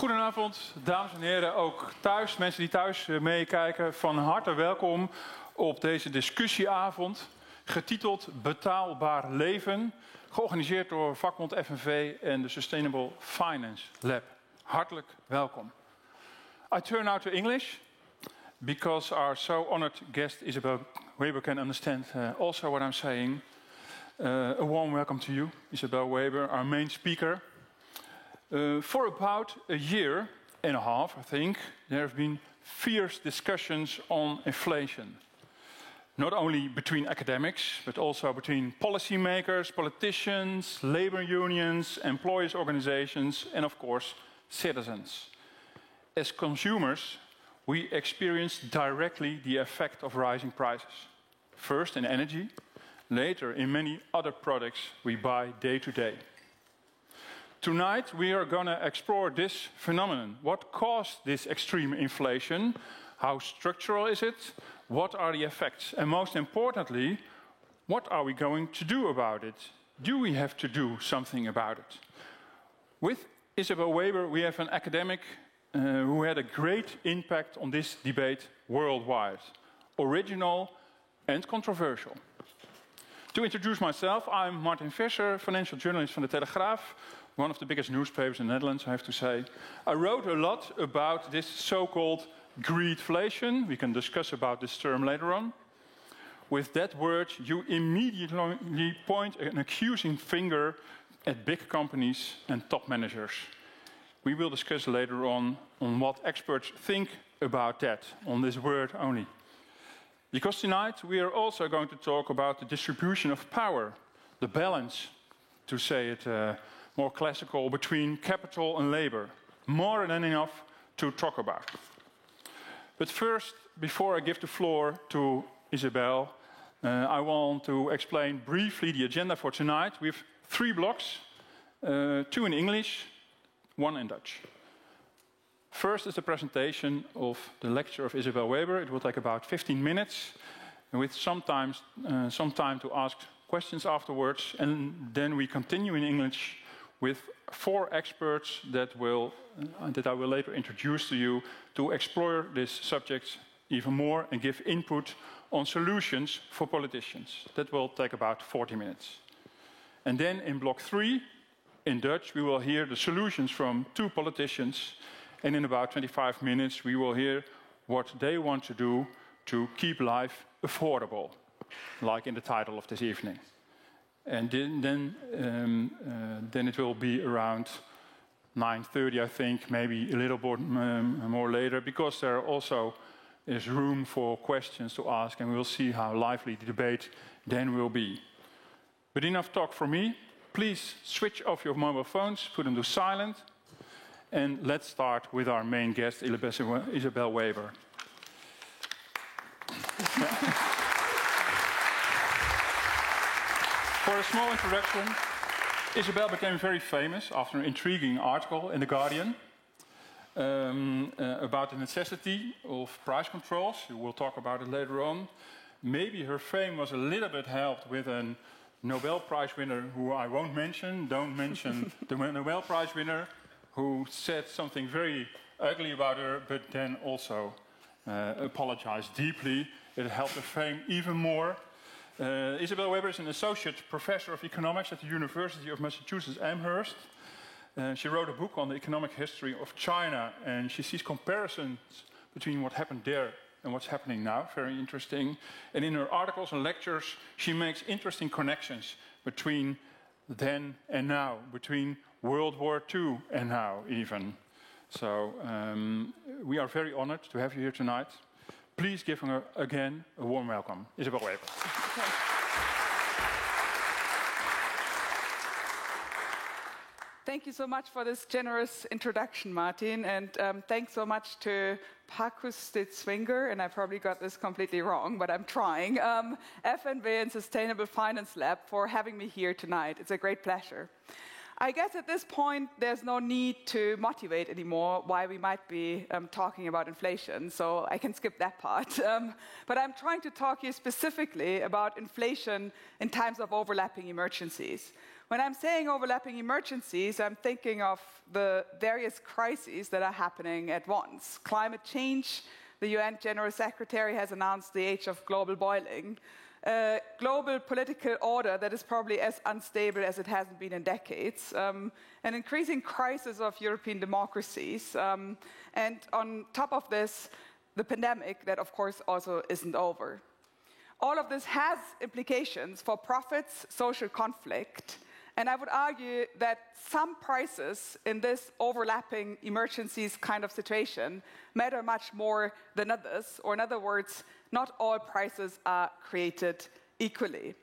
Goedenavond, dames en heren, ook thuis, mensen die thuis meekijken. Van harte welkom op deze discussieavond, getiteld Betaalbaar Leven, georganiseerd door vakbond FNV en de Sustainable Finance Lab. Hartelijk welkom. I turn now to English, because our so honored guest Isabel Weber can understand also what I'm saying. A warm welcome to you, Isabel Weber, our main speaker. For about a year and a half, I think, there have been fierce discussions on inflation. Not only between academics, but also between policymakers, politicians, labor unions, employers' organizations, and of course, citizens. As consumers, we experience directly the effect of rising prices. First in energy, later in many other products we buy day to day. Tonight we are going to explore this phenomenon. What caused this extreme inflation? How structural is it? What are the effects? And most importantly, what are we going to do about it? Do we have to do something about it? With Isabel Weber, we have an academic who had a great impact on this debate worldwide. Original and controversial. To introduce myself, I'm Martin Visser, financial journalist from De Telegraaf, one of the biggest newspapers in the Netherlands, I have to say. I wrote a lot about this so-called greedflation. We can discuss about this term later on. With that word, you immediately point an accusing finger at big companies and top managers. We will discuss later on what experts think about that, on this word only. Because tonight we are also going to talk about the distribution of power, the balance, to say it more classical, between capital and labor. More than enough to talk about. But first, before I give the floor to Isabel, I want to explain briefly the agenda for tonight. We have 3 blocks, 2 in English, 1 in Dutch. First is the presentation of the lecture of Isabel Weber. It will take about 15 minutes, with some time to ask questions afterwards. And then we continue in English with 4 experts that I will later introduce to you to explore this subject even more and give input on solutions for politicians. That will take about 40 minutes. And then in block 3, in Dutch, we will hear the solutions from 2 politicians. And in about 25 minutes, we will hear what they want to do to keep life affordable, like in the title of this evening. And then it will be around 9:30, I think, maybe a little more later, because there also is room for questions to ask, and we'll see how lively the debate then will be. But enough talk from me. Please switch off your mobile phones, put them to silent, and let's start with our main guest, Isabel Weber. For a small introduction, Isabel became very famous after an intriguing article in The Guardian about the necessity of price controls. We'll talk about it later on. Maybe her fame was a little bit helped with a Nobel Prize winner who I won't mention. Don't mention the Nobel Prize winner who said something very ugly about her, but then also apologized deeply. It helped her fame even more. Isabel Weber is an associate professor of economics at the University of Massachusetts Amherst. She wrote a book on the economic history of China, and she sees comparisons between what happened there and what's happening now. Very interesting. And in her articles and lectures, she makes interesting connections between then and now, between World War II and now even. So we are very honored to have you here tonight. Please give her again a warm welcome. Isabel Weber. Thank you so much for this generous introduction, Martin, and thanks so much to Parkus de Zwinger, and I probably got this completely wrong, but I'm trying, FNV and Sustainable Finance Lab for having me here tonight. It's a great pleasure. I guess at this point, there's no need to motivate anymore why we might be talking about inflation, so I can skip that part. But I'm trying to talk here specifically about inflation in times of overlapping emergencies. When I'm saying overlapping emergencies, I'm thinking of the various crises that are happening at once. Climate change, the UN General Secretary has announced the age of global boiling. Global political order that is probably as unstable as it hasn't been in decades. An increasing crisis of European democracies. And on top of this, the pandemic that, of course, also isn't over. All of this has implications for profits, social conflict, and I would argue that some prices in this overlapping emergencies kind of situation matter much more than others, or in other words, not all prices are created equally.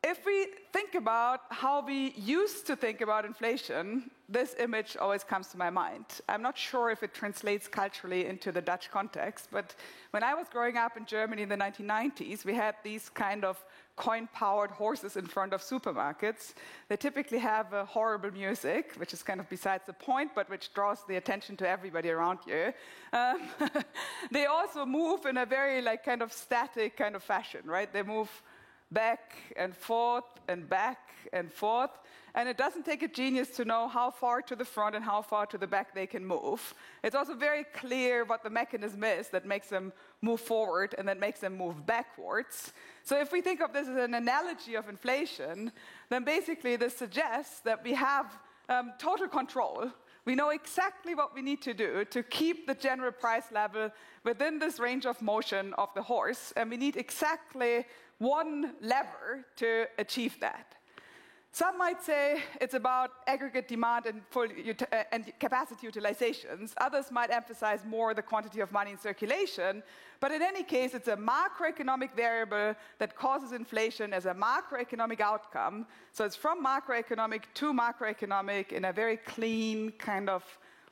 If we think about how we used to think about inflation, this image always comes to my mind. I'm not sure if it translates culturally into the Dutch context, but when I was growing up in Germany in the 1990s, we had these kind of coin-powered horses in front of supermarkets. They typically have a horrible music, which is kind of besides the point, but which draws the attention to everybody around you. They also move in a very kind of static kind of fashion, right? They move back and forth and back and forth. And it doesn't take a genius to know how far to the front and how far to the back they can move. It's also very clear what the mechanism is that makes them move forward and that makes them move backwards. So if we think of this as an analogy of inflation, then basically this suggests that we have total control. We know exactly what we need to do to keep the general price level within this range of motion of the horse, and we need exactly one lever to achieve that. Some might say it's about aggregate demand and capacity utilizations. Others might emphasize more the quantity of money in circulation. But in any case, it's a macroeconomic variable that causes inflation as a macroeconomic outcome. So it's from macroeconomic to macroeconomic in a very clean, kind of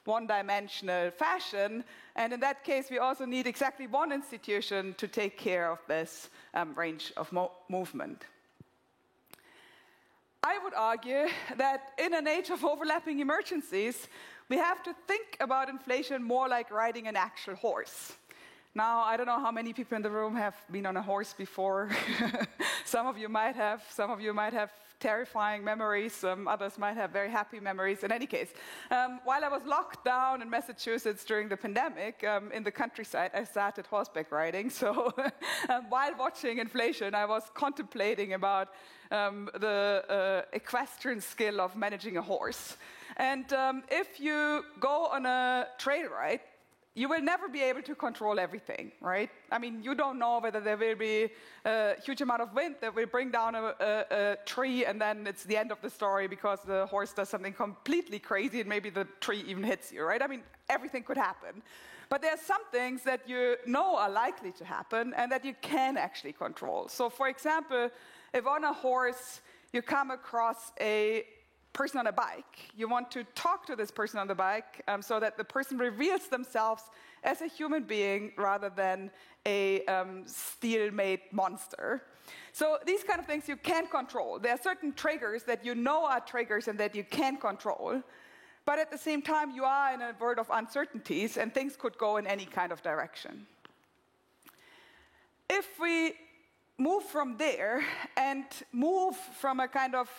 one-dimensional fashion. And in that case, we also need exactly one institution to take care of this range of movement. I would argue that in an age of overlapping emergencies, we have to think about inflation more like riding an actual horse. Now, I don't know how many people in the room have been on a horse before. Some of you might have terrifying memories, others might have very happy memories. In any case, while I was locked down in Massachusetts during the pandemic, in the countryside, I started horseback riding. So while watching inflation, I was contemplating about the equestrian skill of managing a horse. And if you go on a trail ride, you will never be able to control everything, right? I mean, you don't know whether there will be a huge amount of wind that will bring down a tree, and then it's the end of the story because the horse does something completely crazy and maybe the tree even hits you, right? I mean, everything could happen. But there are some things that you know are likely to happen and that you can actually control. So, for example, if on a horse you come across a person on a bike, you want to talk to this person on the bike so that the person reveals themselves as a human being rather than a steel-made monster. So these kind of things you can control. There are certain triggers that you know are triggers and that you can control. But at the same time, you are in a world of uncertainties and things could go in any kind of direction. If we move from there and move from a kind of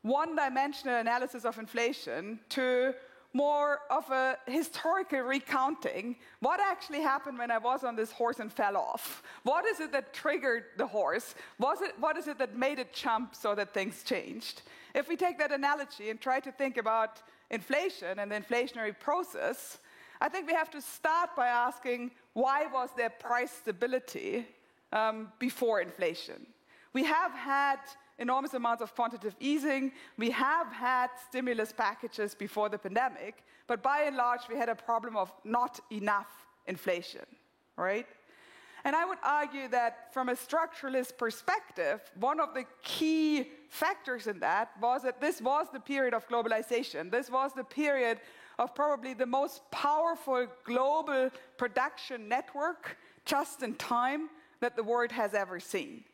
one-dimensional analysis of inflation to more of a historical recounting. What actually happened when I was on this horse and fell off? What is it that triggered the horse? What is it that made it jump so that things changed? If we take that analogy and try to think about inflation and the inflationary process, I think we have to start by asking, why was there price stability before inflation? We have had enormous amounts of quantitative easing. We have had stimulus packages before the pandemic, but by and large, we had a problem of not enough inflation, right? And I would argue that from a structuralist perspective, one of the key factors in that was that this was the period of globalization. This was the period of probably the most powerful global production network just in time that the world has ever seen.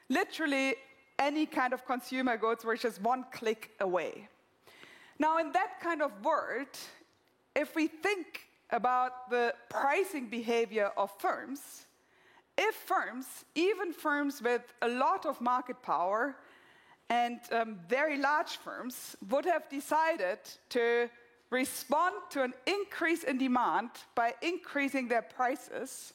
Literally, any kind of consumer goods were just one click away. Now, in that kind of world, if we think about the pricing behavior of firms, if firms, even firms with a lot of market power, and very large firms would have decided to respond to an increase in demand by increasing their prices,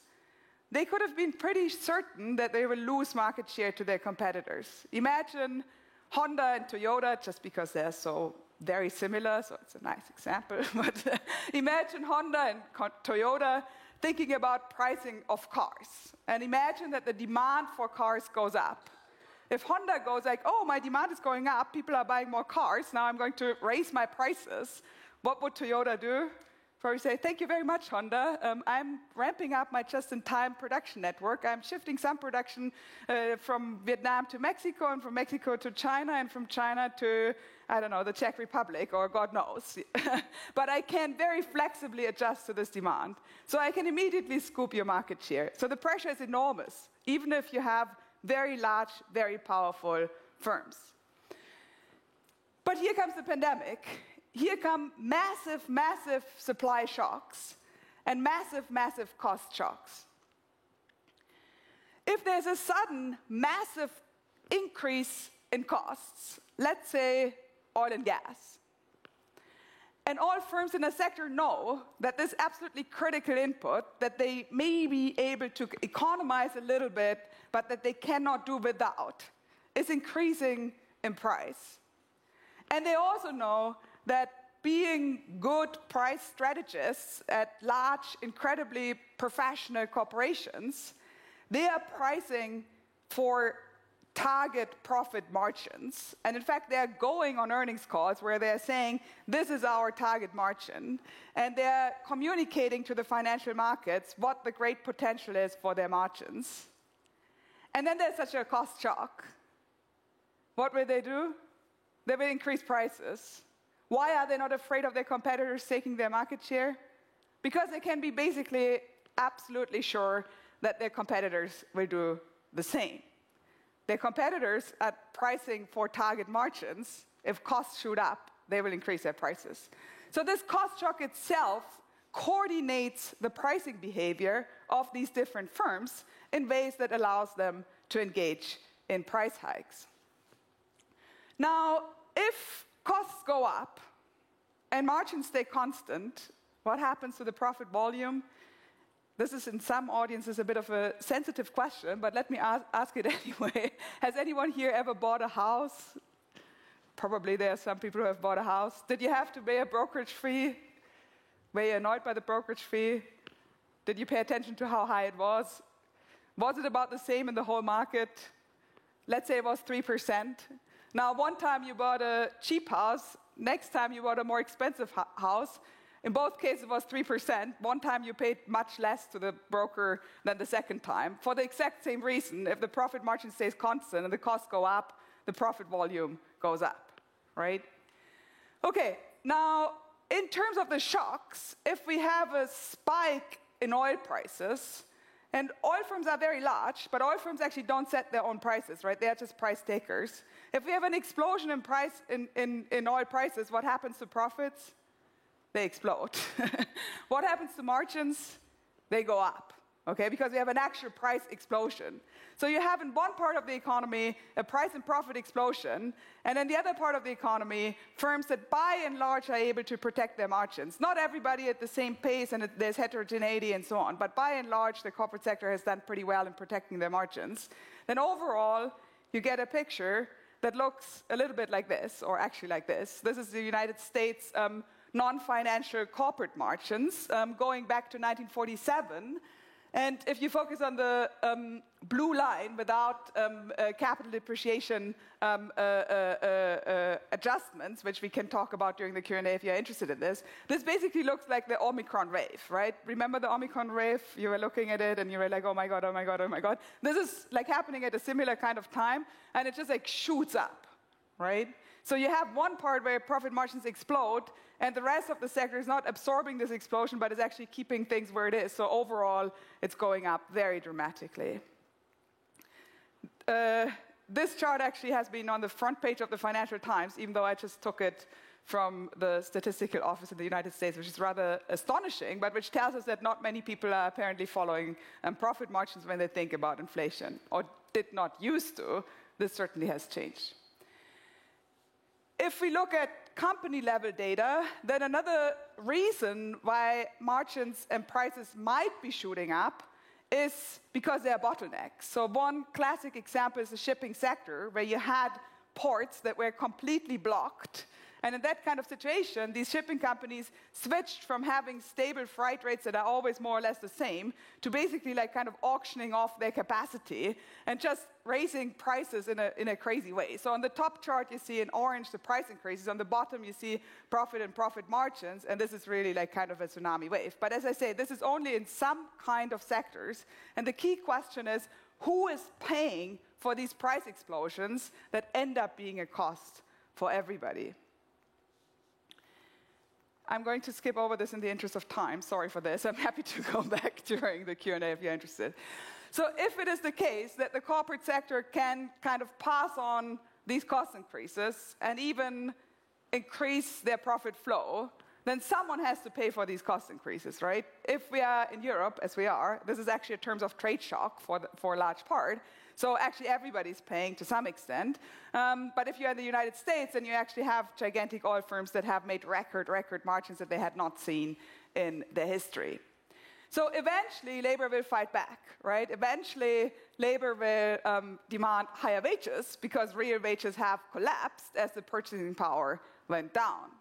they could have been pretty certain that they will lose market share to their competitors. Imagine Honda and Toyota, just because they're so very similar, so it's a nice example, but imagine Honda and Toyota thinking about pricing of cars. And imagine that the demand for cars goes up. If Honda goes like, oh, my demand is going up, people are buying more cars, now I'm going to raise my prices, what would Toyota do? Probably say, thank you very much, Honda. I'm ramping up my just-in-time production network. I'm shifting some production from Vietnam to Mexico, and from Mexico to China, and from China to, I don't know, the Czech Republic, or God knows. But I can very flexibly adjust to this demand. So I can immediately scoop your market share. So the pressure is enormous, even if you have very large, very powerful firms. But here comes the pandemic. Here come massive, massive supply shocks and massive, massive cost shocks. If there's a sudden, massive increase in costs, let's say oil and gas, and all firms in the sector know that this absolutely critical input, that they may be able to economize a little bit, but that they cannot do without, is increasing in price. And they also know that being good price strategists at large, incredibly professional corporations, they are pricing for target profit margins. And in fact, they're going on earnings calls where they're saying, this is our target margin. And they're communicating to the financial markets what the great potential is for their margins. And then there's such a cost shock. What will they do? They will increase prices. Why are they not afraid of their competitors taking their market share? Because they can be basically absolutely sure that their competitors will do the same. Their competitors are pricing for target margins. If costs shoot up, they will increase their prices. So this cost shock itself coordinates the pricing behavior of these different firms in ways that allows them to engage in price hikes. Now, if costs go up and margins stay constant, what happens to the profit volume? This is, in some audiences, a bit of a sensitive question, but let me ask it anyway. Has anyone here ever bought a house? Probably there are some people who have bought a house. Did you have to pay a brokerage fee? Were you annoyed by the brokerage fee? Did you pay attention to how high it was? Was it about the same in the whole market? Let's say it was 3%. Now, one time you bought a cheap house, next time you bought a more expensive house. In both cases, it was 3%. One time you paid much less to the broker than the second time. For the exact same reason, if the profit margin stays constant and the costs go up, the profit volume goes up, right? Okay, now, in terms of the shocks, if we have a spike in oil prices, and oil firms are very large, but oil firms actually don't set their own prices, right? They are just price takers. If we have an explosion in price in oil prices, what happens to profits? They explode. What happens to margins? They go up, okay? Because we have an actual price explosion. So you have in one part of the economy a price and profit explosion, and in the other part of the economy, firms that by and large are able to protect their margins. Not everybody at the same pace, and there's heterogeneity and so on, but by and large, the corporate sector has done pretty well in protecting their margins. Then overall, you get a picture that looks a little bit like this, or actually like this. This is the United States non-financial corporate margins going back to 1947. And if you focus on the blue line without capital depreciation adjustments, which we can talk about during the Q&A if you're interested in this, this basically looks like the Omicron wave, right? Remember the Omicron wave? You were looking at it and you were like, oh my God, oh my God, oh my God. This is like happening at a similar kind of time, and it just like shoots up, right? So you have one part where profit margins explode, and the rest of the sector is not absorbing this explosion, but is actually keeping things where it is. So overall, it's going up very dramatically. This chart actually has been on the front page of the Financial Times, even though I just took it from the Statistical Office in the United States, which is rather astonishing, but which tells us that not many people are apparently following profit margins when they think about inflation, or did not used to. This certainly has changed. if we look at company-level data, then another reason why margins and prices might be shooting up is because there are bottlenecks. So one classic example is the shipping sector, where you had ports that were completely blocked. And in that kind of situation, these shipping companies switched from having stable freight rates that are always more or less the same to basically like kind of auctioning off their capacity and just raising prices in a crazy way. So on the top chart, you see in orange the price increases. On the bottom, you see profit and profit margins. And this is really like kind of a tsunami wave. But as I say, this is only in some kind of sectors. And the key question is, who is paying for these price explosions that end up being a cost for everybody? I'm going to skip over this in the interest of time. Sorry for this. I'm happy to go back during the Q&A if you're interested. So if it is the case that the corporate sector can kind of pass on these cost increases and even increase their profit flow, then someone has to pay for these cost increases, right? If we are in Europe, as we are, this is actually in terms of trade shock for a large part. So actually everybody's paying to some extent. But if you're in the United States, then you actually have gigantic oil firms that have made record margins that they had not seen in their history. So eventually, labor will fight back, right? Eventually, labor will demand higher wages because real wages have collapsed as the purchasing power went down.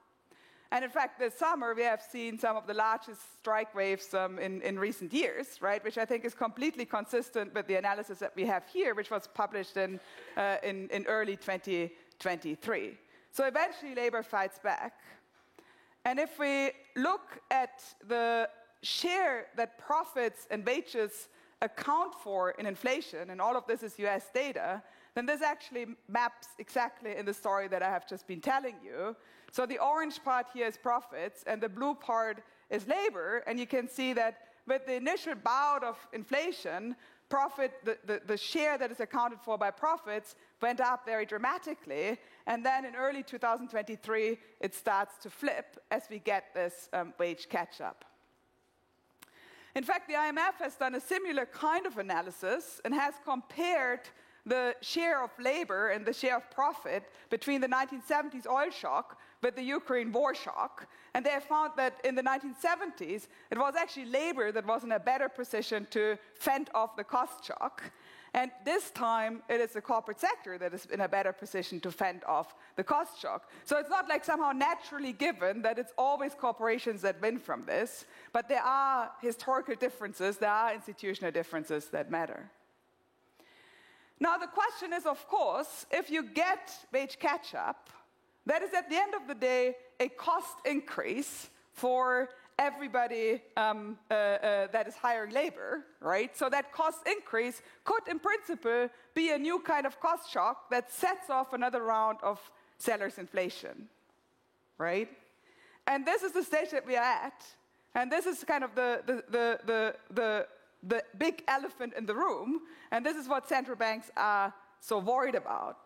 And in fact, this summer, we have seen some of the largest strike waves in recent years, right? Which I think is completely consistent with the analysis that we have here, which was published in early 2023. So eventually, labor fights back. And if we look at the share that profits and wages account for in inflation, and all of this is US data, then this actually maps exactly in the story that I have just been telling you. So the orange part here is profits, and the blue part is labor. And you can see that with the initial bout of inflation, the share that is accounted for by profits went up very dramatically. And then in early 2023, it starts to flip as we get this wage catch-up. In fact, the IMF has done a similar kind of analysis and has compared the share of labor and the share of profit between the 1970s oil shock with the Ukraine war shock. And they have found that in the 1970s, it was actually labor that was in a better position to fend off the cost shock. And this time, it is the corporate sector that is in a better position to fend off the cost shock. So it's not like somehow naturally given that it's always corporations that win from this, but there are historical differences, there are institutional differences that matter. Now, the question is, of course, if you get wage catch-up, that is at the end of the day a cost increase for everybody that is hiring labor, right? So that cost increase could, in principle, be a new kind of cost shock that sets off another round of sellers' inflation, right? And this is the stage that we are at, and this is kind of the big elephant in the room, and this is what central banks are so worried about.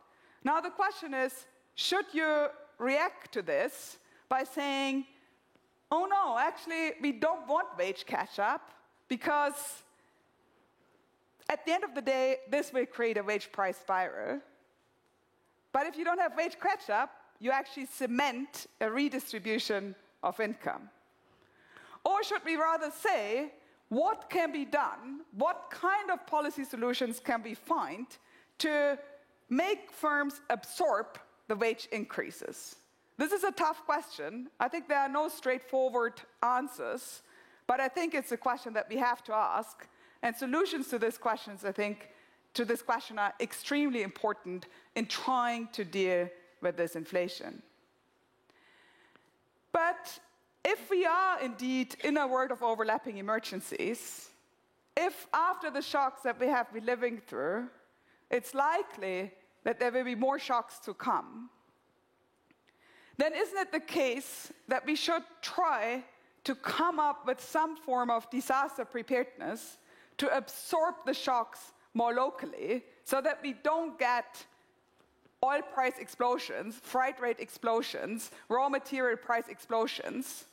Now the question is, should you react to this by saying, oh no, actually we don't want wage catch-up because at the end of the day, this will create a wage price spiral. But if you don't have wage catch-up, you actually cement a redistribution of income. Or should we rather say, what can be done, what kind of policy solutions can we find to make firms absorb the wage increases? This is a tough question. I think there are no straightforward answers, but I think it's a question that we have to ask. And solutions to these questions, I think, to this question are extremely important in trying to deal with this inflation. But if we are indeed in a world of overlapping emergencies, if after the shocks that we have been living through, it's likely that there will be more shocks to come, then isn't it the case that we should try to come up with some form of disaster preparedness to absorb the shocks more locally so that we don't get oil price explosions, freight rate explosions, raw material price explosions,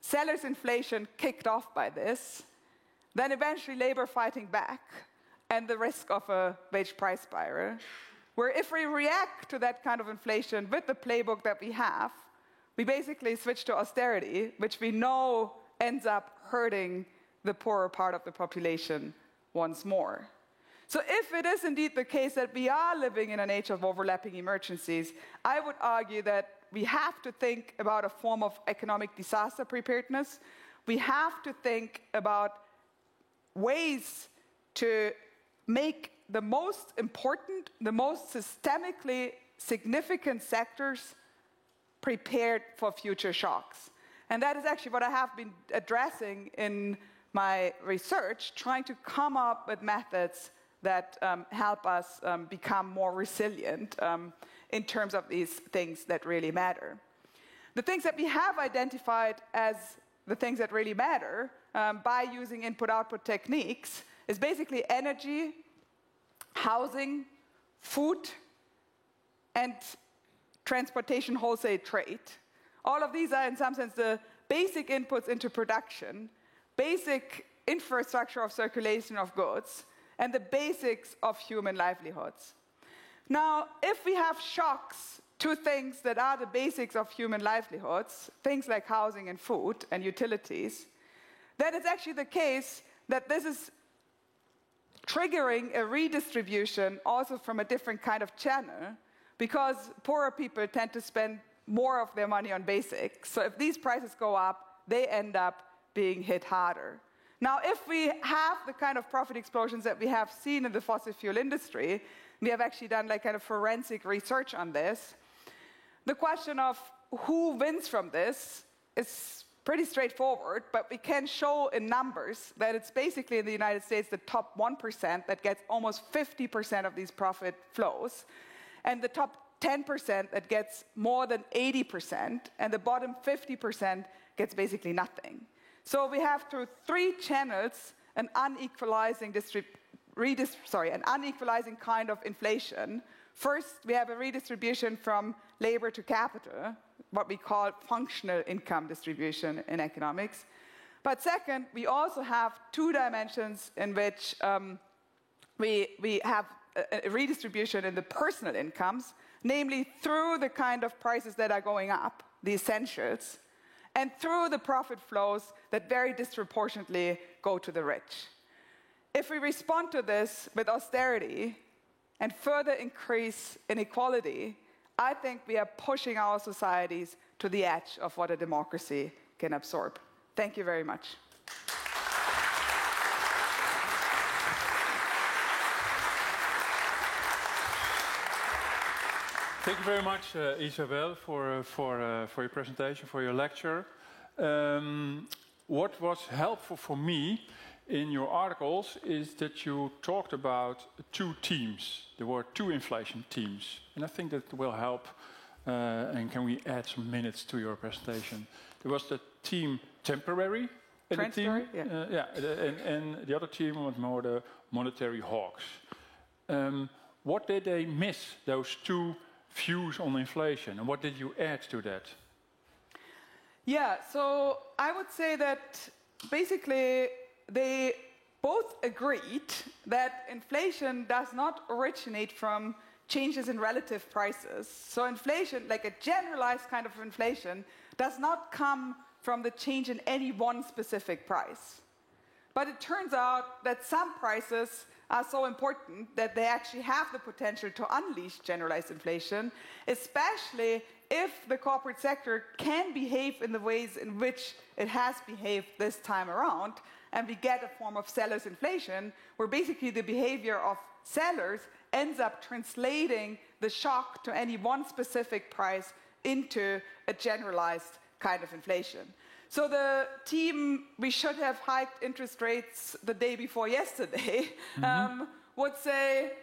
sellers' inflation kicked off by this, then eventually labor fighting back, and the risk of a wage price spiral, where if we react to that kind of inflation with the playbook that we have, we basically switch to austerity, which we know ends up hurting the poorer part of the population once more. So if it is indeed the case that we are living in an age of overlapping emergencies, I would argue that we have to think about a form of economic disaster preparedness. We have to think about ways to make the most important, the most systemically significant sectors prepared for future shocks. And that is actually what I have been addressing in my research, trying to come up with methods that help us become more resilient in terms of these things that really matter. The things that we have identified as the things that really matter by using input-output techniques is basically energy, housing, food, and transportation, wholesale trade. All of these are, in some sense, the basic inputs into production, basic infrastructure of circulation of goods, and the basics of human livelihoods. Now, if we have shocks to things that are the basics of human livelihoods, things like housing and food and utilities, then it's actually the case that this is triggering a redistribution also from a different kind of channel, because poorer people tend to spend more of their money on basics. So if these prices go up, they end up being hit harder. Now, if we have the kind of profit explosions that we have seen in the fossil fuel industry, we have actually done like kind of forensic research on this. The question of who wins from this is pretty straightforward, but we can show in numbers that it's basically in the United States the top 1% that gets almost 50% of these profit flows, and the top 10% that gets more than 80%, and the bottom 50% gets basically nothing. So we have through three channels an unequalizing kind of inflation. First, we have a redistribution from labor to capital, what we call functional income distribution in economics. But second, we also have two dimensions in which we have a redistribution in the personal incomes, namely through the kind of prices that are going up, the essentials, and through the profit flows that very disproportionately go to the rich. If we respond to this with austerity and further increase inequality, I think we are pushing our societies to the edge of what a democracy can absorb. Thank you very much. Thank you very much, Isabel, for your presentation, for your lecture. What was helpful for me in your articles is that you talked about two themes. There were two inflation themes, and I think that will help. And can we add some minutes to your presentation? There was the theme temporary, Transitory, and the other theme was more the monetary hawks. What did they miss, those two views on inflation, and what did you add to that? Yeah, so I would say that basically they both agreed that inflation does not originate from changes in relative prices. So inflation, like a generalized kind of inflation, does not come from the change in any one specific price. But it turns out that some prices are so important that they actually have the potential to unleash generalized inflation, especially if the corporate sector can behave in the ways in which it has behaved this time around, and we get a form of seller's inflation, where basically the behavior of sellers ends up translating the shock to any one specific price into a generalized kind of inflation. So the team, we should have hiked interest rates the day before yesterday, would say,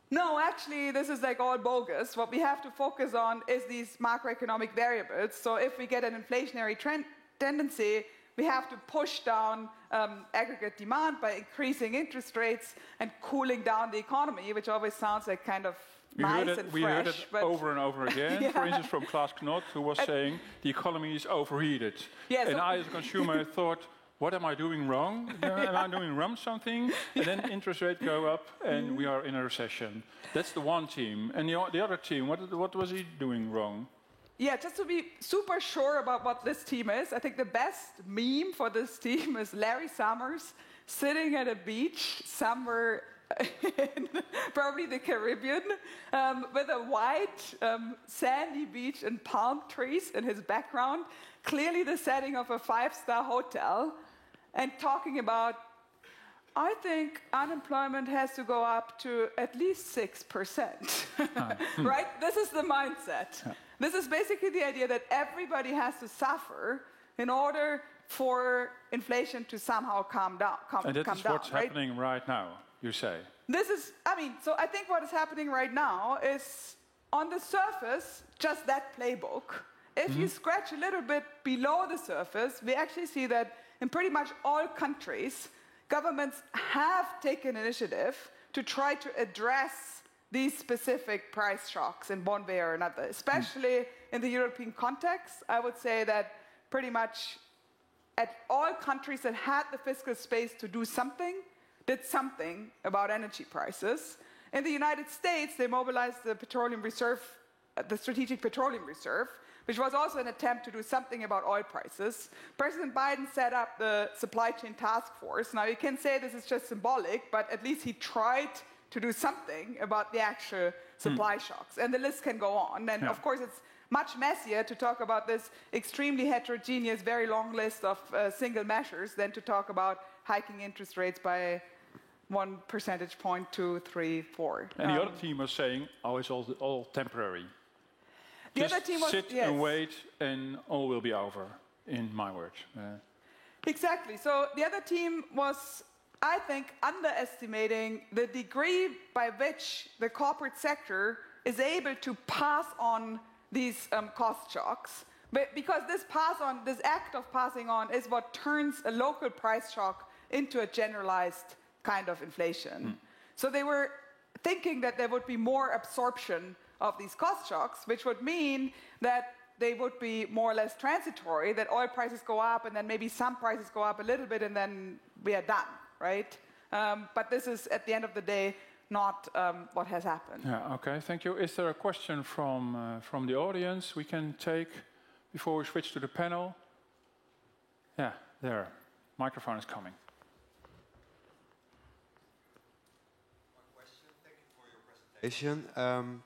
no, actually, this is like all bogus. What we have to focus on is these macroeconomic variables. So if we get an inflationary tendency, we have to push down aggregate demand by increasing interest rates and cooling down the economy, which always sounds like kind of nice and fresh. We heard it over and over again, yeah. For instance, from Klaas Knot, who was saying the economy is overheated. Yeah, and I, as a consumer, thought, what am I doing wrong? Am I doing wrong something? And then interest rates go up and we are in a recession. That's the one team. And the other team, what was he doing wrong? Yeah, just to be super sure about what this team is, I think the best meme for this team is Larry Summers sitting at a beach somewhere in probably the Caribbean with a white sandy beach and palm trees in his background, clearly the setting of a 5-star hotel, and talking about, I think unemployment has to go up to at least 6%. Right? This is the mindset. Yeah. This is basically the idea that everybody has to suffer in order for inflation to somehow calm down. And that is what's happening right now, you say? This is, so I think what is happening right now is, on the surface, just that playbook. If you scratch a little bit below the surface, we actually see that in pretty much all countries, governments have taken initiative to try to address these specific price shocks in one way or another. Especially in the European context, I would say that pretty much at all countries that had the fiscal space to do something, did something about energy prices. In the United States, they mobilized the petroleum reserve, the Strategic Petroleum Reserve, which was also an attempt to do something about oil prices. President Biden set up the Supply Chain Task Force. Now, you can say this is just symbolic, but at least he tried to do something about the actual supply shocks. And the list can go on. And of course, it's much messier to talk about this extremely heterogeneous, very long list of single measures than to talk about hiking interest rates by 1 percentage point, 2, 3, 4. And the other team was saying, oh, it's all temporary. The Just other team was, sit and wait and all will be over, in my words. Exactly. So the other team was, I think, underestimating the degree by which the corporate sector is able to pass on these cost shocks. But because this act of passing on is what turns a local price shock into a generalized kind of inflation. So they were thinking that there would be more absorption of these cost shocks, which would mean that they would be more or less transitory, that oil prices go up and then maybe some prices go up a little bit and then we are done, right? But this is, at the end of the day, not what has happened. Yeah, okay, thank you. Is there a question from the audience we can take before we switch to the panel? Yeah, there. Microphone is coming. One question. Thank you for your presentation.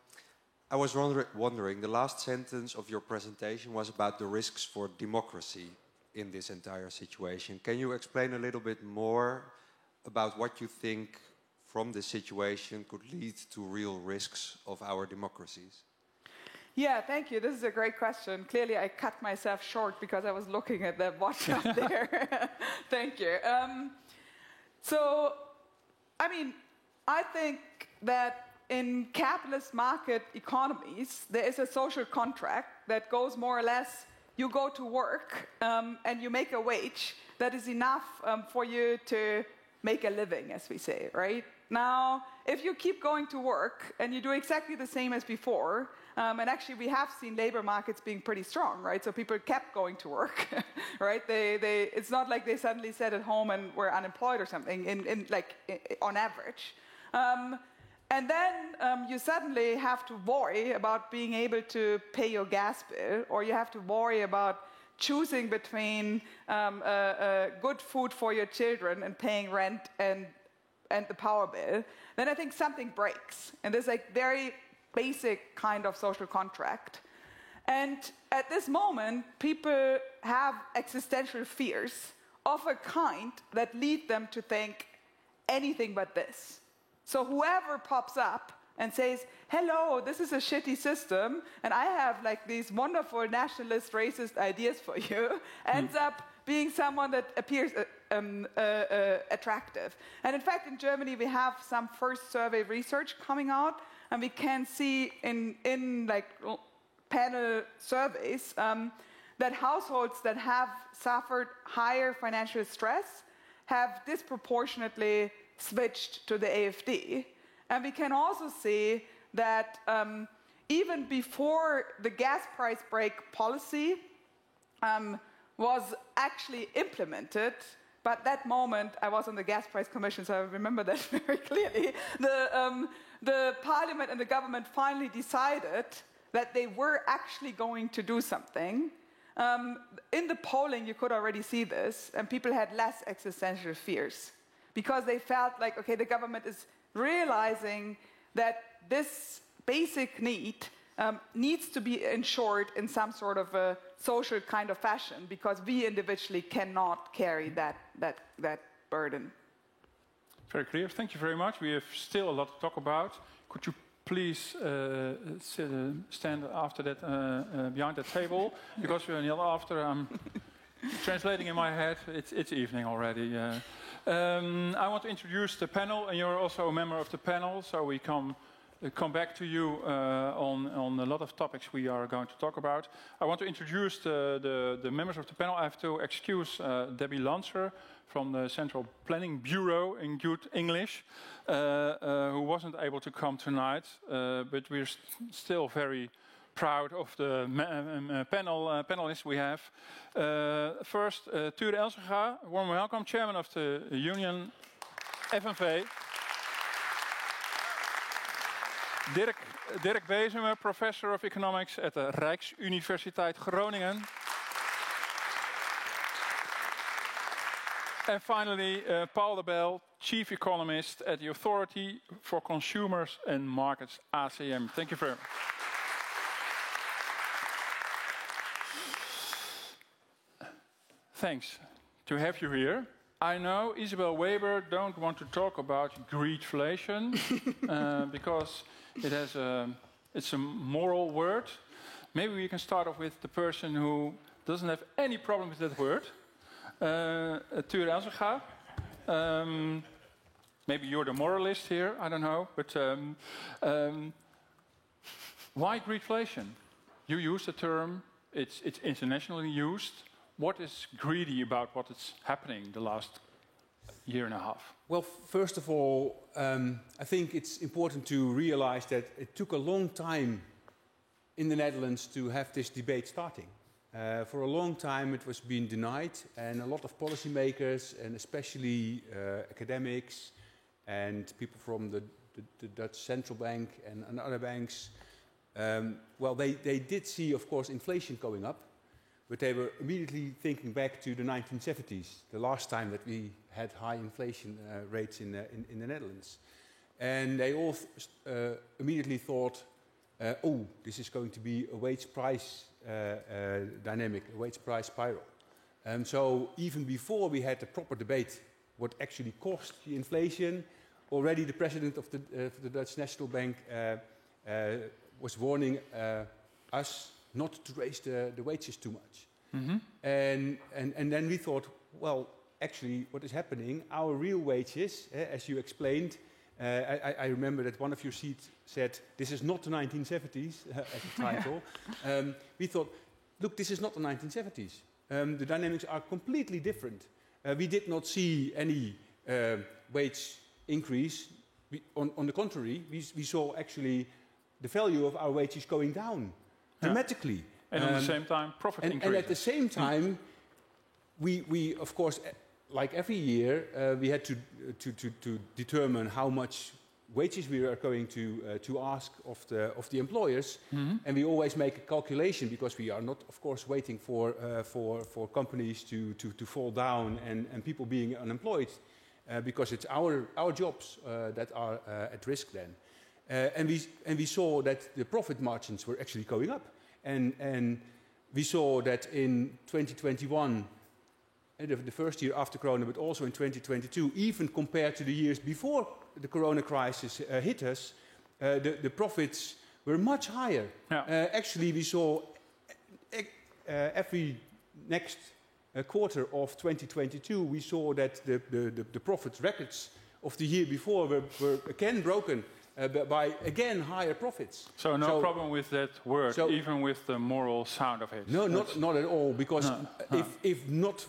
I was wondering, the last sentence of your presentation was about the risks for democracy in this entire situation. Can you explain a little bit more about what you think from this situation could lead to real risks of our democracies? Yeah, thank you. This is a great question. Clearly, I cut myself short because I was looking at the watch up there. Thank you. So, I think that in capitalist market economies, there is a social contract that goes more or less, you go to work and you make a wage that is enough for you to make a living, as we say, right? Now, if you keep going to work and you do exactly the same as before, and actually we have seen labor markets being pretty strong, right? So people kept going to work, right? It's not like they suddenly sat at home and were unemployed or something, on average. And then you suddenly have to worry about being able to pay your gas bill, or you have to worry about choosing between good food for your children and paying rent and the power bill. Then I think something breaks. And there's like very basic kind of social contract. And at this moment, people have existential fears of a kind that lead them to think anything but this. So whoever pops up and says, hello, this is a shitty system, and I have like these wonderful nationalist, racist ideas for you, ends up being someone that appears attractive. And in fact, in Germany, we have some first survey research coming out, and we can see in like panel surveys that households that have suffered higher financial stress have disproportionately switched to the AfD. And we can also see that even before the gas price break policy was actually implemented, But that moment, I was on the Gas Price Commission, so I remember that very clearly. The parliament and the government finally decided that they were actually going to do something. In the polling, you could already see this, and people had less existential fears because they felt like, okay, the government is realizing that this basic need needs to be ensured in some sort of a social kind of fashion because we individually cannot carry that burden. Very clear. Thank you very much. We have still a lot to talk about. Could you please stand after that, behind that table? Because we're nearly after. I'm translating in my head. It's evening already. I want to introduce the panel, and you're also a member of the panel, so we come back to you on a lot of topics we are going to talk about. I want to introduce the members of the panel. I have to excuse Debbie Lancer from the Central Planning Bureau in good English, who wasn't able to come tonight, but we're still very proud of the panelists we have. First, Ture Elsinga, warm welcome, chairman of the union FNV. Dirk Bezemer, professor of economics at de Rijksuniversiteit Groningen. And finally, Paul de Bijl, chief economist at the Authority for Consumers and Markets, ACM. Thank you very much. Thanks to have you here. I know Isabel Weber don't want to talk about greedflation because it's a moral word. Maybe we can start off with the person who doesn't have any problem with that word. Ture Elsinga. Maybe you're the moralist here, I don't know. But why greedflation? You use the term, it's internationally used. What is greedy about what is happening the last year and a half? Well, first of all, I think it's important to realize that it took a long time in the Netherlands to have this debate starting. For a long time it was being denied, and a lot of policymakers, and especially academics and people from the Dutch Central Bank and other banks, well, they did see, of course, inflation going up. But they were immediately thinking back to the 1970s, the last time that we had high inflation rates in the Netherlands. And they all immediately thought, oh, this is going to be a wage-price dynamic, a wage-price spiral. So even before we had a proper debate what actually caused the inflation, already the president of the Dutch National Bank was warning us not to raise the wages too much. Mm-hmm. And then we thought, well, actually what is happening, our real wages, as you explained, I remember that one of your seats said, this is not the 1970s, as a title. We thought, look, this is not the 1970s. The dynamics are completely different. We did not see any wage increase. On the contrary, we saw actually the value of our wages going down. Dramatically. And at the same time, profit increases. And at the same time, we of course, like every year, we had to determine how much wages we are going to ask of the employers, and we always make a calculation because we are not, of course, waiting for companies to fall down and people being unemployed, because it's our jobs that are at risk then. And we saw that the profit margins were actually going up. And we saw that in 2021, the first year after Corona, but also in 2022, even compared to the years before the Corona crisis hit us, the profits were much higher. Yeah. Actually, we saw every next quarter of 2022, we saw that the profit records of the year before were again broken. By again higher profits. So no problem with that word, even with the moral sound of it. No, not at all. Because if not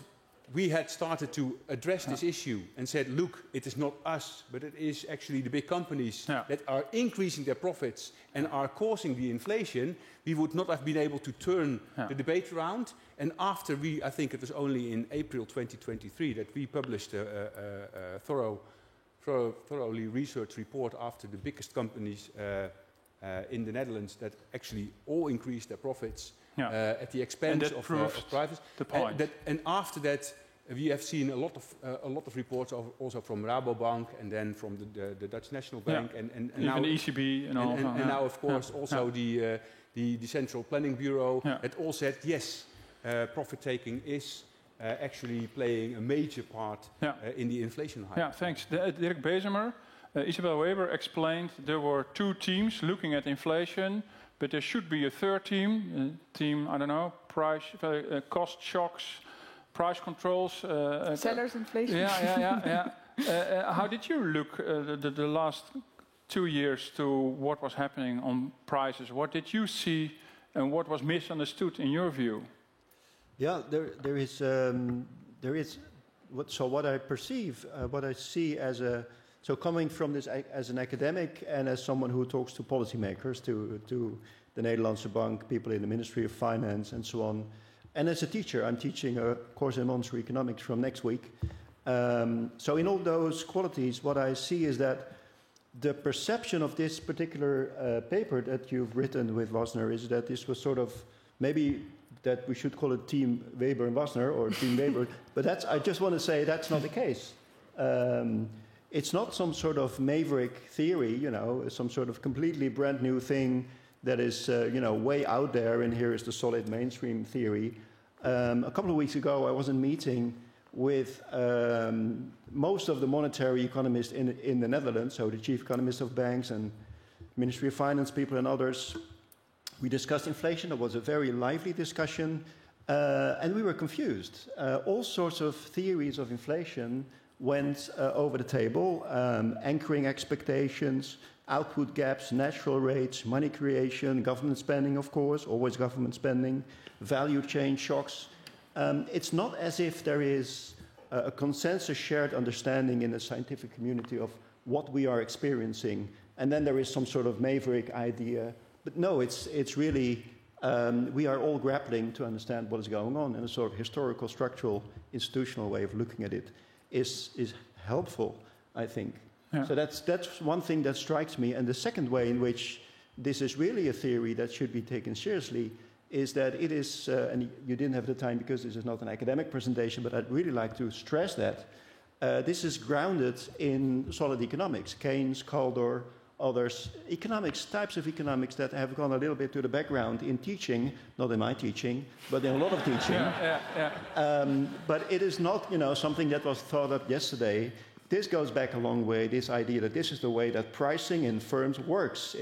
we had started to address this issue and said, look, it is not us, but it is actually the big companies that are increasing their profits and are causing the inflation, we would not have been able to turn the debate around. And after I think it was only in April 2023 that we published a thoroughly researched report after the biggest companies in the Netherlands that actually all increased their profits at the expense of privates. The point. And after that, we have seen a lot of reports also from Rabobank and then from the Dutch National Bank and even now the ECB and all. And now, of course, also the Central Planning Bureau that all said yes, profit taking is actually playing a major part in the inflation hike. Yeah, thanks. Dirk Bezemer. Isabel Weber explained there were two teams looking at inflation, but there should be a third team, I don't know, cost shocks, price controls. Sellers inflation. How did you look the last 2 years to what was happening on prices? What did you see and what was misunderstood in your view? Yeah, there is. What I perceive, what I see as so coming from this as an academic and as someone who talks to policymakers, to the Nederlandse Bank, people in the Ministry of Finance and so on, and as a teacher, I'm teaching a course in monetary economics from next week. So in all those qualities, what I see is that the perception of this particular paper that you've written with Wasner is that this was sort of maybe that we should call it Team Weber and Wasner or Team Weber, but I just want to say that's not the case. It's not some sort of maverick theory, some sort of completely brand new thing that is, way out there, and here is the solid mainstream theory. A couple of weeks ago, I was in a meeting with most of the monetary economists in the Netherlands, so the chief economists of banks and Ministry of Finance people and others. We discussed inflation. It was a very lively discussion, and we were confused. All sorts of theories of inflation went over the table, anchoring expectations, output gaps, natural rates, money creation, government spending, of course, always government spending, value chain shocks. It's not as if there is a consensus shared understanding in the scientific community of what we are experiencing, and then there is some sort of maverick idea. But no, it's really, we are all grappling to understand what is going on, and a sort of historical, structural, institutional way of looking at it is helpful, I think. Yeah. So that's one thing that strikes me. And the second way in which this is really a theory that should be taken seriously is that it is, and you didn't have the time because this is not an academic presentation, but I'd really like to stress that this is grounded in solid economics. Keynes, Kaldor, others, types of economics that have gone a little bit to the background in teaching, not in my teaching, but in a lot of teaching. But it is not, something that was thought up yesterday. This goes back a long way, this idea that this is the way that pricing in firms works.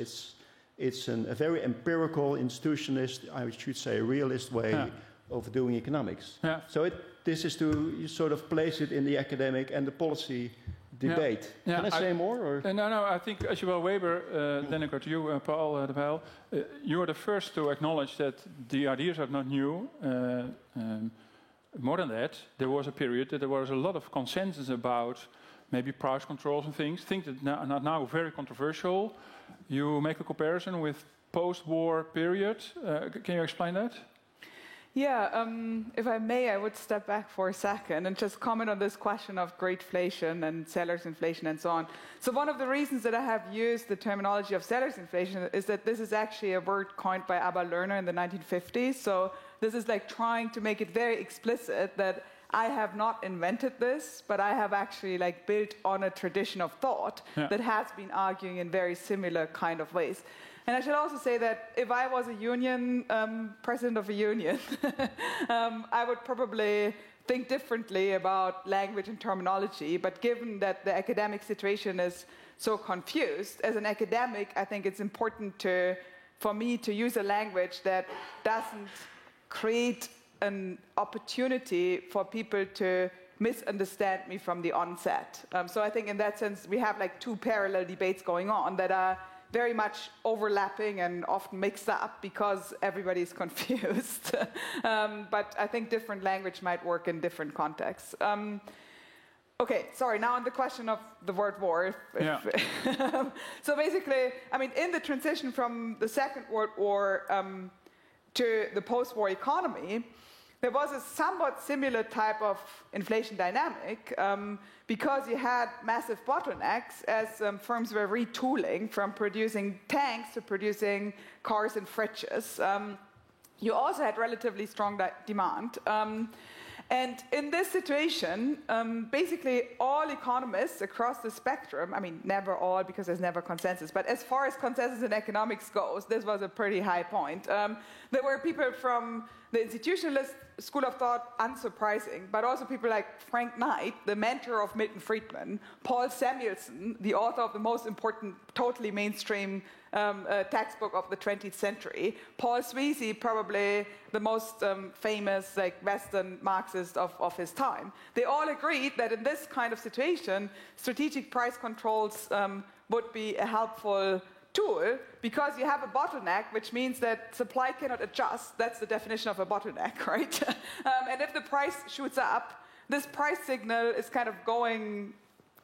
It's a very empirical, institutionalist, I should say realist way of doing economics. Yeah. So this is to sort of place it in the academic and the policy debate. Can I say more? Or? No, I think Isabel Weber, then I go to you, Paul de Waal. You are the first to acknowledge that the ideas are not new. More than that, there was a period that there was a lot of consensus about maybe price controls and things that are now very controversial. You make a comparison with post-war period. Can you explain that? Yeah, if I may, I would step back for a second and just comment on this question of greedflation and sellers inflation and so on. So one of the reasons that I have used the terminology of sellers inflation is that this is actually a word coined by Abba Lerner in the 1950s. So this is like trying to make it very explicit that I have not invented this, but I have actually built on a tradition of thought that has been arguing in very similar kind of ways. And I should also say that if I was a union, president of a union, I would probably think differently about language and terminology. But given that the academic situation is so confused, as an academic, I think it's important for me to use a language that doesn't create an opportunity for people to misunderstand me from the onset. So I think in that sense, we have two parallel debates going on that are very much overlapping and often mixed up because everybody's confused. But I think different language might work in different contexts. Okay, sorry, now on the question of the word war. So basically, I mean, in the transition from the Second World War to the post-war economy, there was a somewhat similar type of inflation dynamic because you had massive bottlenecks as firms were retooling from producing tanks to producing cars and fridges. You also had relatively strong demand. And in this situation, basically all economists across the spectrum, I mean, never all because there's never consensus, but as far as consensus in economics goes, this was a pretty high point. There were people from the institutionalist school of thought, unsurprising, but also people like Frank Knight, the mentor of Milton Friedman, Paul Samuelson, the author of the most important, totally mainstream textbook of the 20th century, Paul Sweezy, probably the most famous Western Marxist of his time. They all agreed that in this kind of situation, strategic price controls would be a helpful tool because you have a bottleneck, which means that supply cannot adjust. That's the definition of a bottleneck, right? And if the price shoots up, this price signal is kind of going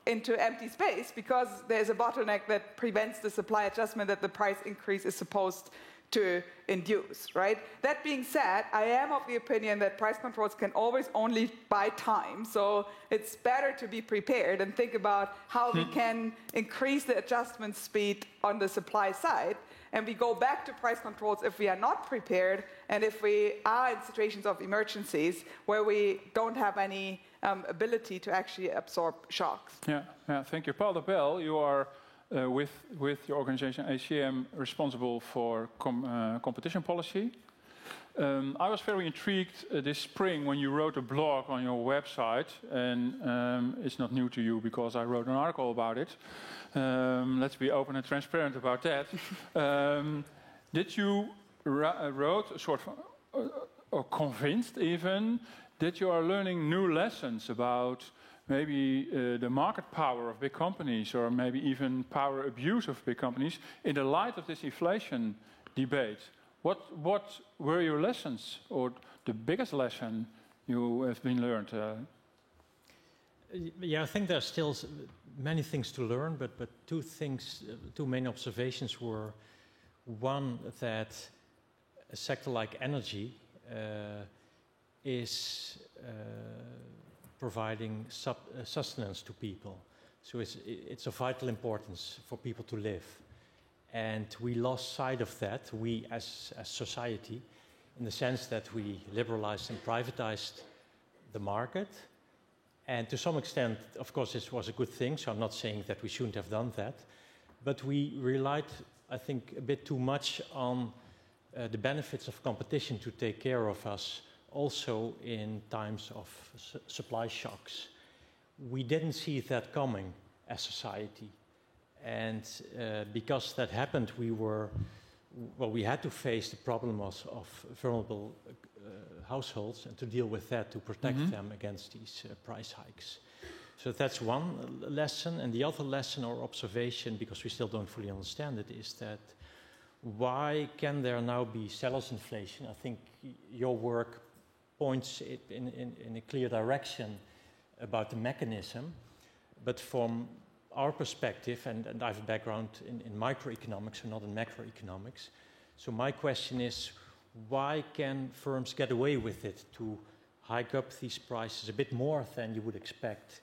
into empty space because there's a bottleneck that prevents the supply adjustment that the price increase is supposed to induce, right? That being said, I am of the opinion that price controls can always only buy time, so it's better to be prepared and think about how we can increase the adjustment speed on the supply side, and we go back to price controls if we are not prepared and if we are in situations of emergencies where we don't have any ability to actually absorb shocks. Yeah, thank you. Paul de Bel, you are with your organization ACM responsible for competition policy. I was very intrigued this spring when you wrote a blog on your website, and it's not new to you because I wrote an article about it. Let's be open and transparent about that. Did you wrote a sort of, or convinced even, that you are learning new lessons about maybe the market power of big companies, or maybe even power abuse of big companies, in the light of this inflation debate? What were your lessons, or the biggest lesson you have been learned? Yeah, I think there's still many things to learn, but two main observations were, one, that a sector like energy is providing sustenance to people. So it's of vital importance for people to live. And we lost sight of that, we as society, in the sense that we liberalized and privatized the market. And to some extent, of course, this was a good thing, so I'm not saying that we shouldn't have done that. But we relied, I think, a bit too much on the benefits of competition to take care of us, also in times of supply shocks. We didn't see that coming as society. And because that happened, we had to face the problem of vulnerable households and to deal with that, to protect them against these price hikes. So that's one lesson. And the other lesson or observation, because we still don't fully understand it, is that why can there now be seller's inflation? I think your work points it in a clear direction about the mechanism, but from our perspective, and I have a background in microeconomics and not in macroeconomics, so my question is, why can firms get away with it to hike up these prices a bit more than you would expect?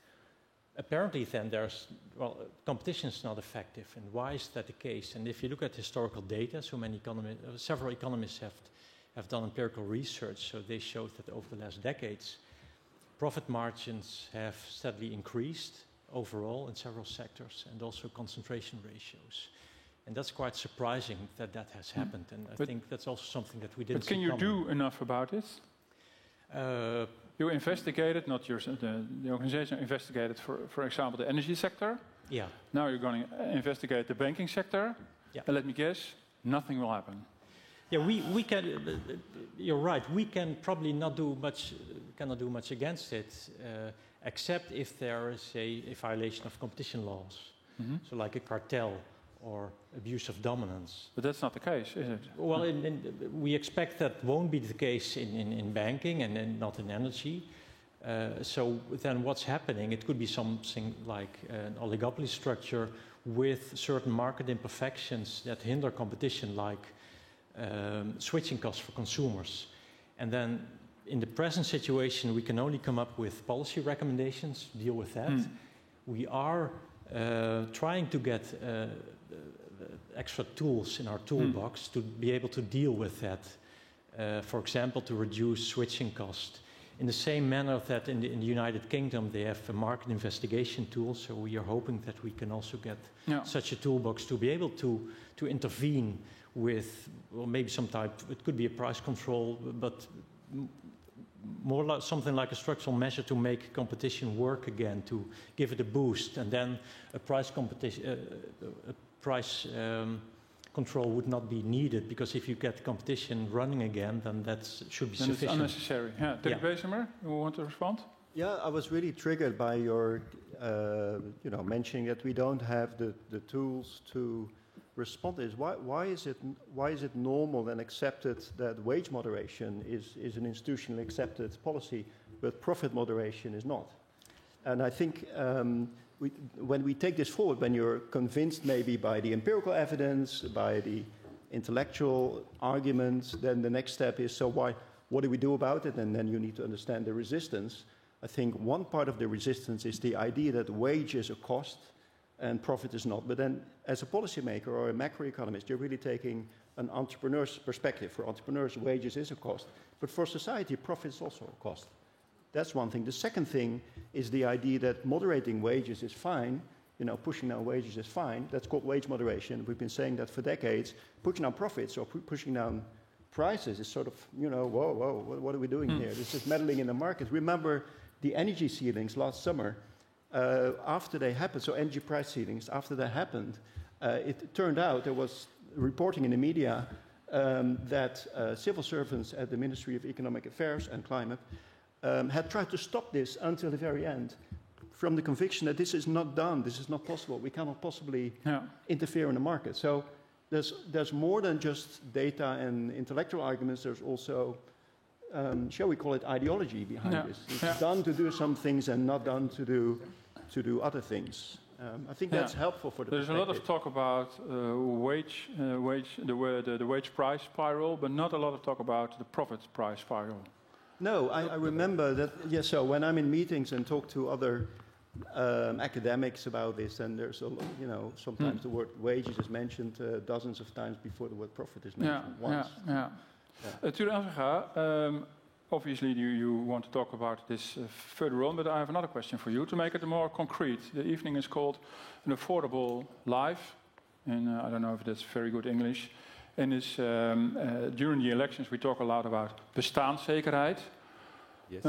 Apparently then competition is not effective, and why is that the case? And if you look at historical data, several economists have done empirical research, so they showed that over the last decades, profit margins have steadily increased overall in several sectors, and also concentration ratios. And that's quite surprising that that has happened, and I think that's also something that we didn't see coming. But can you do enough about it? You investigated, not yourself, the organization investigated, for example, the energy sector. Yeah. Now you're going to investigate the banking sector. Yeah. And let me guess, nothing will happen. Yeah, we can. You're right. We can probably not do much. Cannot do much against it, except if there is a violation of competition laws, so like a cartel or abuse of dominance. But that's not the case, is it? Well, we expect that won't be the case in banking and not in energy. So then what's happening, it could be something like an oligopoly structure with certain market imperfections that hinder competition, like switching costs for consumers. And then in the present situation, we can only come up with policy recommendations to deal with that. We are trying to get extra tools in our toolbox to be able to deal with that. For example, to reduce switching cost. In the same manner that in the United Kingdom they have a market investigation tool, so we are hoping that we can also get such a toolbox to be able to intervene with, well, maybe some type, it could be a price control, but more like something like a structural measure to make competition work again, to give it a boost, and then a price control would not be needed, because if you get competition running again, then that should be sufficient. It's unnecessary. Yeah. Dirk Bezemer, you want to respond? Yeah, I was really triggered by your, mentioning that we don't have the tools to respond to this. Why is it normal and accepted that wage moderation is an institutionally accepted policy, but profit moderation is not? And I think when we take this forward, when you're convinced maybe by the empirical evidence, by the intellectual arguments, then the next step is, what do we do about it? And then you need to understand the resistance. I think one part of the resistance is the idea that wage is a cost and profit is not. But then as a policymaker or a macroeconomist, you're really taking an entrepreneur's perspective. For entrepreneurs, wages is a cost. But for society, profit is also a cost. That's one thing. The second thing is the idea that moderating wages is fine. Pushing down wages is fine. That's called wage moderation. We've been saying that for decades. Pushing down profits or pushing down prices is sort of, whoa, what are we doing here? This is meddling in the market. Remember the energy ceilings last summer, after they happened, so energy price ceilings, after that happened, it turned out there was reporting in the media that civil servants at the Ministry of Economic Affairs and Climate had tried to stop this until the very end, from the conviction that this is not done, this is not possible, we cannot possibly interfere in the market. So there's more than just data and intellectual arguments, there's also, shall we call it, ideology behind this. It's done to do some things and not done to do other things. I think that's helpful for the There's a lot of talk about the wage price spiral, but not a lot of talk about the profit price spiral. No, I remember that, so when I'm in meetings and talk to other academics about this, and there's sometimes the word wages is mentioned dozens of times before the word profit is mentioned once. Ture Elzinga, obviously you want to talk about this further on, but I have another question for you to make it more concrete. The evening is called An Affordable Life, and I don't know if that's very good English. And during the elections we talk a lot about bestaanszekerheid. Yes.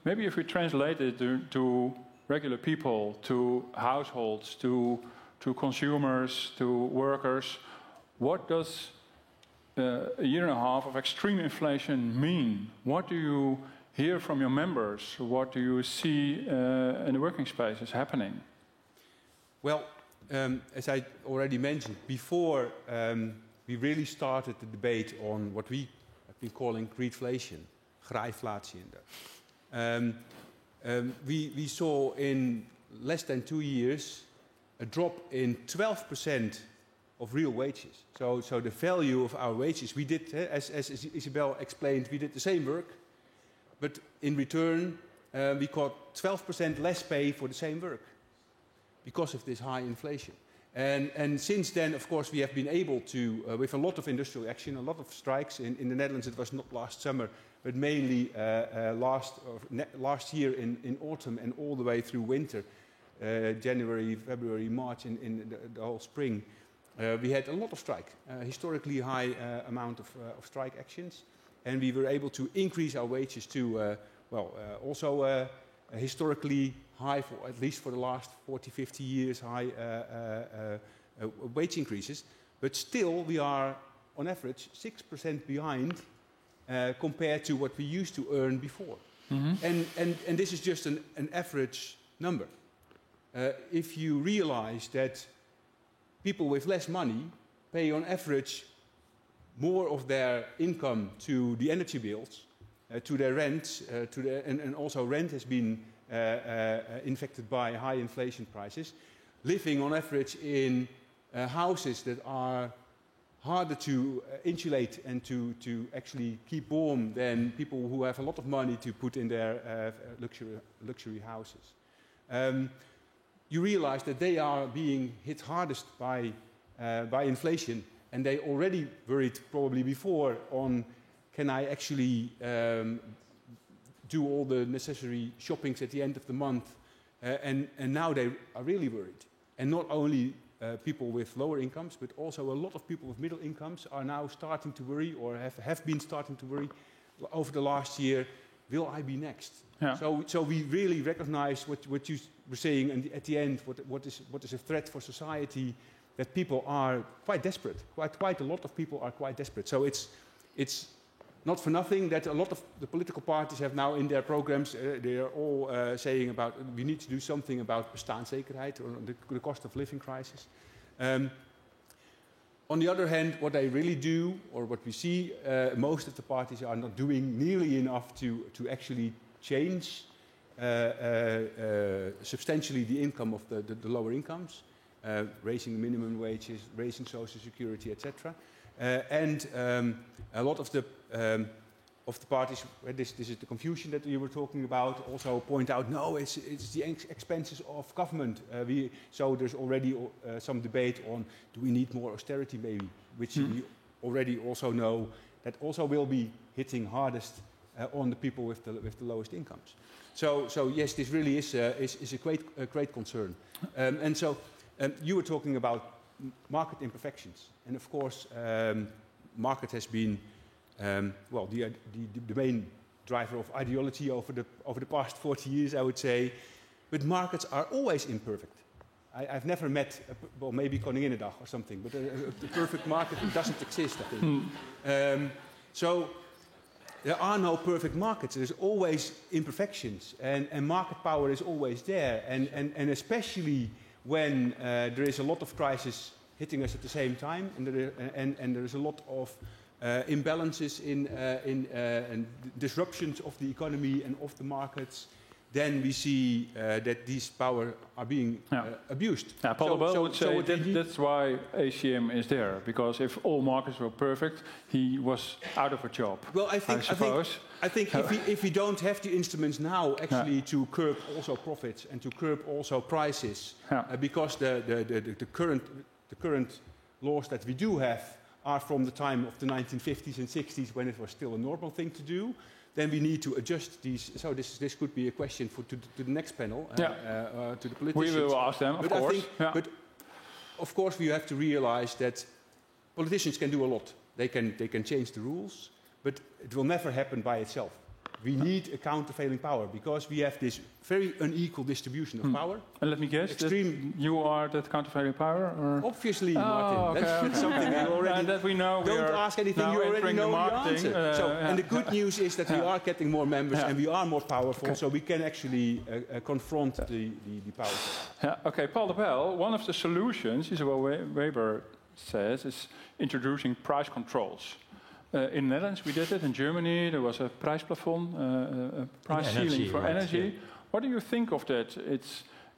Maybe if we translate it to regular people, to households, to consumers, to workers, what does a year and a half of extreme inflation mean? What do you hear from your members? What do you see in the working spaces happening? Well, as I already mentioned, before we really started the debate on what we have been calling greedflation, graaiflatie in Dutch. We saw in less than 2 years a drop in 12% of real wages. So the value of our wages, we did, as Isabel explained, we did the same work, but in return we got 12% less pay for the same work because of this high inflation. And since then, of course, we have been able to, with a lot of industrial action, a lot of strikes in the Netherlands. It was not last summer, but mainly last year in autumn and all the way through winter, January, February, March, in the whole spring. We had a lot of strike, historically high amount of strike actions, and we were able to increase our wages to, also historically high, for at least for the last 40, 50 years, high wage increases. But still, we are, on average, 6% behind compared to what we used to earn before. Mm-hmm. And this is just an average number. If you realize that people with less money pay on average more of their income to the energy bills, to their rent, and also rent has been infected by high inflation prices, living on average in houses that are harder to insulate and to actually keep warm than people who have a lot of money to put in their luxury houses. You realize that they are being hit hardest by inflation, and they already worried probably before on, can I actually do all the necessary shoppings at the end of the month? And now they are really worried. And not only people with lower incomes, but also a lot of people with middle incomes are now starting to worry, or have been starting to worry over the last year, will I be next? Yeah. So we really recognize what you were saying, and at the end, what is a threat for society, that people are quite desperate. Quite a lot of people are quite desperate. So it's not for nothing that a lot of the political parties have now in their programs, they are all saying about we need to do something about bestaanszekerheid, or the cost of living crisis. On the other hand, what they really do, or what we see, most of the parties are not doing nearly enough to actually change substantially the income of the lower incomes, raising minimum wages, raising social security, etc. And a lot of the parties, this is the confusion that you were talking about, also point out, no, it's the expenses of government. So there's already some debate on, do we need more austerity maybe, which we already also know that also will be hitting hardest on the people with the lowest incomes. So yes, this really is a great concern. And so you were talking about market imperfections, and of course, market has been the main driver of ideology over the past 40 years, I would say. But markets are always imperfect. I've never met, maybe Koninginnedag or something, but a perfect market doesn't exist, I think. So there are no perfect markets. There's always imperfections, and market power is always there, and especially when there is a lot of crisis hitting us at the same time, and there is a lot of imbalances and disruptions of the economy and of the markets, then we see that these power are being abused. Yeah, Paul Bell would say that's why ACM is there, because if all markets were perfect, he was out of a job. Well, I think if we don't have the instruments now actually to curb also profits and to curb also prices, because the current laws that we do have are from the time of the 1950s and 60s, when it was still a normal thing to do, then we need to adjust these. So this could be a question to the next panel, to the politicians. We will ask them, of course. But of course, we have to realize that politicians can do a lot. They can change the rules, but it will never happen by itself. We need a countervailing power, because we have this very unequal distribution of power. And let me guess, you are that countervailing power? Or? Obviously, Martin. That's something we already... that we know. Don't ask anything, you already know the answer. And the good news is that we are getting more members and we are more powerful, so we can actually confront the power. Yeah, okay, Paul de Bijl, one of the solutions, Isabel Weber says, is introducing price controls. In the Netherlands, we did it. In Germany, there was a prijsplafond, a price ceiling for energy. Yeah. What do you think of that?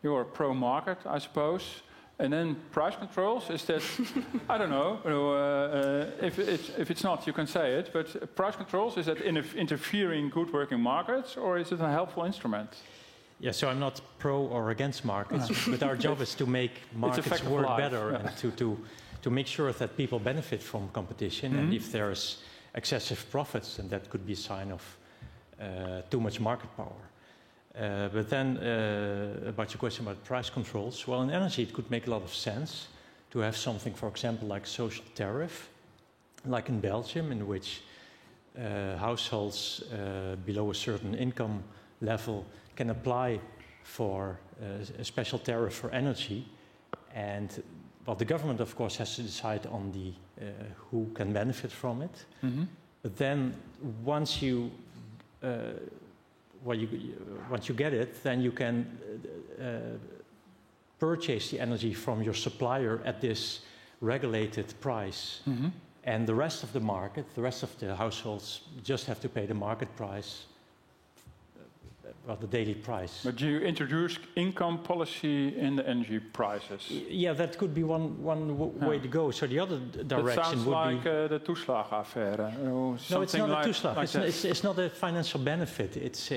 You're pro-market, I suppose. And then price controls, is that, I don't know, if it's not, you can say it, but price controls, is that interfering good working markets, or is it a helpful instrument? Yeah, so I'm not pro or against markets, but our job is to make markets work better and to make sure that people benefit from competition, and if there's excessive profits, and that could be a sign of too much market power. But then about your question about price controls, well, in energy it could make a lot of sense to have something, for example, like social tariff, like in Belgium, in which households below a certain income level can apply for a special tariff for energy, and well, the government, of course, has to decide on who can benefit from it. But then, once you get it, then you can purchase the energy from your supplier at this regulated price. And the rest of the market, the rest of the households just have to pay the market price, well, the daily price. But you introduce income policy in the energy prices. Yeah, that could be one way to go. So the other direction sounds would like be... the toeslagenaffaire. No, it's not a toeslag. It's not a financial benefit. It's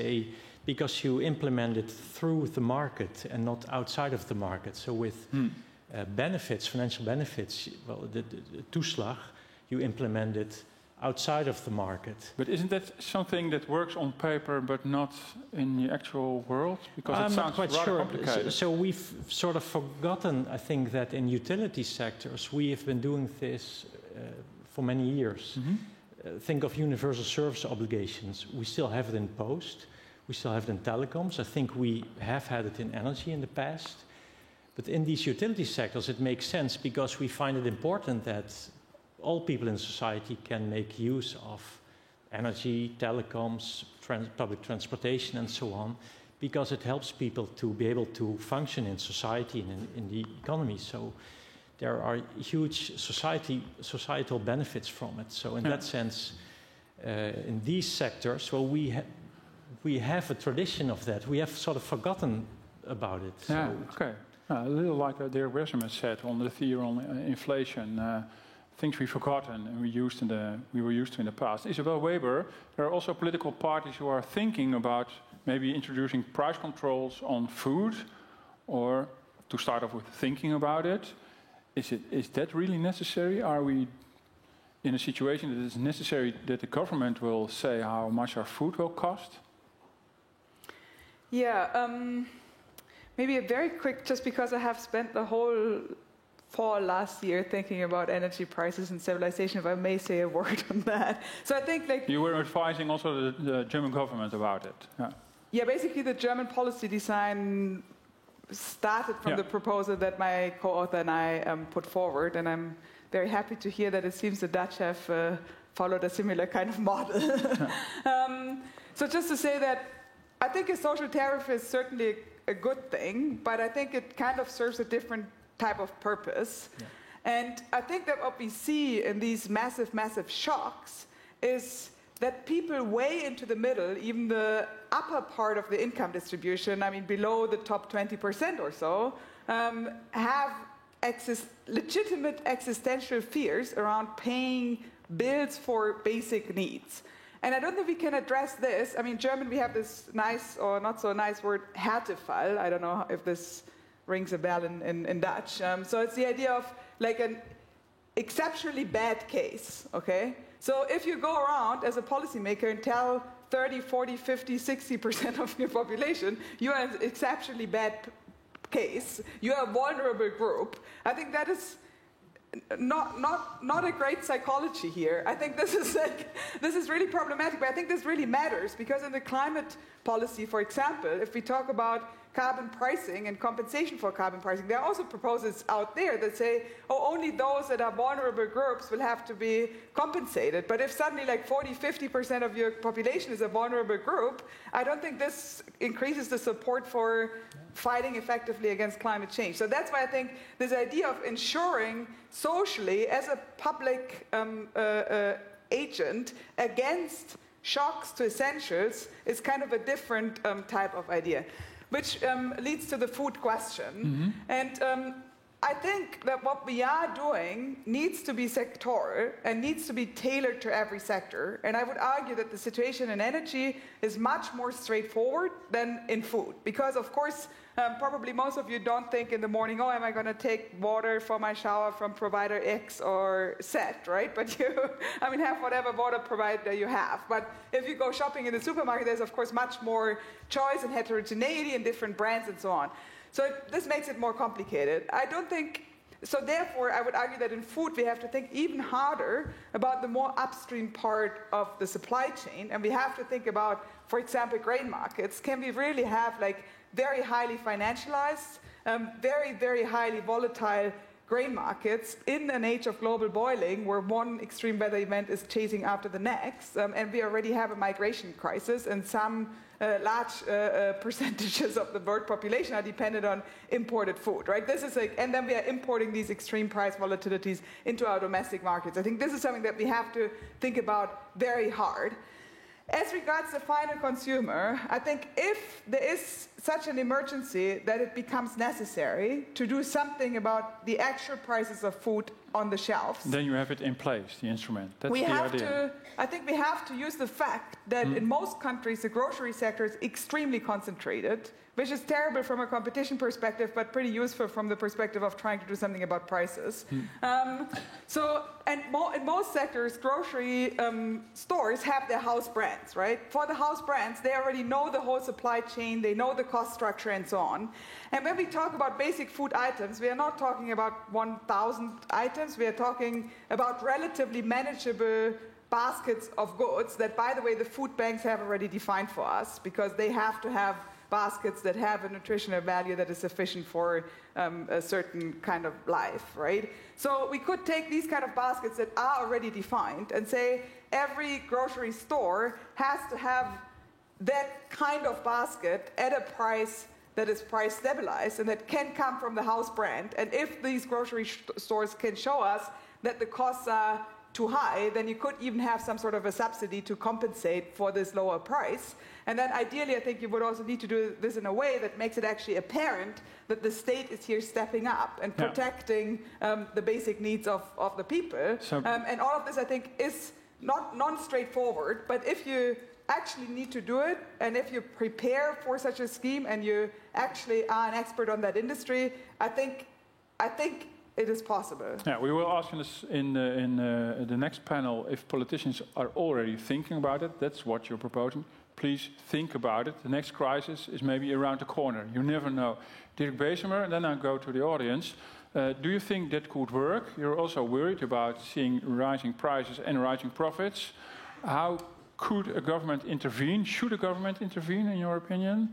because you implement it through the market and not outside of the market. So with benefits, financial benefits, well, the toeslag, you implement it outside of the market. But isn't that something that works on paper but not in the actual world? Because I'm it not sounds quite rather sure. complicated. So we've sort of forgotten, I think, that in utility sectors we have been doing this for many years. Think of universal service obligations. We still have it in post. We still have it in telecoms. I think we have had it in energy in the past. But in these utility sectors it makes sense because we find it important that all people in society can make use of energy, telecoms, public transportation and so on, because it helps people to be able to function in society and in the economy. So there are huge societal benefits from it. So in that sense, in these sectors, well, we have a tradition of that. We have sort of forgotten about it. Yeah, So okay. A little like Dirk Wersema said on the theory on inflation. Things we've forgotten and we were used to in the past. Isabel Weber, there are also political parties who are thinking about maybe introducing price controls on food, or to start off with thinking about it. Is that really necessary? Are we in a situation that it's necessary that the government will say how much our food will cost? Yeah, maybe a very quick, just because I have spent the whole fall last year thinking about energy prices and civilization, if I may say a word on that. So I think like... You were advising also the German government about it. Yeah, basically the German policy design started from the proposal that my co-author and I put forward, and I'm very happy to hear that it seems the Dutch have followed a similar kind of model. So just to say that I think a social tariff is certainly a good thing, but I think it kind of serves a different type of purpose. Yeah. And I think that what we see in these massive, massive shocks is that people way into the middle, even the upper part of the income distribution, I mean below the top 20% or so, have legitimate existential fears around paying bills for basic needs. And I don't think we can address this. I mean, in German we have this nice or not so nice word, Härtefall. I don't know if this rings a bell in Dutch. So it's the idea of like an exceptionally bad case, okay? So if you go around as a policymaker and tell 30, 40, 50, 60% of your population, you are an exceptionally bad case, you are a vulnerable group, I think that is not a great psychology here. I think this is really problematic, but I think this really matters because in the climate policy, for example, if we talk about carbon pricing and compensation for carbon pricing, there are also proposals out there that say, oh, only those that are vulnerable groups will have to be compensated. But if suddenly like 40, 50% of your population is a vulnerable group, I don't think this increases the support for fighting effectively against climate change. So that's why I think this idea of ensuring socially as a public agent against shocks to essentials is kind of a different type of idea. Which leads to the food question. And I think that what we are doing needs to be sectoral and needs to be tailored to every sector. And I would argue that the situation in energy is much more straightforward than in food. Because, of course, probably most of you don't think in the morning, oh, am I going to take water for my shower from provider X or Z, right? But you, have whatever water provider you have. But if you go shopping in the supermarket, there's, of course, much more choice and heterogeneity and different brands and so on. So this makes it more complicated. So therefore, I would argue that in food, we have to think even harder about the more upstream part of the supply chain. And we have to think about, for example, grain markets. Can we really have like very highly financialized, very, very highly volatile grain markets in an age of global boiling where one extreme weather event is chasing after the next, and we already have a migration crisis, and some large percentages of the world population are dependent on imported food, right? This is and then we are importing these extreme price volatilities into our domestic markets. I think this is something that we have to think about very hard. As regards the final consumer, I think if there is such an emergency that it becomes necessary to do something about the actual prices of food on the shelves, then you have it in place, the instrument. That's the idea. I think we have to use the fact that in most countries the grocery sector is extremely concentrated, which is terrible from a competition perspective, but pretty useful from the perspective of trying to do something about prices. In most sectors, grocery stores have their house brands, right? For the house brands, they already know the whole supply chain, they know the cost structure and so on. And when we talk about basic food items, we are not talking about 1,000 items, we are talking about relatively manageable baskets of goods that, by the way, the food banks have already defined for us, because they have to have baskets that have a nutritional value that is sufficient for a certain kind of life, right? So we could take these kind of baskets that are already defined and say every grocery store has to have that kind of basket at a price that is price stabilized and that can come from the house brand. And if these grocery stores can show us that the costs are too high, then you could even have some sort of a subsidy to compensate for this lower price. And then ideally, I think you would also need to do this in a way that makes it actually apparent that the state is here stepping up and protecting the basic needs of the people. And all of this, I think, is not non-straightforward, but if you actually need to do it, and if you prepare for such a scheme and you actually are an expert on that industry, I think it is possible. Yeah, we will ask in the next panel if politicians are already thinking about it. That's what you're proposing. Please think about it. The next crisis is maybe around the corner. You never know. Dirk Bezemer, and then I go to the audience. Do you think that could work? You're also worried about seeing rising prices and rising profits. How could a government intervene? Should a government intervene, in your opinion?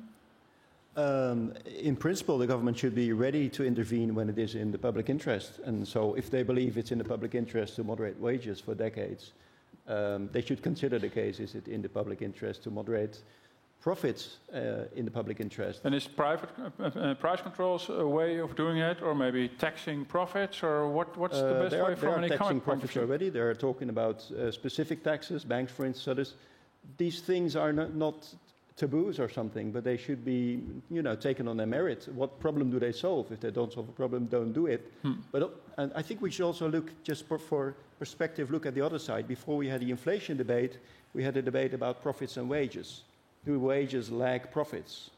In principle, the government should be ready to intervene when it is in the public interest. And so if they believe it's in the public interest to moderate wages for decades, they should consider the case, is it in the public interest to moderate profits in the public interest. And is private price controls a way of doing it, or maybe taxing profits, or what's the best way from an economic taxing point of profits view? already. They are talking about specific taxes, banks, for instance. So these things are not taboos or something, but they should be, taken on their merit. What problem do they solve? If they don't solve a problem, don't do it. And I think we should also look, just for perspective, look at the other side. Before we had the inflation debate, we had a debate about profits and wages. Do wages lag profits?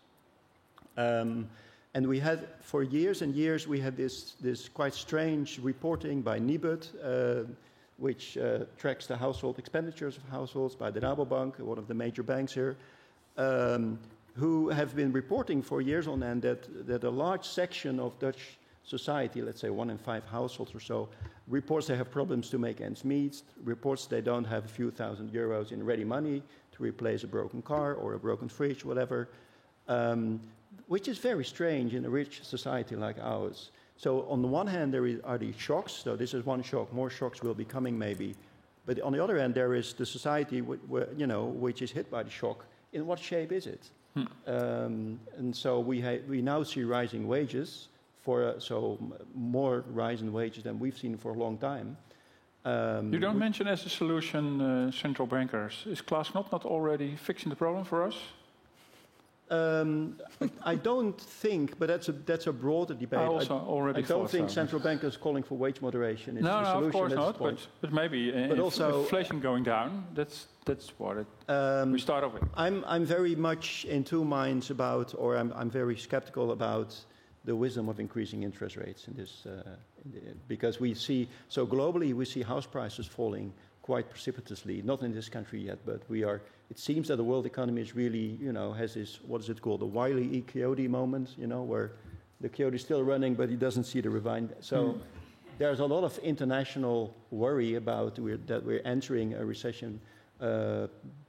And we had, for years and years, we had this quite strange reporting by Nibud, which tracks the household expenditures of households, by the Rabobank, one of the major banks here, who have been reporting for years on end that a large section of Dutch society, let's say 1 in 5 households or so, reports they have problems to make ends meet, reports they don't have a few thousand euros in ready money to replace a broken car or a broken fridge, whatever, which is very strange in a rich society like ours. So on the one hand, there are these shocks. So this is one shock. More shocks will be coming maybe. But on the other hand, there is the society which is hit by the shock. In what shape is it? And so we now see rising wages, more rise in wages than we've seen for a long time. You don't mention as a solution central bankers. Is Klaas Knot not already fixing the problem for us? I don't think, but that's a broader debate. I don't think central bankers calling for wage moderation is the solution. No, of course not. But maybe inflation going down. That's what we start off with. I'm very much in two minds about, or I'm very skeptical about the wisdom of increasing interest rates in this, because we see globally we see house prices falling quite precipitously. Not in this country yet, but it seems that the world economy is really, has this, what is it called, the Wile E. Coyote moment, where the coyote is still running, but he doesn't see the ravine. So there's a lot of international worry about that we're entering a recession,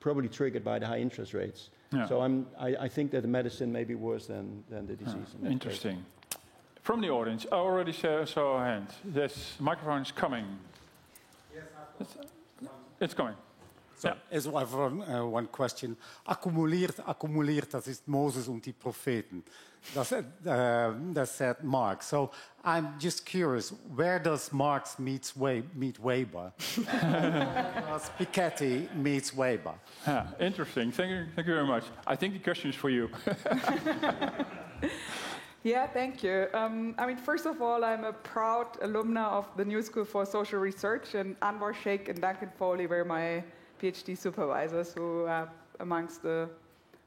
probably triggered by the high interest rates. Yeah. So I think that the medicine may be worse than the disease. Interesting. From the audience, I already saw a hand. This microphone is coming. Yes, It's coming. So, es war one question. Akkumuliert, das ist Moses und die Propheten. That's said Marx. So I'm just curious, where does Marx meet Weber? Does Piketty meets Weber? Yeah, interesting. Thank you very much. I think the question is for you. Yeah, thank you. I mean, first of all, I'm a proud alumna of the New School for Social Research, and Anwar Sheikh and Duncan Foley were my PhD supervisors, who are amongst the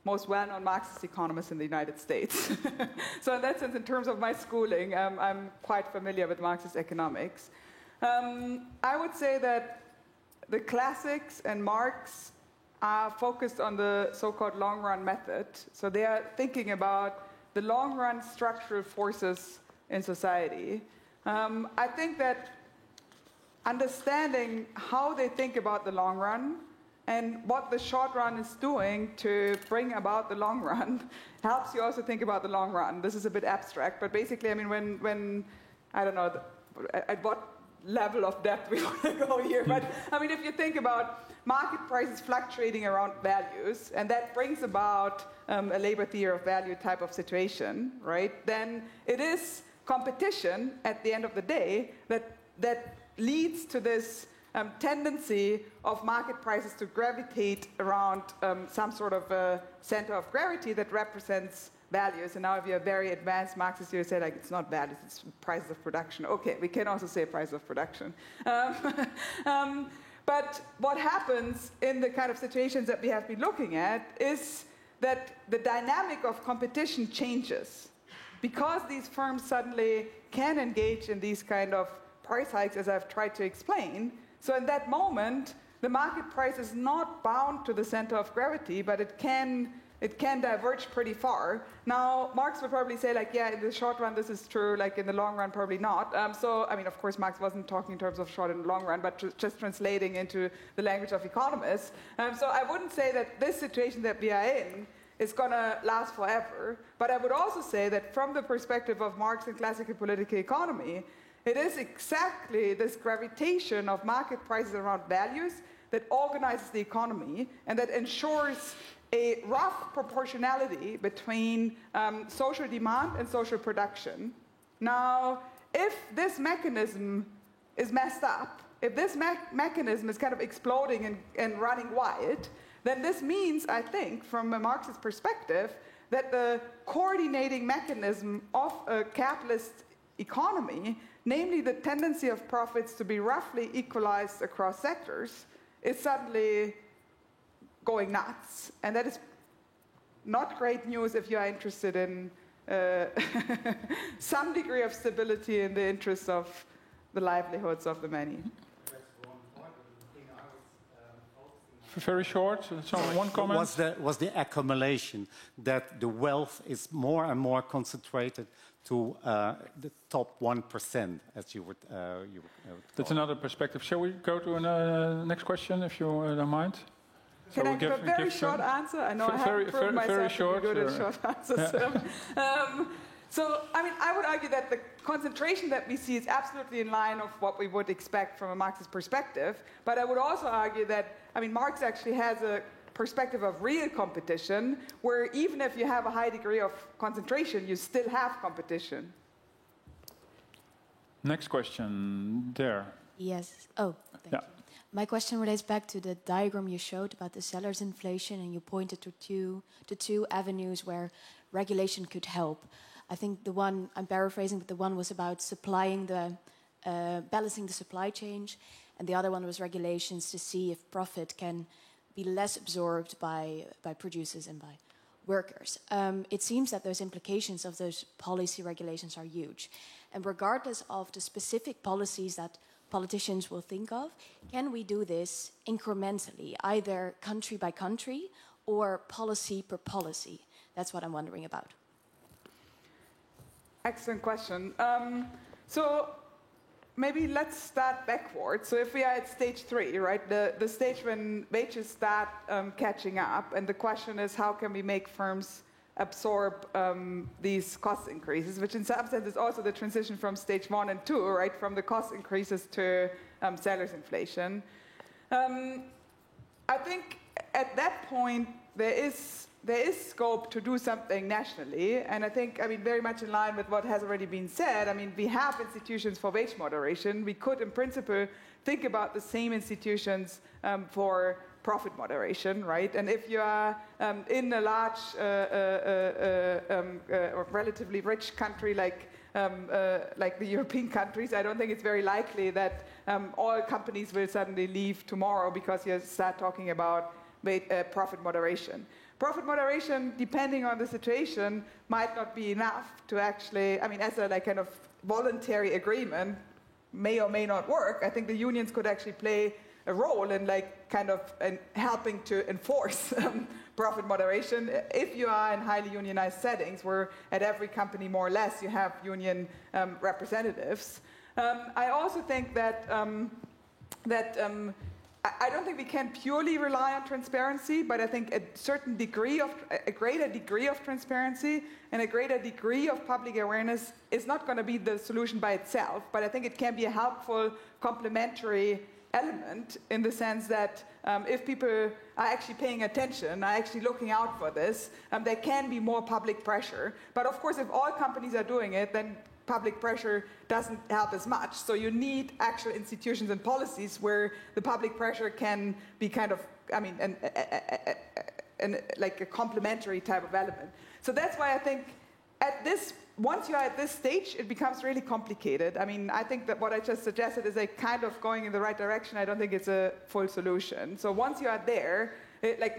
most well-known Marxist economists in the United States. So in that sense, in terms of my schooling, I'm quite familiar with Marxist economics. I would say that the classics and Marx are focused on the so-called long-run method. So they are thinking about the long-run structural forces in society. I think that understanding how they think about the long run and what the short run is doing to bring about the long run helps you also think about the long run. This is a bit abstract, but basically, I mean, when I don't know at what level of depth we want to go here, but I mean, if you think about market prices fluctuating around values, and that brings about a labor theory of value type of situation, right? Then it is competition at the end of the day that leads to this tendency of market prices to gravitate around some sort of a center of gravity that represents values. And now if you're a very advanced Marxist, you say, like, it's not values, it's prices of production. Okay, we can also say price of production. But what happens in the kind of situations that we have been looking at is that the dynamic of competition changes. Because these firms suddenly can engage in these kind of price hikes, as I've tried to explain. So in that moment, the market price is not bound to the center of gravity, but it can diverge pretty far. Now, Marx would probably say, like, yeah, in the short run, this is true, like, in the long run, probably not. So, I mean, of course, Marx wasn't talking in terms of short and long run, but just translating into the language of economists. So I wouldn't say that this situation that we are in is going to last forever. But I would also say that from the perspective of Marx and classical political economy, it is exactly this gravitation of market prices around values that organizes the economy and that ensures a rough proportionality between social demand and social production. Now, if this mechanism is messed up, if this mechanism is kind of exploding and running wild, then this means, I think, from a Marxist perspective, that the coordinating mechanism of a capitalist economy, namely the tendency of profits to be roughly equalized across sectors, is suddenly going nuts. And that is not great news if you are interested in some degree of stability in the interests of the livelihoods of the many. Very short, so one comment. Was the accumulation that the wealth is more and more concentrated to the top 1%, as you would That's another perspective. Shall we go to the next question, if you don't mind? Can I give a very short answer? I know I haven't proven myself to be good at short answers. So, I mean, I would argue that the concentration that we see is absolutely in line of what we would expect from a Marxist perspective. But I would also argue that, I mean, Marx actually has a perspective of real competition, where even if you have a high degree of concentration, you still have competition. Next question, there. Yes. Oh, thank you. My question relates back to the diagram you showed about the seller's inflation, and you pointed to two avenues where regulation could help. I think the one, I'm paraphrasing, but the one was about balancing the supply chain, and the other one was regulations to see if profit can be less absorbed by producers and by workers. It seems that those implications of those policy regulations are huge. And regardless of the specific policies that politicians will think of, can we do this incrementally, either country by country or policy per policy? That's what I'm wondering about. Excellent question. So maybe let's start backwards. So if we are at stage 3, right, the stage when wages start catching up, and the question is, how can we make firms absorb these cost increases, which in some sense is also the transition from stage 1 and 2, right, from the cost increases to salaries inflation. I think at that point there is scope to do something nationally, and I think, very much in line with what has already been said, we have institutions for wage moderation. We could, in principle, think about the same institutions for profit moderation, right? And if you are in a large or relatively rich country like the European countries, I don't think it's very likely that all companies will suddenly leave tomorrow because you start talking about profit moderation. Profit moderation, depending on the situation, might not be enough to actually, as a kind of voluntary agreement, may or may not work. I think the unions could actually play a role in helping to enforce profit moderation if you are in highly unionized settings where at every company more or less you have union representatives. I also think that I don't think we can purely rely on transparency, but I think a greater degree of transparency and a greater degree of public awareness is not going to be the solution by itself, but I think it can be a helpful complementary element in the sense that if people are actually paying attention, are actually looking out for this, there can be more public pressure. But of course, if all companies are doing it, then public pressure doesn't help as much. So you need actual institutions and policies where the public pressure can be like a complementary type of element. So that's why I think once you're at this stage, it becomes really complicated. I think that what I just suggested is kind of going in the right direction. I don't think it's a full solution. So once you are there,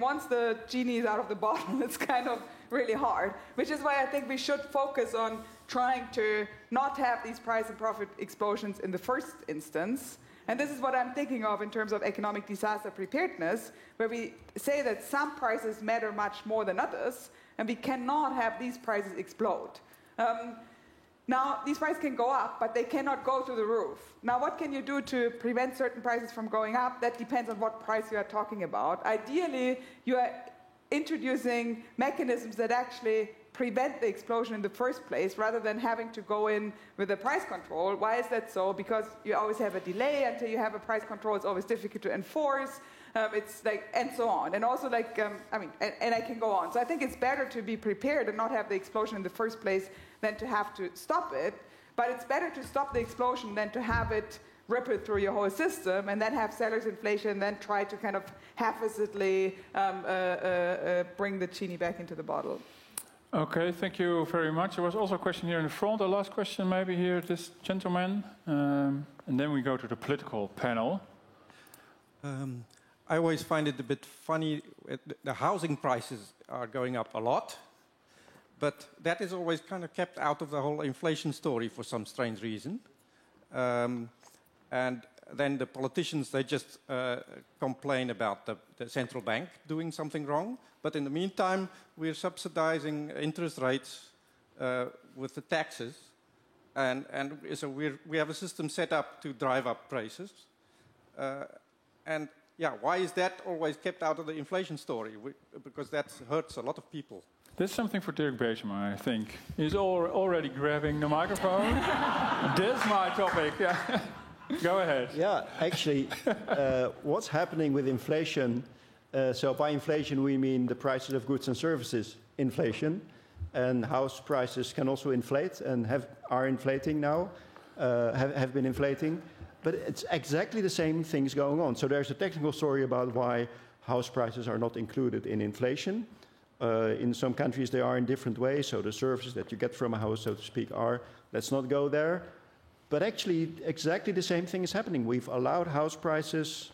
once the genie is out of the bottle, it's kind of really hard, which is why I think we should focus on trying to not have these price and profit explosions in the first instance. And this is what I'm thinking of in terms of economic disaster preparedness, where we say that some prices matter much more than others, and we cannot have these prices explode. Now, these prices can go up, but they cannot go through the roof. Now, what can you do to prevent certain prices from going up? That depends on what price you are talking about. Ideally, you are introducing mechanisms that actually prevent the explosion in the first place, rather than having to go in with a price control. Why is that so? Because you always have a delay until you have a price control. It's always difficult to enforce. And so on. And also and I can go on. So I think it's better to be prepared and not have the explosion in the first place than to have to stop it. But it's better to stop the explosion than to have it ripple through your whole system and then have salaries inflation and then try to kind of haphazardly bring the genie back into the bottle. Okay, thank you very much. There was also a question here in the front. The last question maybe here, this gentleman. And then we go to the political panel. I always find it a bit funny. The housing prices are going up a lot, but that is always kind of kept out of the whole inflation story for some strange reason. And then the politicians, they just complain about the central bank doing something wrong. But in the meantime, we're subsidizing interest rates with the taxes. And so we have a system set up to drive up prices. And why is that always kept out of the inflation story? Because that hurts a lot of people. This is something for Dirk Baarsema, I think. He's already grabbing the microphone. This is my topic. Yeah. Go ahead. Yeah, actually, what's happening with inflation, so by inflation we mean the prices of goods and services inflation, and house prices can also inflate and are inflating now, have been inflating. But it's exactly the same things going on. So there's a technical story about why house prices are not included in inflation. In some countries they are in different ways, so the services that you get from a house, so to speak, are, let's not go there. But actually, exactly the same thing is happening. We've allowed house prices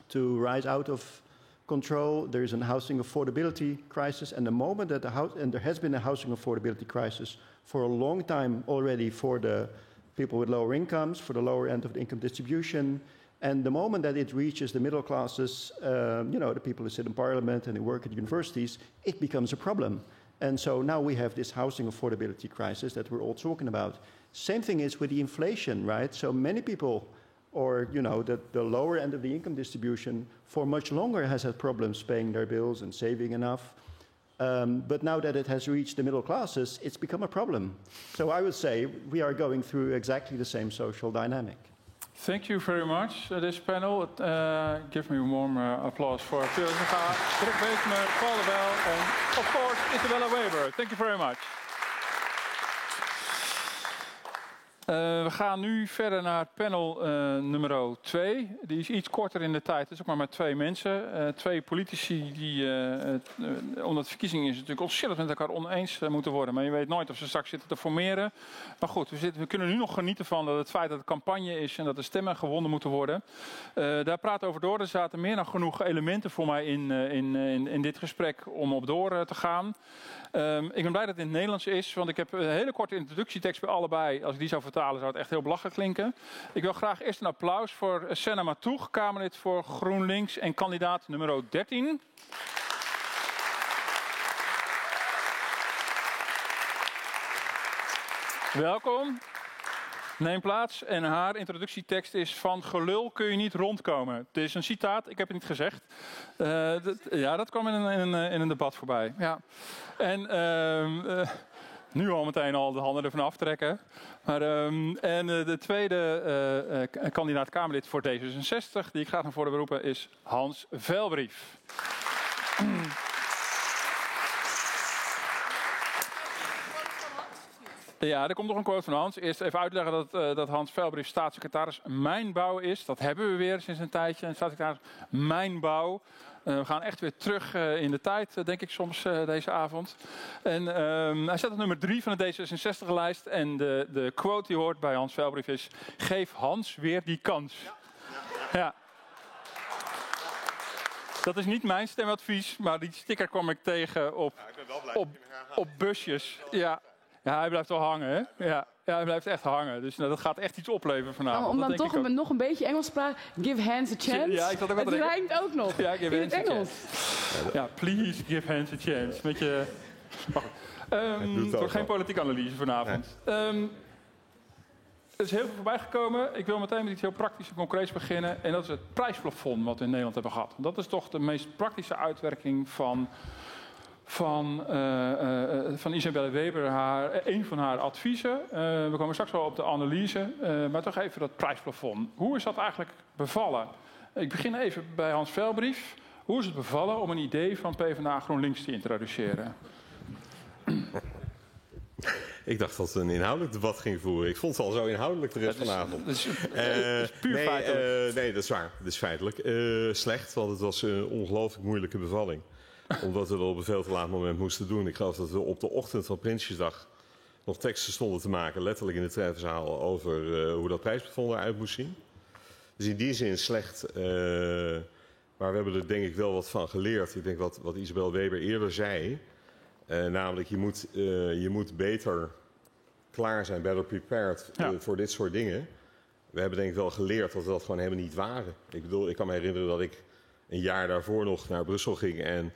to rise out of control. There is a housing affordability crisis, and the moment that and there has been a housing affordability crisis for a long time already for the people with lower incomes, for the lower end of the income distribution, and the moment that it reaches the middle classes, the people who sit in parliament and who work at universities, it becomes a problem. And so now we have this housing affordability crisis that we're all talking about. Same thing is with the inflation, right? So many people, or the lower end of the income distribution, for much longer has had problems paying their bills and saving enough. But now that it has reached the middle classes, it's become a problem. So I would say we are going through exactly the same social dynamic. Thank you very much, this panel. Give me a warm applause for Phil Zega, Dirk Beeksma, Paul de Wel, and of course Isabella Weber. Thank you very much. We gaan nu verder naar panel nummer 2. Die is iets korter in de tijd. Het is ook maar met 2 mensen. 2 politici die, omdat de verkiezingen is natuurlijk ontzettend met elkaar oneens moeten worden. Maar je weet nooit of ze straks zitten te formeren. Maar goed, we kunnen nu nog genieten van het feit dat het campagne is en dat de stemmen gewonnen moeten worden. Daar praten we over door. Er zaten meer dan genoeg elementen voor mij in dit gesprek om op door te gaan. Ik ben blij dat het in het Nederlands is, want ik heb een hele korte introductietekst bij allebei. Als ik die zou vertalen zou het echt heel belachelijk klinken. Ik wil graag eerst een applaus voor Senna Matoeg, Kamerlid voor GroenLinks en kandidaat nummer 13. Welkom. Neem plaats en haar introductietekst is: van gelul kun je niet rondkomen. Het is een citaat, ik heb het niet gezegd. Dat kwam in een debat voorbij. Ja. En nu al meteen al de handen ervan aftrekken. Maar, de tweede kandidaat Kamerlid voor D66, die ik graag naar voren beroepen, is Hans Velbrief. Ja, er komt nog een quote van Hans. Eerst even uitleggen dat Hans Velbrief staatssecretaris Mijnbouw is. Dat hebben we weer sinds een tijdje. Een staatssecretaris Mijnbouw. We gaan echt weer terug in de tijd, denk ik soms, deze avond. En hij staat op nummer 3 van de D66-lijst. En de quote die hoort bij Hans Velbrief is: geef Hans weer die kans. Ja. Dat is niet mijn stemadvies, maar die sticker kwam ik tegen op busjes. Ja. Ja, hij blijft wel hangen, hè? Ja, hij blijft echt hangen. Dus dat gaat echt iets opleveren vanavond. Om dan toch nog een beetje Engels te praten. Give hands a chance. Ja, ik zat ook het rijmt ook nog. Ja, give hands in het Engels. Ja, please give hands a chance. Met je... Het wordt geen politieke analyse vanavond. Nee. Er is heel veel voorbij gekomen. Ik wil meteen met iets heel praktisch en concreets beginnen. En dat is het prijsplafond wat we in Nederland hebben gehad. Dat is toch de meest praktische uitwerking van Isabelle Weber, een van haar adviezen. We komen straks wel op de analyse, maar toch even dat prijsplafond. Hoe is dat eigenlijk bevallen? Ik begin even bij Hans Velbrief. Hoe is het bevallen om een idee van PvdA GroenLinks te introduceren? Ik dacht dat we een inhoudelijk debat gingen voeren. Ik vond het al zo inhoudelijk de rest vanavond. Dat is puur feitelijk. Nee, dat is waar. Dat is feitelijk. Slecht, want het was een ongelooflijk moeilijke bevalling. Omdat we dat op een veel te laat moment moesten doen. Ik geloof dat we op de ochtend van Prinsjesdag nog teksten stonden te maken, letterlijk in de treffenzaal, over hoe dat prijsplafond eruit moest zien. Dus in die zin slecht. Maar we hebben er denk ik wel wat van geleerd. Ik denk wat Isabelle Weber eerder zei. Namelijk, je moet beter klaar zijn, better prepared voor dit soort dingen. We hebben denk ik wel geleerd dat we dat gewoon helemaal niet waren. Ik bedoel, ik kan me herinneren dat ik een jaar daarvoor nog naar Brussel ging en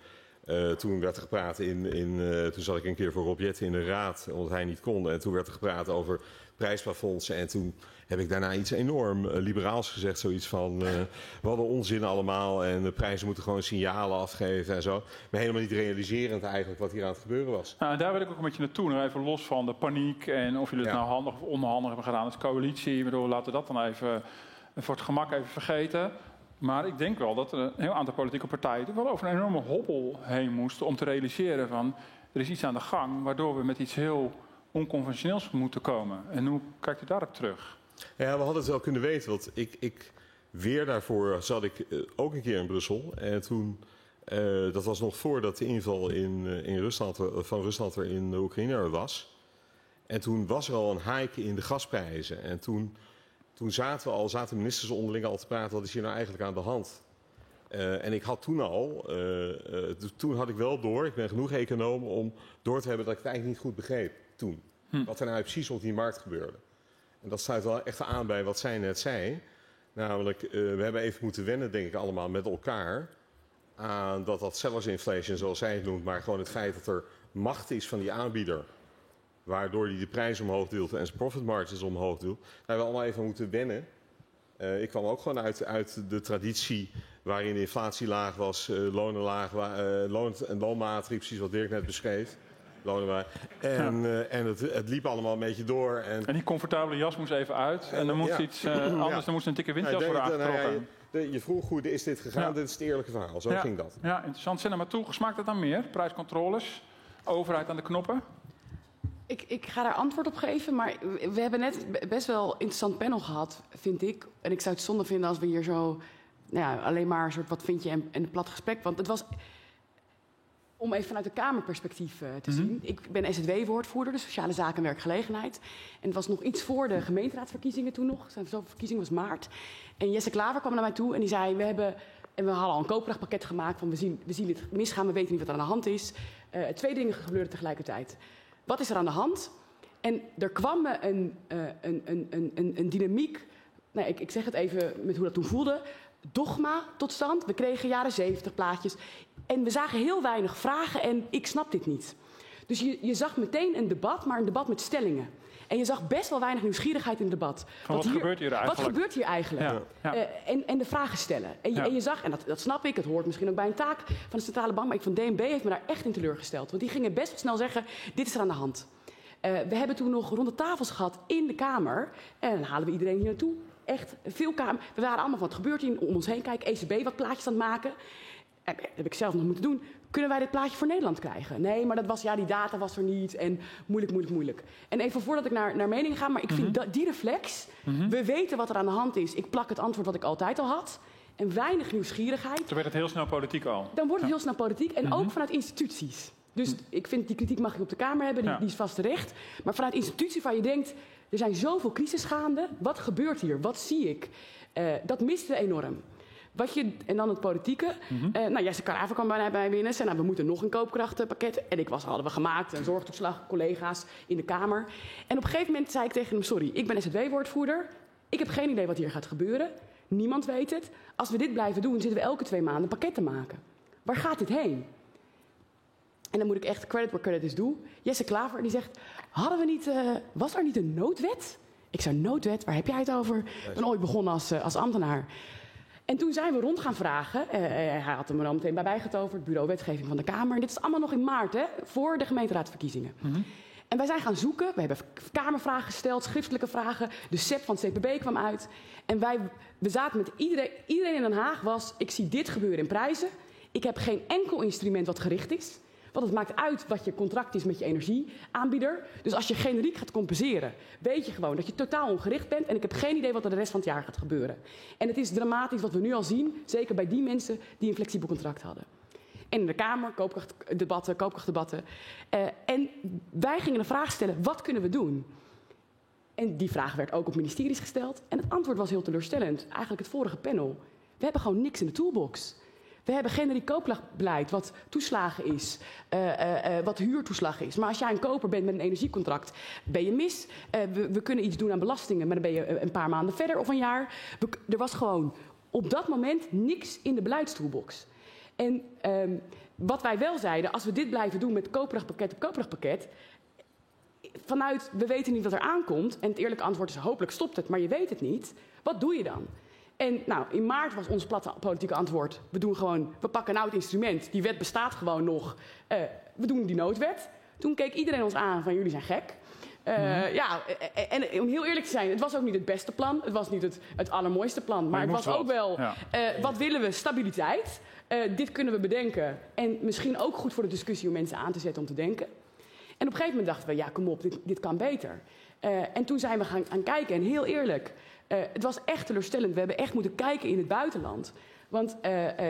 toen werd er gepraat toen zat ik een keer voor Rob Jetten in de raad, omdat hij niet kon. En toen werd er gepraat over prijsplafonds. En toen heb ik daarna iets enorm liberaals gezegd. Zoiets van, we hadden onzin allemaal en de prijzen moeten gewoon signalen afgeven en zo. Maar helemaal niet realiserend eigenlijk wat hier aan het gebeuren was. Nou, daar wil ik ook een beetje naartoe. Nou, even los van de paniek en of jullie het nou handig of onhandig hebben gedaan als coalitie. Ik bedoel, laten we dat dan even voor het gemak even vergeten. Maar ik denk wel dat er een heel aantal politieke partijen wel over een enorme hobbel heen moesten om te realiseren van, er is iets aan de gang waardoor we met iets heel onconventioneels moeten komen. En hoe kijkt u daarop terug? Ja, we hadden het wel kunnen weten, want ik weer daarvoor zat ik ook een keer in Brussel. En toen, dat was nog voordat de inval van Rusland er in de Oekraïne er was. En toen was er al een hike in de gasprijzen. En toen zaten ministers onderling al te praten, wat is hier nou eigenlijk aan de hand? En ik had toen had ik wel door, ik ben genoeg econoom om door te hebben dat ik het eigenlijk niet goed begreep toen. Wat er nou precies op die markt gebeurde. En dat sluit wel echt aan bij wat zij net zei. Namelijk, we hebben even moeten wennen, denk ik allemaal, met elkaar aan dat sellers inflation, zoals zij het noemt, maar gewoon het feit dat er macht is van die aanbieder, waardoor hij de prijs omhoog duwt en zijn profit margins omhoog duwt. Daar hebben we allemaal even moeten wennen. Ik kwam ook gewoon uit de traditie waarin de inflatie laag was, lonen laag, en loonmaatregelen, precies wat Dirk net beschreef. En het liep allemaal een beetje door. En die comfortabele jas moest even uit. En dan moest iets anders, dan moest een dikke windjas worden aangetrokken. Je vroeg hoe is dit gegaan, dit is het eerlijke verhaal. Zo ging dat. Ja, interessant. Zet er maar toe. Smaakt het dan meer? Prijscontroles, overheid aan de knoppen? Ik ga daar antwoord op geven, maar we hebben net best wel een interessant panel gehad, vind ik. En ik zou het zonde vinden als we hier zo alleen maar een soort wat vind je en een plat gesprek. Want het was, om even vanuit de Kamerperspectief te zien. Ik ben SZW-woordvoerder, dus Sociale Zaken en Werkgelegenheid. En het was nog iets voor de gemeenteraadsverkiezingen toen nog. De verkiezing was maart. En Jesse Klaver kwam naar mij toe en die zei, we hadden al een koopkrachtpakket gemaakt van we zien dit misgaan, we weten niet wat er aan de hand is. 2 dingen gebeurden tegelijkertijd. Wat is er aan de hand? En er kwam een dynamiek, ik zeg het even met hoe dat toen voelde, dogma tot stand. We kregen jaren 70 plaatjes en we zagen heel weinig vragen en ik snap dit niet. Dus je zag meteen een debat, maar een debat met stellingen. En je zag best wel weinig nieuwsgierigheid in het debat. Wat gebeurt hier eigenlijk? Wat gebeurt hier eigenlijk? En de vragen stellen. En je zag, en dat snap ik, het hoort misschien ook bij een taak van de centrale bank, maar van DNB heeft me daar echt in teleurgesteld. Want die gingen best wel snel zeggen, dit is er aan de hand. We hebben toen nog ronde tafels gehad in de Kamer. En dan halen we iedereen hier naartoe. Echt veel Kamer. We waren allemaal van, wat gebeurt hier om ons heen? Kijk, ECB wat plaatjes aan het maken. Dat heb ik zelf nog moeten doen. Kunnen wij dit plaatje voor Nederland krijgen? Nee, maar dat was, die data was er niet en moeilijk. En even voordat ik naar meningen ga, maar ik vind die reflex, we weten wat er aan de hand is. Ik plak het antwoord wat ik altijd al had. En weinig nieuwsgierigheid. Dan werd het heel snel politiek al. Dan wordt het heel snel politiek en ook vanuit instituties. Dus ik vind, die kritiek mag je op de Kamer hebben, die is vast terecht. Maar vanuit instituties waar je denkt, er zijn zoveel crisis gaande. Wat gebeurt hier? Wat zie ik? Dat miste enorm. En dan het politieke. Jesse Klaver kwam bij mij binnen. Zei, we moeten nog een koopkrachtpakket. En hadden we gemaakt, een zorgtoeslag, collega's in de Kamer. En op een gegeven moment zei ik tegen hem, sorry, ik ben SZW-woordvoerder. Ik heb geen idee wat hier gaat gebeuren. Niemand weet het. Als we dit blijven doen, zitten we elke 2 maanden een pakket te maken. Waar gaat dit heen? En dan moet ik echt credit where credit is due. Jesse Klaver die zegt, was er niet een noodwet? Ik zei, noodwet, waar heb jij het over? Ik ben ooit begonnen als ambtenaar. En toen zijn we rond gaan vragen. Hij had er me dan meteen bij bijgetoverd, het bureau wetgeving van de Kamer. En dit is allemaal nog in maart, voor de gemeenteraadsverkiezingen. En wij zijn gaan zoeken. We hebben Kamervragen gesteld, schriftelijke vragen. De CEP van het CPB kwam uit. En we zaten met iedereen in Den Haag ik zie dit gebeuren in prijzen. Ik heb geen enkel instrument wat gericht is. Want het maakt uit wat je contract is met je energieaanbieder. Dus als je generiek gaat compenseren, weet je gewoon dat je totaal ongericht bent. En ik heb geen idee wat er de rest van het jaar gaat gebeuren. En het is dramatisch wat we nu al zien, zeker bij die mensen die een flexibel contract hadden. En in de Kamer, koopkrachtdebatten. En wij gingen de vraag stellen, wat kunnen we doen? En die vraag werd ook op ministeries gesteld. En het antwoord was heel teleurstellend. Eigenlijk het vorige panel. We hebben gewoon niks in de toolbox. We hebben generiek koopkrachtbeleid, wat toeslagen is, wat huurtoeslag is. Maar als jij een koper bent met een energiecontract, ben je mis. We kunnen iets doen aan belastingen, maar dan ben je een paar maanden verder of een jaar. Er was gewoon op dat moment niks in de beleidstoolbox. En wat wij wel zeiden, als we dit blijven doen met koopkrachtpakket op koopkrachtpakket, vanuit we weten niet wat er aankomt, en het eerlijke antwoord is hopelijk stopt het, maar je weet het niet, wat doe je dan? En in maart was ons platte politieke antwoord, we pakken een oud instrument, die wet bestaat gewoon nog, we doen die noodwet. Toen keek iedereen ons aan van jullie zijn gek. En om heel eerlijk te zijn, het was ook niet het beste plan, het was niet het allermooiste plan, maar het was ook wel, wat willen we? Stabiliteit. Dit kunnen we bedenken en misschien ook goed voor de discussie om mensen aan te zetten om te denken. En op een gegeven moment dachten we, kom op, dit kan beter. En toen zijn we gaan kijken en heel eerlijk, het was echt teleurstellend. We hebben echt moeten kijken in het buitenland. Want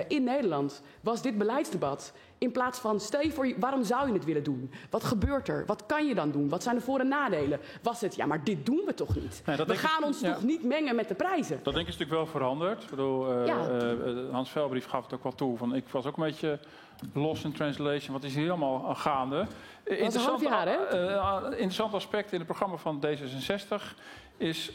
in Nederland was dit beleidsdebat in plaats van, stel je voor, waarom zou je het willen doen? Wat gebeurt er? Wat kan je dan doen? Wat zijn de voor- en nadelen? Was het, maar dit doen we toch niet? Nee, we gaan ons toch niet mengen met de prijzen? Dat denk ik is natuurlijk wel veranderd. Ik bedoel, Hans Velbrief gaf het ook wel toe. Ik was ook een beetje lost in translation. Wat is hier allemaal gaande? Interessant aspect in het programma van D66 is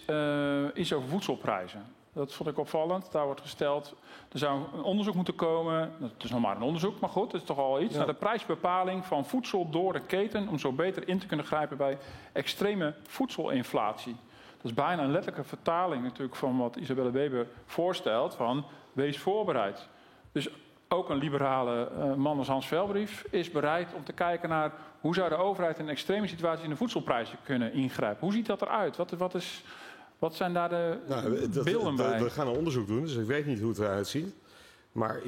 iets over voedselprijzen. Dat vond ik opvallend. Daar wordt gesteld, er zou een onderzoek moeten komen. Het is nog maar een onderzoek, maar goed, dat is toch al iets. Naar de prijsbepaling van voedsel door de keten, om zo beter in te kunnen grijpen bij extreme voedselinflatie. Dat is bijna een letterlijke vertaling natuurlijk van wat Isabelle Weber voorstelt. Van wees voorbereid. Dus ook een liberale man als Hans Velbrief is bereid om te kijken naar hoe zou de overheid in extreme situaties in de voedselprijzen kunnen ingrijpen. Hoe ziet dat eruit? Wat zijn daar de beelden bij? We gaan een onderzoek doen, dus ik weet niet hoe het eruit ziet. Maar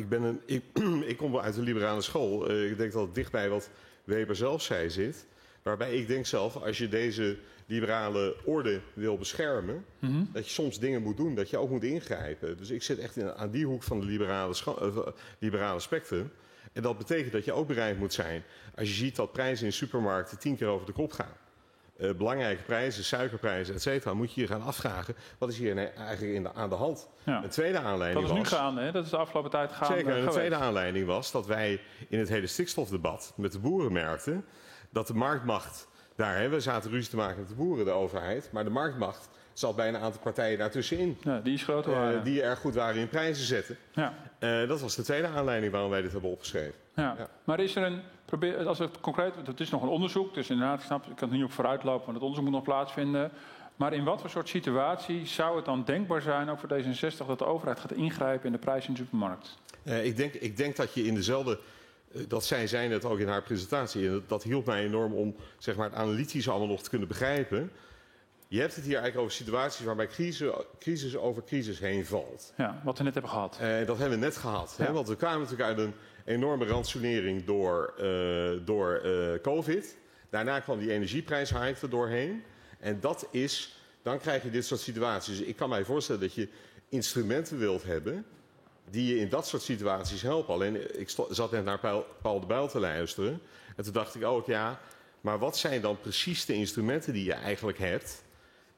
ik kom wel uit de liberale school. Ik denk dat het dichtbij wat Weber zelf zei zit. Waarbij ik denk zelf, als je deze liberale orde wil beschermen, dat je soms dingen moet doen, dat je ook moet ingrijpen. Dus ik zit echt aan die hoek van de liberale spectrum. En dat betekent dat je ook bereid moet zijn, als je ziet dat prijzen in supermarkten 10 keer over de kop gaan. Belangrijke prijzen, suikerprijzen, et cetera, moet je je gaan afvragen, wat is hier eigenlijk aan de hand? Ja. Een tweede aanleiding dat is nu gaande, hè? Dat is de afgelopen tijd gaande. Zeker, en een tweede aanleiding was dat wij in het hele stikstofdebat met de boeren merkten dat de marktmacht daar, we zaten ruzie te maken met de boeren, de overheid, maar de marktmacht zat bij een aantal partijen daartussenin. Ja, die is groter waren. Die erg goed waren in prijzen zetten. Ja. Dat was de tweede aanleiding waarom wij dit hebben opgeschreven. Ja. Ja. Maar is er als het concreet, het is nog een onderzoek, dus inderdaad, ik kan het niet op vooruitlopen, want het onderzoek moet nog plaatsvinden. Maar in wat voor soort situatie zou het dan denkbaar zijn, ook voor D66, dat de overheid gaat ingrijpen in de prijs in de supermarkt? Ik denk dat je in dezelfde. Dat zei net ook in haar presentatie. En dat hielp mij enorm om zeg maar, het analytisch allemaal nog te kunnen begrijpen. Je hebt het hier eigenlijk over situaties waarbij crisis over crisis heen valt. Ja, wat we net hebben gehad. Dat hebben we net gehad. Ja. Hè? Want we kwamen natuurlijk uit een enorme ransonering door COVID. Daarna kwam die energieprijshike er doorheen. En dan krijg je dit soort situaties. Ik kan mij voorstellen dat je instrumenten wilt hebben die je in dat soort situaties helpen. Alleen, ik zat net naar Paul de Bijl te luisteren. En toen dacht ik ook, ja, maar wat zijn dan precies de instrumenten die je eigenlijk hebt?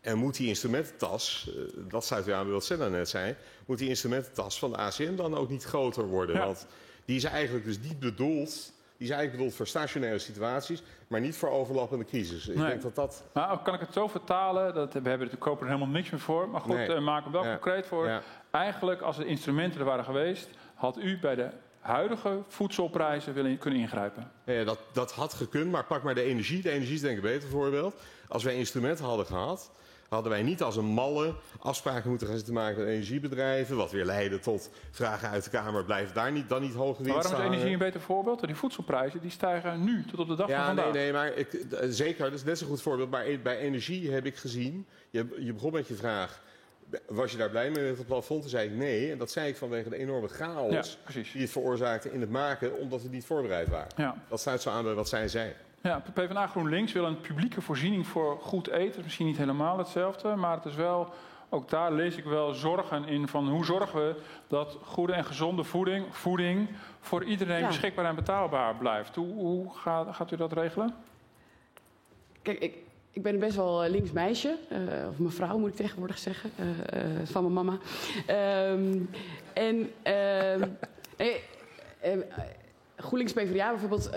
En moet die instrumententas, dat sluit weer aan bij wat Senna net zei, moet die instrumententas van de ACM dan ook niet groter worden? Ja. Want die is eigenlijk dus niet bedoeld. Die is eigenlijk bedoeld voor stationaire situaties, maar niet voor overlappende crisis. Ik denk dat. Maar kan ik het zo vertalen? We hebben er kopen er helemaal niks meer voor. Maar goed, maak hem wel concreet voor. Ja. Eigenlijk, als de instrumenten er waren geweest, had u bij de huidige voedselprijzen kunnen ingrijpen. Ja, dat had gekund, maar pak maar de energie. De energie is denk ik een beter voorbeeld. Als wij instrumenten hadden gehad, hadden wij niet als een malle afspraken moeten gaan zitten maken met energiebedrijven, wat weer leidde tot vragen uit de Kamer, blijft daar dan niet hoge winst. Waarom is energie een beter voorbeeld? Die voedselprijzen die stijgen nu tot op de dag van vandaag. Nee, maar zeker, dat is net zo'n goed voorbeeld. Maar bij energie heb ik gezien, je begon met je vraag, was je daar blij mee met het plafond? Toen zei ik nee. En dat zei ik vanwege de enorme chaos die het veroorzaakte in het maken, omdat we niet voorbereid waren. Ja. Dat sluit zo aan bij wat zij zei. Ja, PvdA GroenLinks wil een publieke voorziening voor goed eten. Misschien niet helemaal hetzelfde, maar het is wel, ook daar lees ik wel zorgen in van hoe zorgen we dat goede en gezonde voeding voor iedereen beschikbaar en betaalbaar blijft. Hoe gaat u dat regelen? Kijk, ik ben best wel links meisje, of mevrouw moet ik tegenwoordig zeggen, van mijn mama. GroenLinks PvdA bijvoorbeeld,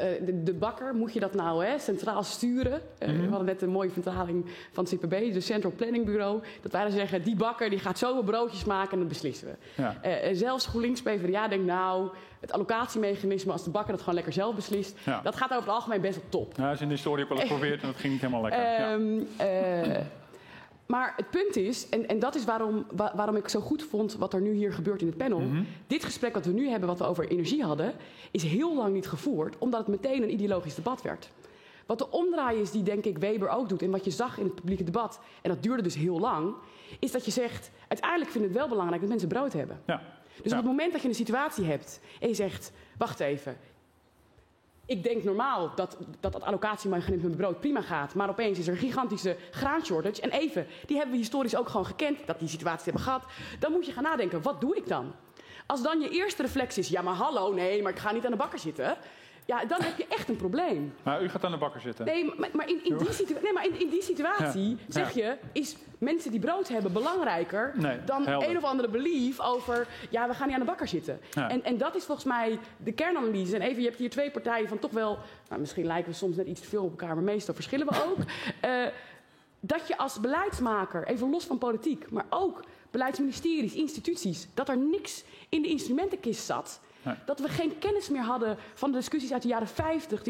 de bakker, moet je dat nou centraal sturen? We hadden net een mooie vertaling van het CPB, de Central Planning Bureau. Dat wij dan zeggen, die bakker die gaat zo broodjes maken en dat beslissen we. Ja. Zelfs GroenLinks PvdA denkt nou, het allocatiemechanisme, als de bakker dat gewoon lekker zelf beslist, dat gaat over het algemeen best wel top. Ja, dat is in de historie ook wel eens geprobeerd en dat ging niet helemaal lekker. Maar het punt is, en dat is waarom ik zo goed vond wat er nu hier gebeurt in het panel. Dit gesprek wat we nu hebben, wat we over energie hadden, is heel lang niet gevoerd, omdat het meteen een ideologisch debat werd. Wat de omdraai is die denk ik Weber ook doet en wat je zag in het publieke debat, en dat duurde dus heel lang, is dat je zegt, uiteindelijk vind ik het wel belangrijk dat mensen brood hebben. Ja. Dus op het moment dat je een situatie hebt en je zegt, wacht even, ik denk normaal dat allocatiemechanisme met brood prima gaat, maar opeens is er een gigantische graanshortage. En die hebben we historisch ook gewoon gekend, dat die situaties hebben gehad. Dan moet je gaan nadenken, wat doe ik dan? Als dan je eerste reflex is, ja maar hallo, nee, maar ik ga niet aan de bakker zitten. Ja, dan heb je echt een probleem. Maar u gaat aan de bakker zitten. Nee, maar in die situatie zeg je, is mensen die brood hebben belangrijker dan een of andere belief over, ja, we gaan niet aan de bakker zitten. Ja. En dat is volgens mij de kernanalyse. En even, je hebt hier twee partijen van toch wel, nou, misschien lijken we soms net iets te veel op elkaar, maar meestal verschillen we ook. Dat je als beleidsmaker, even los van politiek, maar ook beleidsministeries, instituties, dat er niks in de instrumentenkist zat. Nee. Dat we geen kennis meer hadden van de discussies uit de jaren 50, de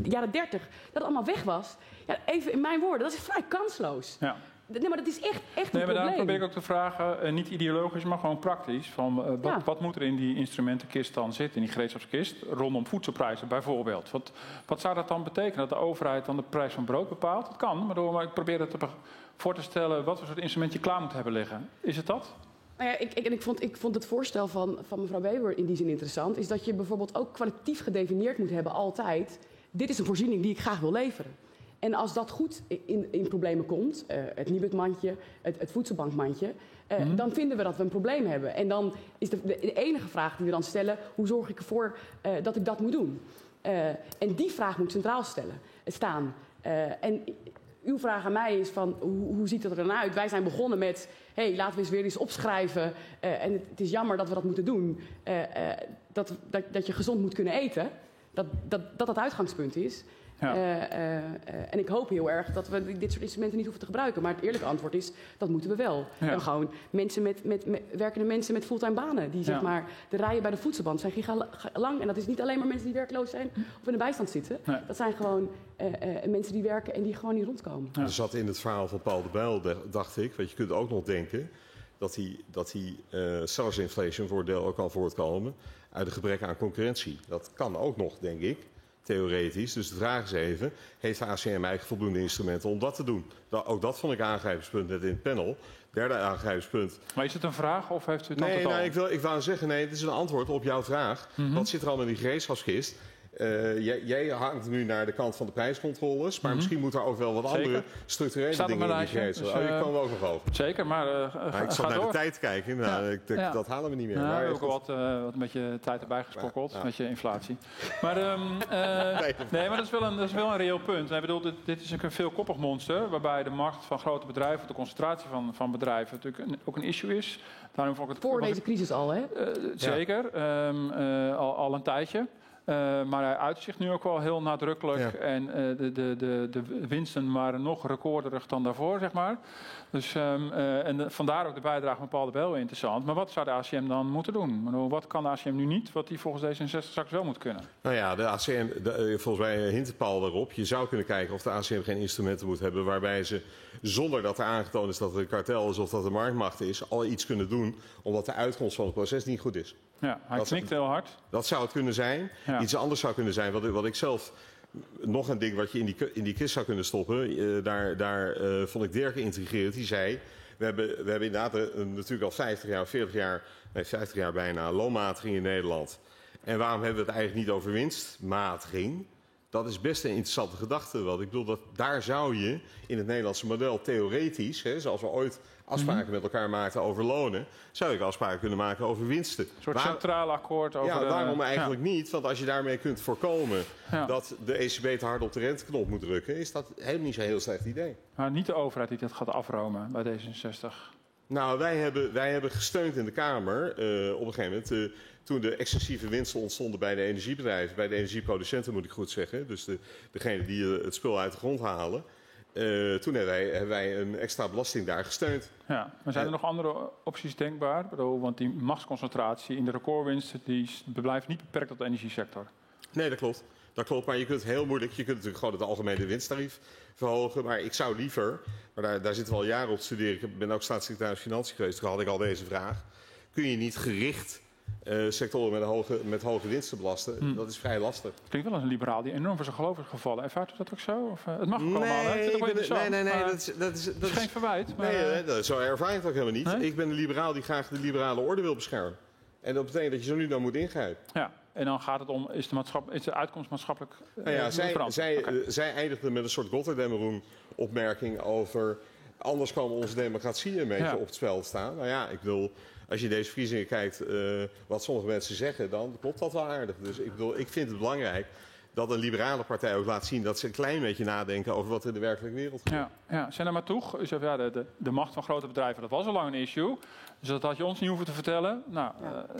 jaren 30. Dat het allemaal weg was. Ja, even in mijn woorden, dat is vrij kansloos. Ja. Nee, maar dat is echt een probleem. Maar daarom probeer ik ook te vragen, niet ideologisch, maar gewoon praktisch. Van, wat moet er in die instrumentenkist dan zitten, in die gereedschapskist, rondom voedselprijzen bijvoorbeeld? Wat zou dat dan betekenen? Dat de overheid dan de prijs van brood bepaalt? Dat kan, maar ik probeer het voor te stellen wat voor soort instrument je klaar moet hebben liggen. Is het dat? Nou ja, ik vond het voorstel van mevrouw Weber in die zin interessant. Is dat je bijvoorbeeld ook kwalitatief gedefinieerd moet hebben altijd. Dit is een voorziening die ik graag wil leveren. En als dat goed in problemen komt, het Nibud-mandje, het voedselbankmandje, dan vinden we dat we een probleem hebben. En dan is de enige vraag die we dan stellen, hoe zorg ik ervoor dat ik dat moet doen? En die vraag moet centraal staan. En uw vraag aan mij is van, hoe ziet dat er dan uit? Wij zijn begonnen met, laten we eens weer eens opschrijven. En het is jammer dat we dat moeten doen. Dat je gezond moet kunnen eten. Dat het uitgangspunt is. Ja. En ik hoop heel erg dat we dit soort instrumenten niet hoeven te gebruiken. Maar het eerlijke antwoord is, dat moeten we wel. Ja. En gewoon werkende mensen met fulltime banen. Die zeg maar, de rijen bij de voedselbank zijn gigalang. En dat is niet alleen maar mensen die werkloos zijn of in de bijstand zitten. Nee. Dat zijn gewoon mensen die werken en die gewoon niet rondkomen. Ja. Er zat in het verhaal van Paul de Bijl, dacht ik, want je kunt ook nog denken dat die sellers inflation voor een deel ook kan voortkomen uit een gebrek aan concurrentie. Dat kan ook nog, denk ik. Theoretisch. Dus de vraag is even, heeft de ACM eigenlijk voldoende instrumenten om dat te doen? Ook dat vond ik een aangrijpingspunt net in het panel. Derde aangrijpingspunt. Maar is het een vraag of heeft u het antwoord al? Nee, ik wou zeggen, het is een antwoord op jouw vraag. Wat zit er allemaal in die gereedschapskist? Jij hangt nu naar de kant van de prijscontroles, maar misschien moet er ook wel wat andere structurele dingen in die gereedschap. Die komen we ook nog over. Zeker, maar ik zat naar de tijd kijken, dat halen we niet meer. Maar ook wat een beetje tijd erbij gesprokkeld, met je inflatie. Maar, maar dat is wel een reëel punt. Ik bedoel, dit is een veelkoppig monster, waarbij de macht van grote bedrijven, de concentratie van bedrijven natuurlijk ook een issue is. Daarom vond ik het voor deze crisis al, hè? Zeker, al een tijdje. Maar hij uit zich nu ook wel heel nadrukkelijk. Ja. En de winsten waren nog recorderig dan daarvoor, zeg maar. Dus, vandaar ook de bijdrage van Paul de Bijl interessant. Maar wat zou de ACM dan moeten doen? Wat kan de ACM nu niet, wat die volgens D66 straks wel moet kunnen? Nou ja, de ACM, volgens mij hint Paul daarop. Je zou kunnen kijken of de ACM geen instrumenten moet hebben waarbij ze, zonder dat er aangetoond is dat er een kartel is of dat er marktmacht is, al iets kunnen doen omdat de uitkomst van het proces niet goed is. Ja, hij knikt heel hard. Dat zou het kunnen zijn. Ja. Iets anders zou kunnen zijn. Wat ik zelf, nog een ding wat je in die kist zou kunnen stoppen. Daar vond ik Dirk intrigerend. Die zei, we hebben inderdaad natuurlijk al 50 jaar bijna loonmatiging in Nederland. En waarom hebben we het eigenlijk niet over winstmatiging? Dat is best een interessante gedachte. Want ik bedoel, daar zou je in het Nederlandse model theoretisch, zoals we ooit afspraken met elkaar maakten over lonen, zou ik afspraken kunnen maken over winsten. Een soort centraal akkoord over... Ja, waarom eigenlijk niet? Want als je daarmee kunt voorkomen dat de ECB te hard op de renteknop moet drukken, is dat helemaal niet zo'n heel slecht idee. Maar niet de overheid die dat gaat afromen bij D66. Nou, wij hebben gesteund in de Kamer op een gegeven moment, toen de excessieve winsten ontstonden bij de energiebedrijven, bij de energieproducenten moet ik goed zeggen, dus degene die het spul uit de grond halen. Toen hebben wij een extra belasting daar gesteund. Ja, maar zijn er nog andere opties denkbaar? Want die machtsconcentratie in de recordwinsten die blijft niet beperkt tot de energiesector. Nee, dat klopt. Dat klopt, maar je kunt heel moeilijk, je kunt natuurlijk gewoon het algemene winsttarief verhogen. Maar ik zou liever, maar daar zitten we al jaren op te studeren. Ik ben ook staatssecretaris Financiën geweest, toen had ik al deze vraag. Kun je niet gericht sectoren met hoge winsten belasten? Dat is vrij lastig. Klinkt wel als een liberaal die enorm voor zijn geloof is gevallen. Ervaart u dat ook zo? Of, het mag ook allemaal, hè? Dat is geen verwijt. Maar... Nee, zo ervaar ik het ook helemaal niet. Nee? Ik ben een liberaal die graag de liberale orde wil beschermen. En dat betekent dat je zo nu dan moet ingrijpen. Ja. En dan gaat het om, is de uitkomst maatschappelijk zij eindigde met een soort Rotterdam opmerking over, anders komen onze democratieën een beetje op het spel te staan. Nou ja, ik bedoel, als je deze verkiezingen kijkt wat sommige mensen zeggen, dan klopt dat wel aardig. Dus ik vind het belangrijk dat een liberale partij ook laat zien dat ze een klein beetje nadenken over wat er in de werkelijke wereld gebeurt. Ja, zijn er maar toe. De macht van grote bedrijven, dat was al lang een issue. Dus dat had je ons niet hoeven te vertellen. Nou,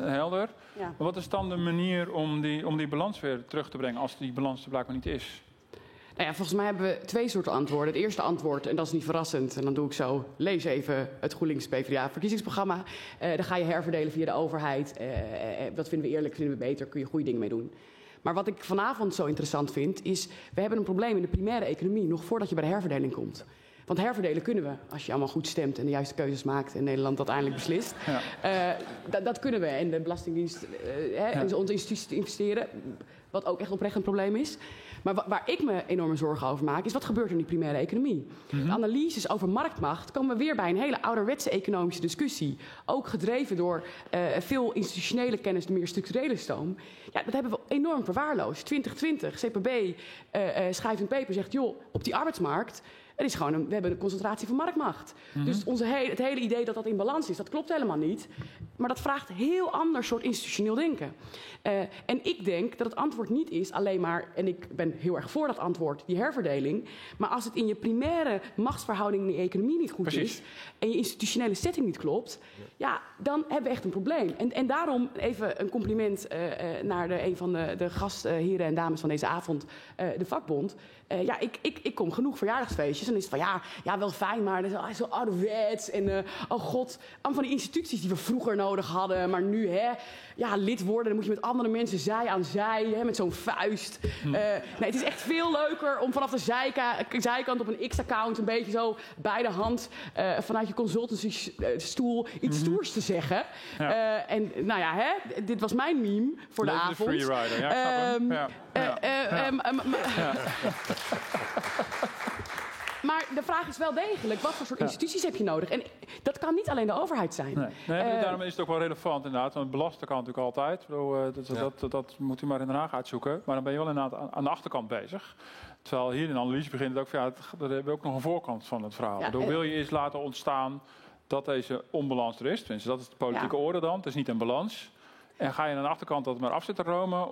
helder. Ja. Maar wat is dan de manier om die balans weer terug te brengen als die balans er blijkbaar niet is? Nou ja, volgens mij hebben we twee soorten antwoorden. Het eerste antwoord, en dat is niet verrassend, en dan doe ik zo, lees even het GroenLinks-PvdA-verkiezingsprogramma. Dan ga je herverdelen via de overheid. Dat vinden we eerlijk, vinden we beter, kun je goede dingen mee doen. Maar wat ik vanavond zo interessant vind, is we hebben een probleem in de primaire economie, nog voordat je bij de herverdeling komt. Want herverdelen kunnen we, als je allemaal goed stemt en de juiste keuzes maakt en Nederland dat eindelijk beslist. Ja. Dat kunnen we. En de Belastingdienst en onze instituties investeren, wat ook echt oprecht een probleem is. Maar waar ik me enorme zorgen over maak, is wat gebeurt er in die primaire economie? De analyses over marktmacht komen we weer bij een hele ouderwetse economische discussie. Ook gedreven door veel institutionele kennis, de meer structurele stoom. Ja, dat hebben we enorm verwaarloosd. 2020, CPB schrijft een paper, zegt, joh, op die arbeidsmarkt, we hebben een concentratie van marktmacht. Dus het hele idee dat dat in balans is, dat klopt helemaal niet. Maar dat vraagt heel ander soort institutioneel denken. En ik denk dat het antwoord niet is alleen maar, en ik ben heel erg voor dat antwoord, die herverdeling. Maar als het in je primaire machtsverhouding in de economie niet goed is en je institutionele setting niet klopt, ja, dan hebben we echt een probleem. En daarom even een compliment naar een van de gastheren en dames van deze avond, de vakbond. Ik kom genoeg verjaardagsfeestjes. En dan is het van, ja, wel fijn, maar dat is zo ouderwets. En oh god, allemaal van die instituties die we vroeger nodig hadden. Maar nu, lid worden, dan moet je met andere mensen zij aan zij, met zo'n vuist. Nee, het is echt veel leuker om vanaf de zijkant op een X-account een beetje zo bij de hand vanuit je consultancy-stoel iets stoers te zeggen. Ja. En nou ja, dit was mijn meme voor de avond. Freerider, ja, Maar de vraag is wel degelijk, wat voor soort instituties heb je nodig? En dat kan niet alleen de overheid zijn. Nee, daarom is het ook wel relevant inderdaad. Want belasten kan natuurlijk altijd. Dat moet u maar in Den Haag uitzoeken. Maar dan ben je wel inderdaad aan de achterkant bezig. Terwijl hier in de analyse begint het ook van, we hebben ook nog een voorkant van het verhaal. Ja, wil je eerst laten ontstaan dat deze onbalans er is? Tenminste, dat is de politieke orde dan. Het is niet een balans. En ga je aan de achterkant dat maar af zitten romen?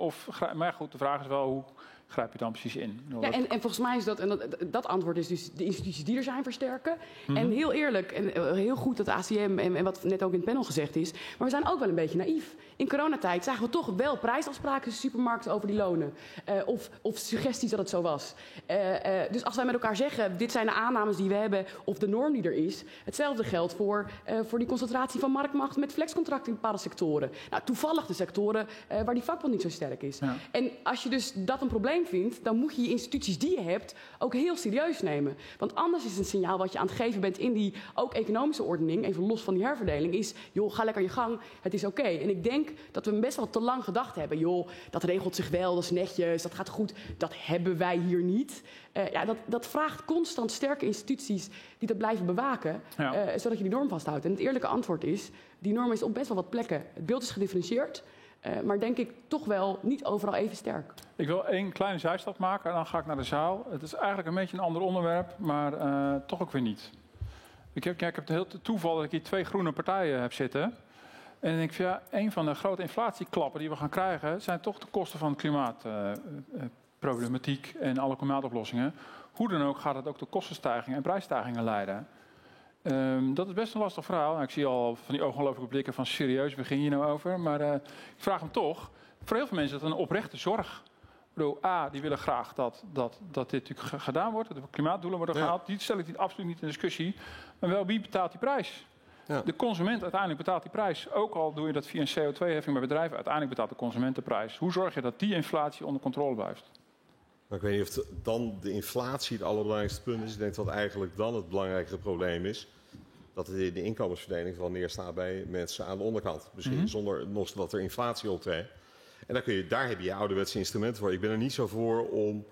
Maar goed, de vraag is wel, hoe grijp je dan precies in? Ja, en volgens mij is dat antwoord is dus de instituties die er zijn versterken. En heel eerlijk, en heel goed dat de ACM en wat net ook in het panel gezegd is. Maar we zijn ook wel een beetje naïef. In coronatijd zagen we toch wel prijsafspraken in de supermarkten over die lonen. Of suggesties dat het zo was. Dus als wij met elkaar zeggen, dit zijn de aannames die we hebben of de norm die er is. Hetzelfde geldt voor die concentratie van marktmacht met flexcontracten in bepaalde sectoren. Nou, toevallig de sectoren waar die vakbond niet zo sterk is. Ja. En als je dus dat een probleem vindt, dan moet je instituties die je hebt ook heel serieus nemen. Want anders is een signaal wat je aan het geven bent in die ook economische ordening, even los van die herverdeling, is, joh, ga lekker je gang, het is oké. En ik denk dat we best wel te lang gedacht hebben, joh, dat regelt zich wel, dat is netjes, dat gaat goed, dat hebben wij hier niet. Dat vraagt constant sterke instituties die dat blijven bewaken, zodat je die norm vasthoudt. En het eerlijke antwoord is, die norm is op best wel wat plekken. Het beeld is gedifferentieerd, maar denk ik toch wel niet overal even sterk. Ik wil één kleine zijstap maken en dan ga ik naar de zaal. Het is eigenlijk een beetje een ander onderwerp, maar toch ook weer niet. Ik heb het heel toeval dat ik hier 2 groene partijen heb zitten. En dan denk ik van, een van de grote inflatieklappen die we gaan krijgen zijn toch de kosten van klimaatproblematiek en alle klimaatoplossingen. Hoe dan ook gaat het ook tot kostenstijgingen en prijsstijgingen leiden. Dat is best een lastig verhaal. Ik zie al van die ongelooflijke blikken van serieus, begin je nou over? Maar ik vraag hem toch. Voor heel veel mensen is dat een oprechte zorg. Ik bedoel, die willen graag dat dit natuurlijk gedaan wordt. Dat de klimaatdoelen worden gehaald. Die stel ik absoluut niet in discussie. Maar wel, wie betaalt die prijs? Ja. De consument uiteindelijk betaalt die prijs. Ook al doe je dat via een CO2-heffing bij bedrijven. Uiteindelijk betaalt de consument de prijs. Hoe zorg je dat die inflatie onder controle blijft? Maar ik weet niet of dan de inflatie het allerbelangrijkste punt is. Ik denk dat eigenlijk dan het belangrijkste probleem is dat de inkomensverdeling vooral neerstaat bij mensen aan de onderkant. Misschien zonder nog dat er inflatie optreedt. En daar heb je ouderwetse instrumenten voor. Ik ben er niet zo voor om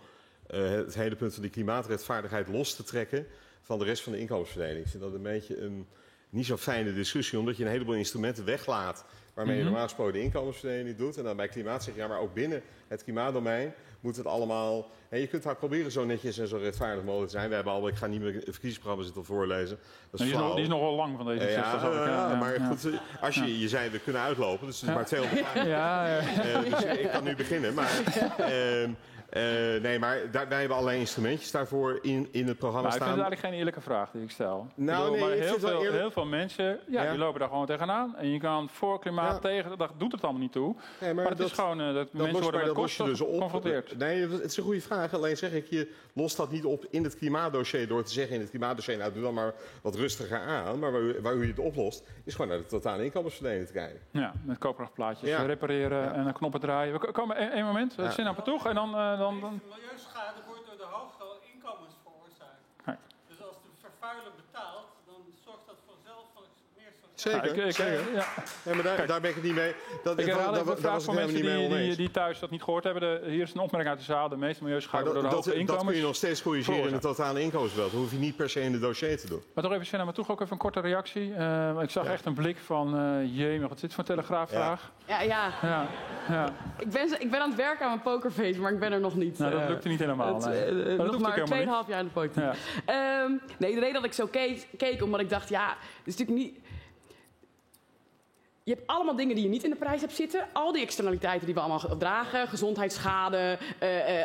het hele punt van die klimaatrechtvaardigheid los te trekken van de rest van de inkomensverdeling. Ik vind dat een beetje een niet zo fijne discussie, omdat je een heleboel instrumenten weglaat waarmee je normaal gesproken de inkomensverdeling doet. En dan bij klimaat zeg je, maar ook binnen het klimaatdomein moet het allemaal. En je kunt vaak proberen zo netjes en zo rechtvaardig mogelijk te zijn. We hebben ik ga niet meer het verkiezingsprogramma zitten voorlezen. Dat is die is nog wel lang van deze 60. Maar goed, als je zei we kunnen uitlopen, dus het is maar 200 jaar. Dus ik kan nu beginnen. Maar nee, maar wij hebben allerlei instrumentjes daarvoor in het programma staan. Ik vind het eigenlijk geen eerlijke vraag die ik stel. Nou, maar heel veel mensen die lopen daar gewoon tegenaan. En je kan voor klimaat tegen, dat doet het allemaal niet toe. Nee, maar het is gewoon dat mensen worden met kosten geconfronteerd. Nee, het is een goede vraag. Alleen zeg ik, je lost dat niet op in het klimaatdossier door te zeggen in het klimaatdossier, nou doe dan maar wat rustiger aan. Maar waar je het oplost, is gewoon naar de totale inkomensverdeling te kijken. Ja, met koopkrachtplaatjes repareren en knoppen draaien. We komen één moment, we zijn naar toe en dan milieuschade wordt door de hoge inkomens veroorzaakt. Dus als de Zeker, zeker. Ja, maar daar ben ik het niet mee. Ik herhaal even de vraag voor mensen die thuis dat niet gehoord hebben. Hier is een opmerking uit de zaal. De meeste milieuschade door de hoge inkomens. Dat kun je nog steeds corrigeren in het totale inkomensbeeld. Dat hoef je niet per se in de dossier te doen. Maar toch even, Senna, maar toch ook even een korte reactie. Ik zag echt een blik van, jee, wat is dit voor een telegraafvraag? Ja. Ik ben aan het werken aan mijn pokerface, maar ik ben er nog niet. Nou, dat lukte niet helemaal. Nog maar 2,5 jaar in de politiek. Ja. Nee, de reden dat ik zo keek, omdat ik dacht, het is natuurlijk niet... Je hebt allemaal dingen die je niet in de prijs hebt zitten. Al die externaliteiten die we allemaal dragen. Gezondheidsschade,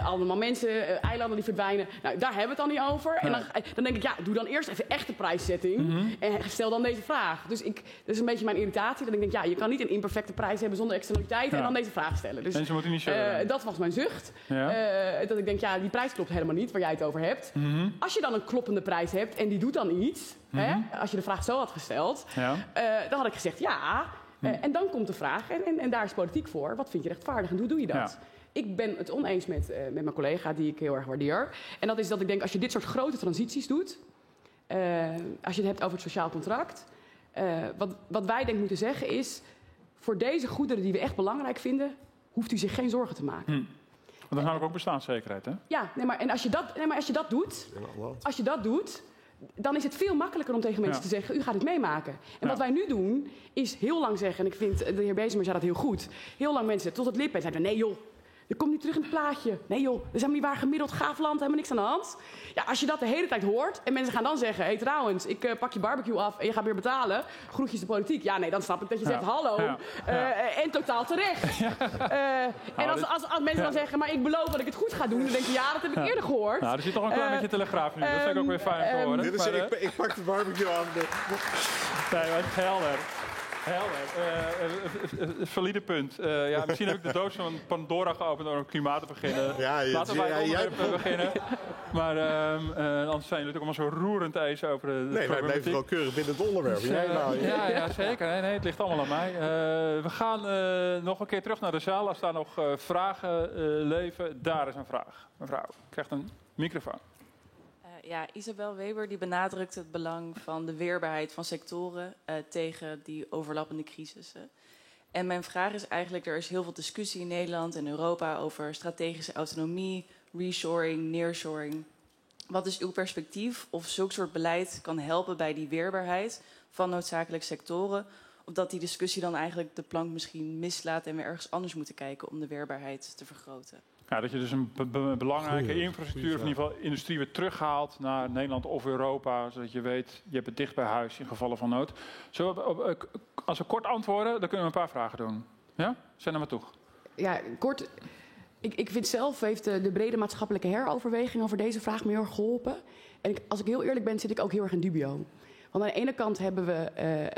allemaal mensen, eilanden die verdwijnen. Nou, daar hebben we het dan niet over. En dan denk ik, doe dan eerst even echte prijszetting. En stel dan deze vraag. Dus dat is een beetje mijn irritatie. Dat ik denk, je kan niet een imperfecte prijs hebben zonder externaliteiten en dan deze vraag stellen. Dus mensen moeten niet zo. Dat was mijn zucht. Dat ik denk, die prijs klopt helemaal niet waar jij het over hebt. Als je dan een kloppende prijs hebt en die doet dan iets. Als je de vraag zo had gesteld. Dan had ik gezegd, en dan komt de vraag, en daar is politiek voor. Wat vind je rechtvaardig en hoe doe je dat? Ja. Ik ben het oneens met mijn collega, die ik heel erg waardeer. En dat is dat ik denk, als je dit soort grote transities doet... als je het hebt over het sociaal contract... wat wij denk moeten zeggen is... voor deze goederen die we echt belangrijk vinden... hoeft u zich geen zorgen te maken. Want dat is namelijk ook bestaanszekerheid, hè? Ja, en als je dat doet... dan is het veel makkelijker om tegen mensen te zeggen... u gaat het meemaken. En wat wij nu doen, is heel lang zeggen... en ik vind, de heer Bezemer zei dat heel goed... heel lang mensen tot het lippen zeiden... nee joh, dat komt niet terug in het plaatje. Nee joh, dat is helemaal niet waar, gemiddeld gaaf land... helemaal niks aan de hand. Ja, als je dat de hele tijd hoort... en mensen gaan dan zeggen... hé trouwens, ik pak je barbecue af... en je gaat weer betalen. Groetjes de politiek. Ja, nee, dan snap ik dat je zegt hallo. En totaal terecht. En als mensen dan zeggen... maar ik beloof dat ik het goed ga doen... dan denk je, dat heb ik eerder gehoord. Nou, er zit toch een klein beetje telegraaf nu. Dat vind ik ook weer fijn te horen. Ik pak de barbecue af. Nee, maar helder. Valide punt. Misschien heb ik de doos van Pandora geopend om klimaat te beginnen. Laten we bij het onderwerp beginnen. Maar anders zijn jullie natuurlijk allemaal zo roerend eens over de Nee, wij blijven wel keurig binnen het onderwerp. Ja, zeker. Nee, het ligt allemaal aan mij. We gaan nog een keer terug naar de zaal. Als daar nog vragen leven, daar is een vraag. Mevrouw, krijgt een microfoon. Isabel Weber die benadrukt het belang van de weerbaarheid van sectoren tegen die overlappende crisissen. En mijn vraag is eigenlijk, er is heel veel discussie in Nederland en Europa over strategische autonomie, reshoring, nearshoring. Wat is uw perspectief of zulk soort beleid kan helpen bij die weerbaarheid van noodzakelijke sectoren? Of dat die discussie dan eigenlijk de plank misschien mislaat en we ergens anders moeten kijken om de weerbaarheid te vergroten? Ja, dat je dus een belangrijke infrastructuur, of in ieder geval industrie, weer terughaalt naar Nederland of Europa. Zodat je weet, je hebt het dicht bij huis in gevallen van nood. Als we kort antwoorden, dan kunnen we een paar vragen doen. Ja? Zijn er maar toe. Ja, kort. Ik vind zelf, heeft de brede maatschappelijke heroverweging over deze vraag me heel erg geholpen. En als ik heel eerlijk ben, zit ik ook heel erg in dubio. Want aan de ene kant hebben we,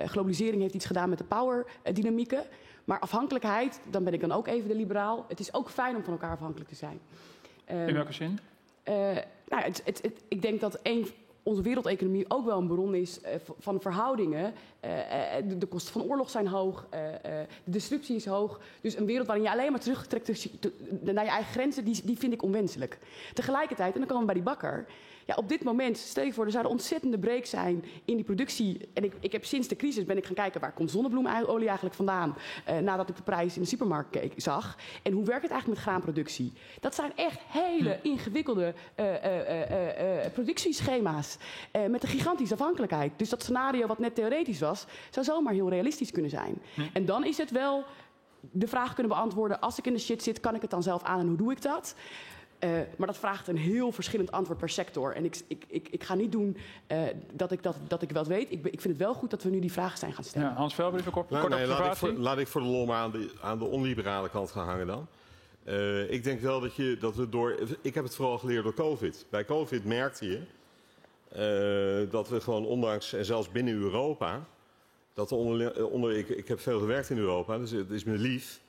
globalisering heeft iets gedaan met de powerdynamieken. Maar afhankelijkheid, dan ben ik dan ook even de liberaal. Het is ook fijn om van elkaar afhankelijk te zijn. In welke zin? Ik denk dat onze wereldeconomie ook wel een bron is van verhoudingen. De kosten van oorlog zijn hoog, de disruptie is hoog. Dus een wereld waarin je alleen maar terugtrekt naar je eigen grenzen, die vind ik onwenselijk. Tegelijkertijd, en dan komen we bij die bakker... Ja, op dit moment, stel je voor, er zou een ontzettende break zijn in die productie. En ik heb sinds de crisis ben ik gaan kijken, waar komt zonnebloemolie eigenlijk vandaan? Nadat ik de prijs in de supermarkt zag. En hoe werkt het eigenlijk met graanproductie? Dat zijn echt hele ingewikkelde productieschema's. Met een gigantische afhankelijkheid. Dus dat scenario wat net theoretisch was, zou zomaar heel realistisch kunnen zijn. En dan is het wel de vraag kunnen beantwoorden, als ik in de shit zit, kan ik het dan zelf aan en hoe doe ik dat? Maar dat vraagt een heel verschillend antwoord per sector. En ik ga niet doen dat ik wel weet. Ik vind het wel goed dat we nu die vragen zijn gaan stellen. Ja, Hans Velber, even kort observatie. Laat ik voor de lol maar aan de onliberale kant gaan hangen dan. Ik denk wel dat we door... Ik heb het vooral geleerd door COVID. Bij COVID merkte je dat we gewoon ondanks, en zelfs binnen Europa... dat ik heb veel gewerkt in Europa, dus het is me lief...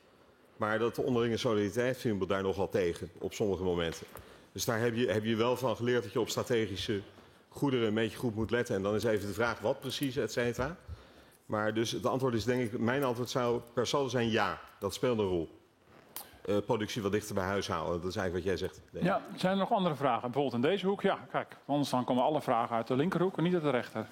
Maar dat de onderlinge solidariteit viel me daar nogal tegen, op sommige momenten. Dus daar heb je wel van geleerd dat je op strategische goederen een beetje goed moet letten. En dan is even de vraag wat precies, et cetera. Maar dus het antwoord is denk ik, mijn antwoord zou per saldo zijn ja. Dat speelt een rol. Productie wat dichter bij huis halen, dat is eigenlijk wat jij zegt. Ja, zijn er nog andere vragen? Bijvoorbeeld in deze hoek? Ja, kijk, anders dan komen alle vragen uit de linkerhoek en niet uit de rechter.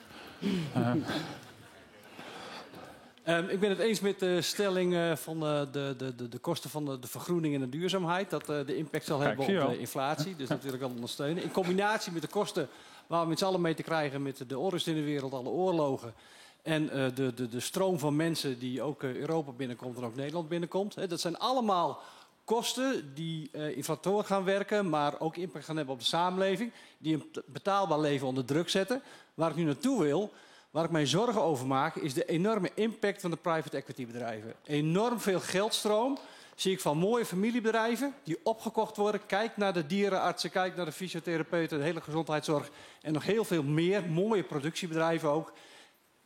Ik ben het eens met de stelling van de kosten van de vergroening en de duurzaamheid. Dat de impact zal hebben op de inflatie. Dus dat wil ik wel ondersteunen. In combinatie met de kosten waar we met z'n allen mee te krijgen met de onrust in de wereld, alle oorlogen. En de stroom van mensen die ook Europa binnenkomt en ook Nederland binnenkomt. Dat zijn allemaal kosten die inflatorisch gaan werken, maar ook impact gaan hebben op de samenleving. Die een betaalbaar leven onder druk zetten. Waar ik nu naartoe wil, waar ik mij zorgen over maak, is de enorme impact van de private equity bedrijven. Enorm veel geldstroom zie ik van mooie familiebedrijven die opgekocht worden. Kijk naar de dierenartsen, kijk naar de fysiotherapeuten, de hele gezondheidszorg en nog heel veel meer. Mooie productiebedrijven ook.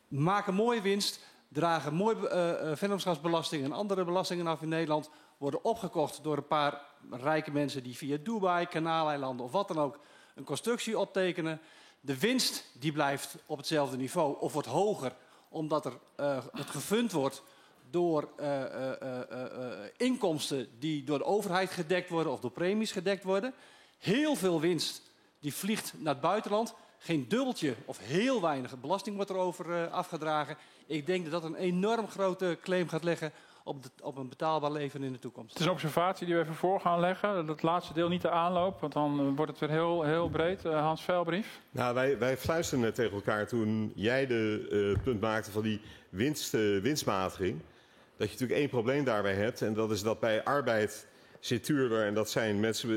Maken mooie winst, dragen mooi vennootschapsbelasting en andere belastingen af in Nederland. Worden opgekocht door een paar rijke mensen die via Dubai, Kanaaleilanden of wat dan ook een constructie optekenen. De winst die blijft op hetzelfde niveau of wordt hoger, omdat het gefund wordt door inkomsten die door de overheid gedekt worden of door premies gedekt worden. Heel veel winst die vliegt naar het buitenland. Geen dubbeltje of heel weinig belasting wordt erover afgedragen. Ik denk dat dat een enorm grote claim gaat leggen op een betaalbaar leven in de toekomst. Het is een observatie die we even voor gaan leggen. Dat laatste deel niet de aanloop, want dan wordt het weer heel breed. Hans Veilbrief? Nou, wij fluisterden net tegen elkaar toen jij de punt maakte van die winstmatiging. Dat je natuurlijk één probleem daarbij hebt. En dat is dat bij arbeid zit duurder. En dat zijn mensen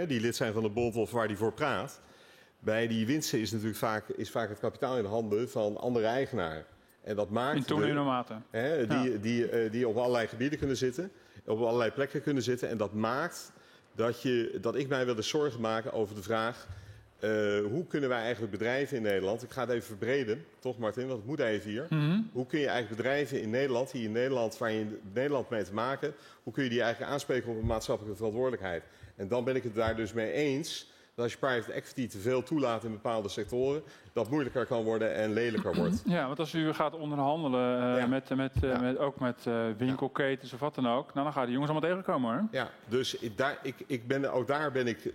die lid zijn van de bond of waar die voor praat. Bij die winsten is natuurlijk vaak het kapitaal in de handen van andere eigenaren. En dat maakt in toenemende mate. Die op allerlei gebieden kunnen zitten, op allerlei plekken kunnen zitten. En dat maakt dat ik mij wel eens zorgen maak over de vraag, hoe kunnen wij eigenlijk bedrijven in Nederland, ik ga het even verbreden, toch Martin, want het moet even hier. Hoe kun je eigenlijk bedrijven in Nederland, waar je in Nederland mee te maken, hoe kun je die eigenlijk aanspreken op een maatschappelijke verantwoordelijkheid? En dan ben ik het daar dus mee eens dat als je private equity te veel toelaat in bepaalde sectoren, dat moeilijker kan worden en lelijker wordt. Ja, want als u gaat onderhandelen ook met winkelketens of wat dan ook, nou, dan gaan die jongens allemaal tegenkomen hoor. Ja, dus daar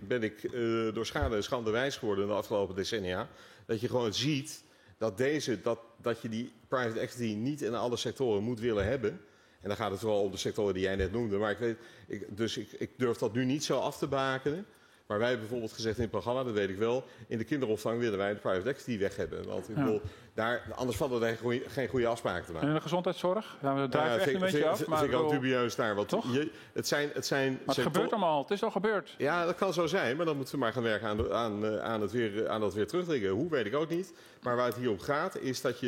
ben ik door schade en schande wijs geworden de afgelopen decennia. Dat je gewoon ziet dat je die private equity niet in alle sectoren moet willen hebben. En dan gaat het wel om de sectoren die jij net noemde. Maar ik durf dat nu niet zo af te bakenen. Maar wij hebben bijvoorbeeld gezegd in het programma, dat weet ik wel, in de kinderopvang willen wij de private equity weg hebben. Want ik bedoel, anders vallen er geen goede afspraken te maken. En de gezondheidszorg? Ja, dat drijft echt een beetje af. Dat vind ik ook dubieus daar. Want toch? Maar het gebeurt allemaal, het is al gebeurd. Ja, dat kan zo zijn, maar dan moeten we maar gaan werken aan dat weer terugdringen. Hoe, weet ik ook niet. Maar waar het hier om gaat, is dat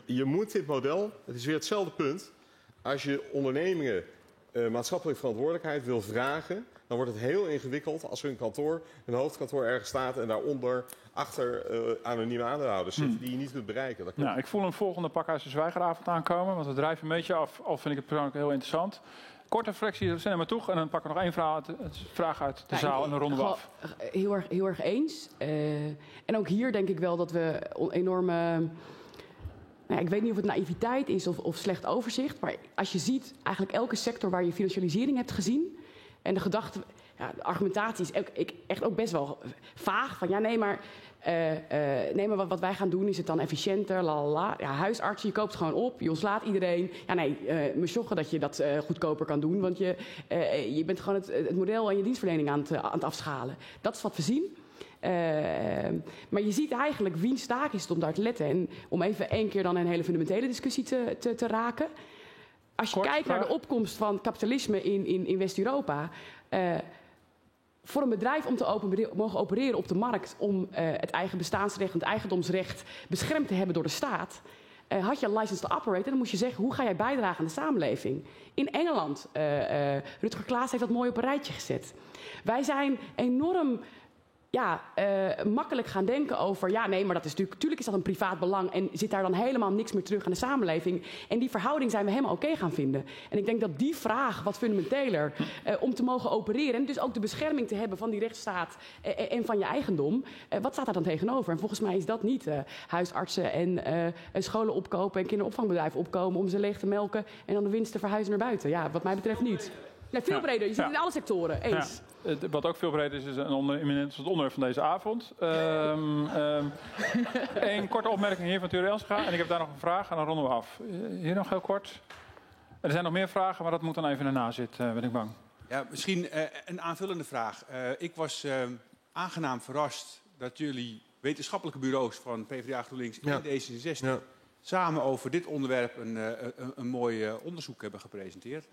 je moet dit model, het is weer hetzelfde punt, als je ondernemingen maatschappelijke verantwoordelijkheid wil vragen, dan wordt het heel ingewikkeld als er een hoofdkantoor ergens staat en daaronder achter anonieme aandeelhouders zitten die je niet kunt bereiken. Nou, ik voel een volgende Pakhuizen Zwijgeravond aankomen, want we drijven een beetje af, al vind ik het persoonlijk heel interessant. Korte reflectie, we zijn er maar toe en dan pakken we nog één vraag uit de zaal en dan ronden we af. Heel erg eens. En ook hier denk ik wel dat we enorme... ik weet niet of het naïviteit is of slecht overzicht, maar als je ziet eigenlijk elke sector waar je financialisering hebt gezien en de gedachte, de argumentatie is echt ook best wel vaag. Van maar wat wij gaan doen is het dan efficiënter, lalala. Ja, huisartsen, je koopt het gewoon op, je ontslaat iedereen. Ja nee, me sjoggen dat je dat goedkoper kan doen, want je bent gewoon het model en je dienstverlening aan het afschalen. Dat is wat we zien. Maar je ziet eigenlijk wiens taak is het om daar te letten. En om even één keer dan een hele fundamentele discussie te raken. Als je kijkt naar de opkomst van kapitalisme in West-Europa. Voor een bedrijf om te mogen opereren op de markt, om het eigen bestaansrecht en het eigendomsrecht beschermd te hebben door de staat, had je een license to operate en dan moest je zeggen, hoe ga jij bijdragen aan de samenleving? In Engeland, Rutger Klaas heeft dat mooi op een rijtje gezet. Wij zijn enorm makkelijk gaan denken over, maar dat is natuurlijk is dat een privaat belang en zit daar dan helemaal niks meer terug aan de samenleving. En die verhouding zijn we helemaal oké gaan vinden. En ik denk dat die vraag wat fundamenteler, om te mogen opereren en dus ook de bescherming te hebben van die rechtsstaat en van je eigendom, wat staat daar dan tegenover? En volgens mij is dat niet huisartsen en scholen opkopen en kinderopvangbedrijven opkomen om ze leeg te melken en dan de winst te verhuizen naar buiten. Ja, wat mij betreft niet. Nee, veel breder. Je zit in alle sectoren. Eens. Ja. Wat ook veel breder is het onderwerp van deze avond. Een korte opmerking hier van Ture Elsga. En ik heb daar nog een vraag en dan ronden we af. Hier nog heel kort. Er zijn nog meer vragen, maar dat moet dan even erna zitten, ben ik bang. Ja, misschien een aanvullende vraag. Ik was aangenaam verrast dat jullie wetenschappelijke bureaus van PvdA, GroenLinks en D66... samen over dit onderwerp een mooi onderzoek hebben gepresenteerd.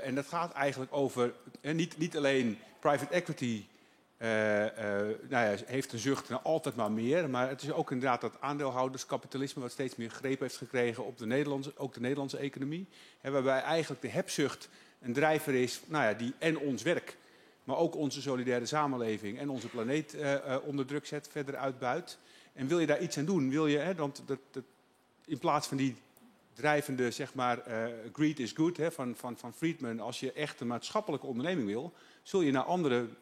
En dat gaat eigenlijk over, niet alleen private equity heeft een zucht naar altijd maar meer. Maar het is ook inderdaad dat aandeelhouderskapitalisme wat steeds meer greep heeft gekregen op de Nederlandse economie. Waarbij eigenlijk de hebzucht een drijver is die en ons werk, maar ook onze solidaire samenleving en onze planeet onder druk zet, verder uitbuit. En wil je daar iets aan doen? Wil je, in plaats van die drijvende, greed is good van Friedman, als je echt een maatschappelijke onderneming wil, zul je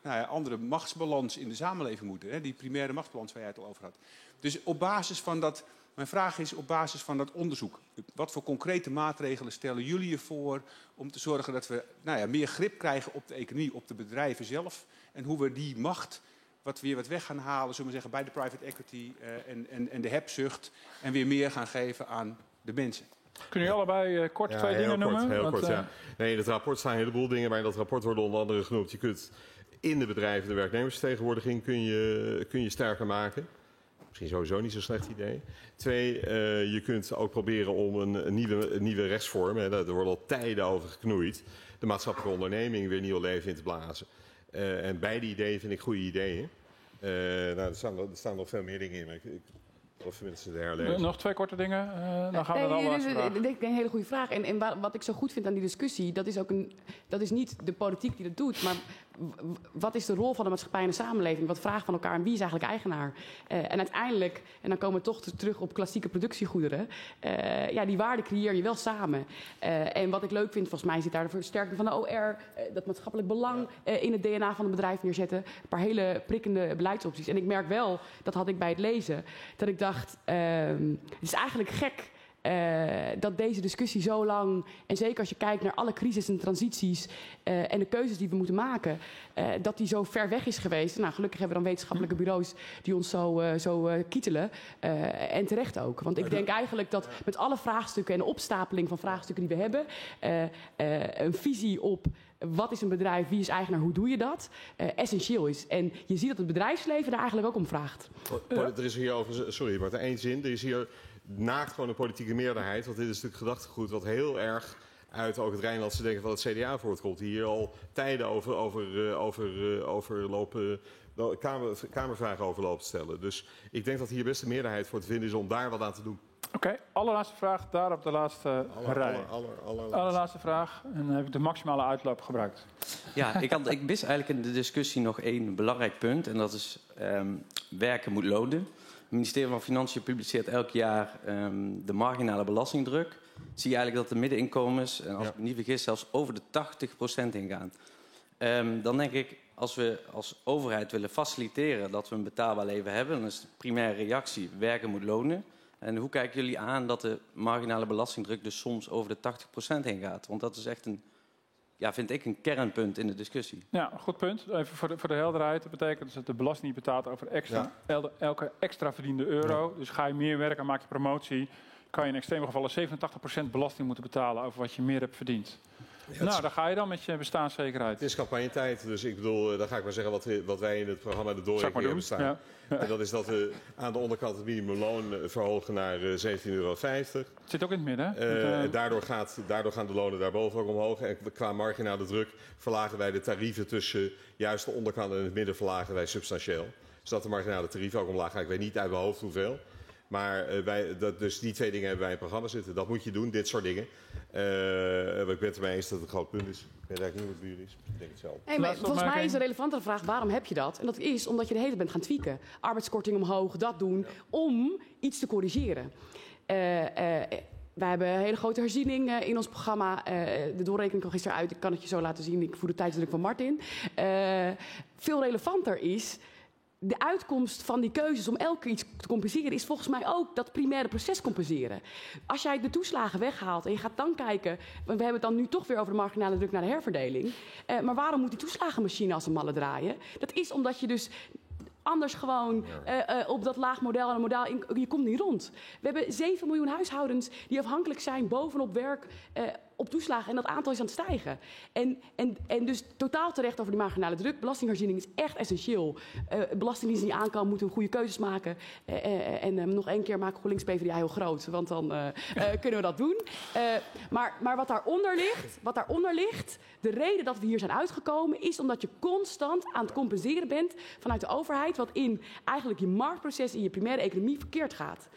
naar andere machtsbalans in de samenleving moeten. Die primaire machtsbalans waar jij het al over had. Dus op basis van dat, mijn vraag is op basis van dat onderzoek, wat voor concrete maatregelen stellen jullie je voor om te zorgen dat we meer grip krijgen op de economie, op de bedrijven zelf, en hoe we die macht wat weg gaan halen, zullen we zeggen, bij de private equity en de hebzucht, en weer meer gaan geven aan de mensen. Kunnen jullie allebei kort twee dingen noemen? Heel kort, ja. Nee, in het rapport staan een heleboel dingen, maar in dat rapport worden onder andere genoemd. Je kunt in de bedrijven de werknemersvertegenwoordiging kun je sterker maken. Misschien sowieso niet zo'n slecht idee. 2, je kunt ook proberen om een nieuwe rechtsvorm, daar worden al tijden over geknoeid, de maatschappelijke onderneming weer nieuw leven in te blazen. En beide ideeën vind ik goede ideeën. Er staan nog veel meer dingen in, maar of mensen de herlezen. Nog 2 korte dingen, dan gaan we naar de laatste vraag. Ik denk een hele goede vraag. En wat ik zo goed vind aan die discussie, dat is niet de politiek die dat doet, maar wat is de rol van de maatschappij en de samenleving? Wat vragen van elkaar en wie is eigenlijk eigenaar? En uiteindelijk, en dan komen we toch terug op klassieke productiegoederen, die waarde creëer je wel samen. En wat ik leuk vind, volgens mij zit daar de versterking van de OR, dat maatschappelijk belang in het DNA van het bedrijf neerzetten. Een paar hele prikkende beleidsopties. En ik merk wel, dat had ik bij het lezen, dat ik dacht, het is eigenlijk gek dat deze discussie zo lang, en zeker als je kijkt naar alle crisis en transities en de keuzes die we moeten maken, dat die zo ver weg is geweest. Nou, gelukkig hebben we dan wetenschappelijke bureaus die ons zo kietelen. En terecht ook. Want ik denk eigenlijk dat met alle vraagstukken en de opstapeling van vraagstukken die we hebben, een visie op wat is een bedrijf, wie is eigenaar, hoe doe je dat, essentieel is. En je ziet dat het bedrijfsleven daar eigenlijk ook om vraagt. Er is hier over, sorry, maar één zin, er is hier naakt gewoon een politieke meerderheid, want dit is natuurlijk gedachtegoed wat heel erg uit ook het Rijnlandse denken van het CDA voortkomt, die hier al tijden kamervragen over lopen te stellen. Dus ik denk dat hier best een meerderheid voor te vinden is om daar wat aan te doen. Oké, allerlaatste vraag, daar op de laatste rij. Allerlaatste vraag, en dan heb ik de maximale uitloop gebruikt. Ja, ik mis eigenlijk in de discussie nog 1 belangrijk punt, en dat is werken moet lonen. Het ministerie van Financiën publiceert elk jaar de marginale belastingdruk. Zie je eigenlijk dat de middeninkomens, en als ik me niet vergis, zelfs over de 80% ingaan. Dan denk ik, als we als overheid willen faciliteren dat we een betaalbaar leven hebben, dan is de primaire reactie werken moet lonen. En hoe kijken jullie aan dat de marginale belastingdruk dus soms over de 80% heen gaat? Want dat is echt vind ik een kernpunt in de discussie. Ja, goed punt. Even voor de helderheid. Dat betekent dus dat de belasting niet betaalt over elke extra verdiende euro. Ja. Dus ga je meer werken en maak je promotie, kan je in extreme gevallen 87% belasting moeten betalen over wat je meer hebt verdiend. Ja, daar ga je dan met je bestaanszekerheid. Het is campagnetijd, dus ik bedoel, dan ga ik maar zeggen wat wij in het programma de doorrekening hebben staan. Ja. Ja. En dat is dat we aan de onderkant het minimumloon verhogen naar €17,50. Het zit ook in het midden. Daardoor gaan de lonen daarboven ook omhoog. En qua marginale druk verlagen wij de tarieven tussen juist de onderkant en het midden verlagen wij substantieel. Zodat de marginale tarieven ook omlaag gaan. Ik weet niet uit mijn hoofd hoeveel. Maar dus die 2 dingen hebben wij in het programma zitten. Dat moet je doen, dit soort dingen. Ik ben het ermee eens dat het een groot punt is. Ik weet eigenlijk niet hoe het bij jullie is. Ik denk het zelf. Hey, maar volgens mij is een relevantere vraag, waarom heb je dat? En dat is omdat je de hele tijd bent gaan tweaken. Arbeidskorting omhoog, dat doen, om iets te corrigeren. Wij hebben een hele grote herziening in ons programma. De doorrekening kwam gisteren uit. Ik kan het je zo laten zien. Ik voer de tijdsdruk van Martin. Veel relevanter is, de uitkomst van die keuzes om elke keer iets te compenseren is volgens mij ook dat primaire proces compenseren. Als jij de toeslagen weghaalt en je gaat dan kijken, we hebben het dan nu toch weer over de marginale druk naar de herverdeling, maar waarom moet die toeslagenmachine als een malle draaien? Dat is omdat je dus anders gewoon op dat laag model en een model, je komt niet rond. We hebben 7 miljoen huishoudens die afhankelijk zijn bovenop werk op toeslagen en dat aantal is aan het stijgen. En dus totaal terecht over die marginale druk. Belastingherziening is echt essentieel. Belastingdiensten die aankomen moeten goede keuzes maken. En nog 1 keer maken GroenLinks PvdA heel groot, want dan kunnen we dat doen. Maar wat daaronder ligt, de reden dat we hier zijn uitgekomen, is omdat je constant aan het compenseren bent vanuit de overheid, wat in eigenlijk je marktproces in je primaire economie verkeerd gaat.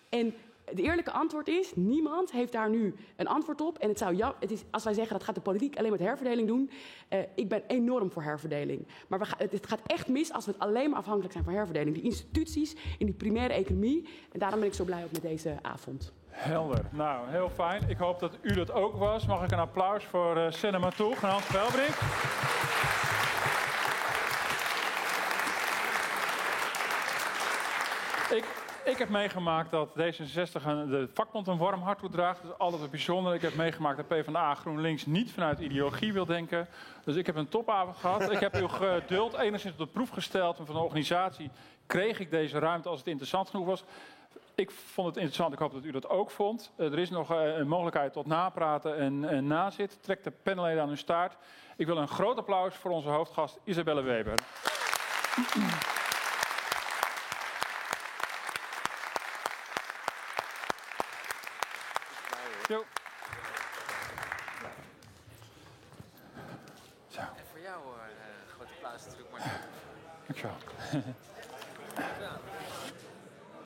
En het eerlijke antwoord is, niemand heeft daar nu een antwoord op. En het is, als wij zeggen dat gaat de politiek alleen met herverdeling doen. Ik ben enorm voor herverdeling. Maar het gaat echt mis als we het alleen maar afhankelijk zijn van herverdeling. Die instituties in die primaire economie. En daarom ben ik zo blij ook met deze avond. Helder. Nou, heel fijn. Ik hoop dat u dat ook was. Mag ik een applaus voor Cinema Toeg en Hans Velbrink. Ik heb meegemaakt dat D66 de vakbond een warm hart toedraagt. Dat is altijd bijzonder. Ik heb meegemaakt dat PvdA GroenLinks niet vanuit ideologie wil denken. Dus ik heb een topavond gehad. Ik heb uw geduld enigszins op de proef gesteld. En van de organisatie kreeg ik deze ruimte als het interessant genoeg was. Ik vond het interessant. Ik hoop dat u dat ook vond. Er is nog een mogelijkheid tot napraten en nazit. Trek de panelleden aan hun staart. Ik wil een groot applaus voor onze hoofdgast Isabelle Weber. Jo. Zo. En voor jou groot applaus natuurlijk, Martin. Dankjewel.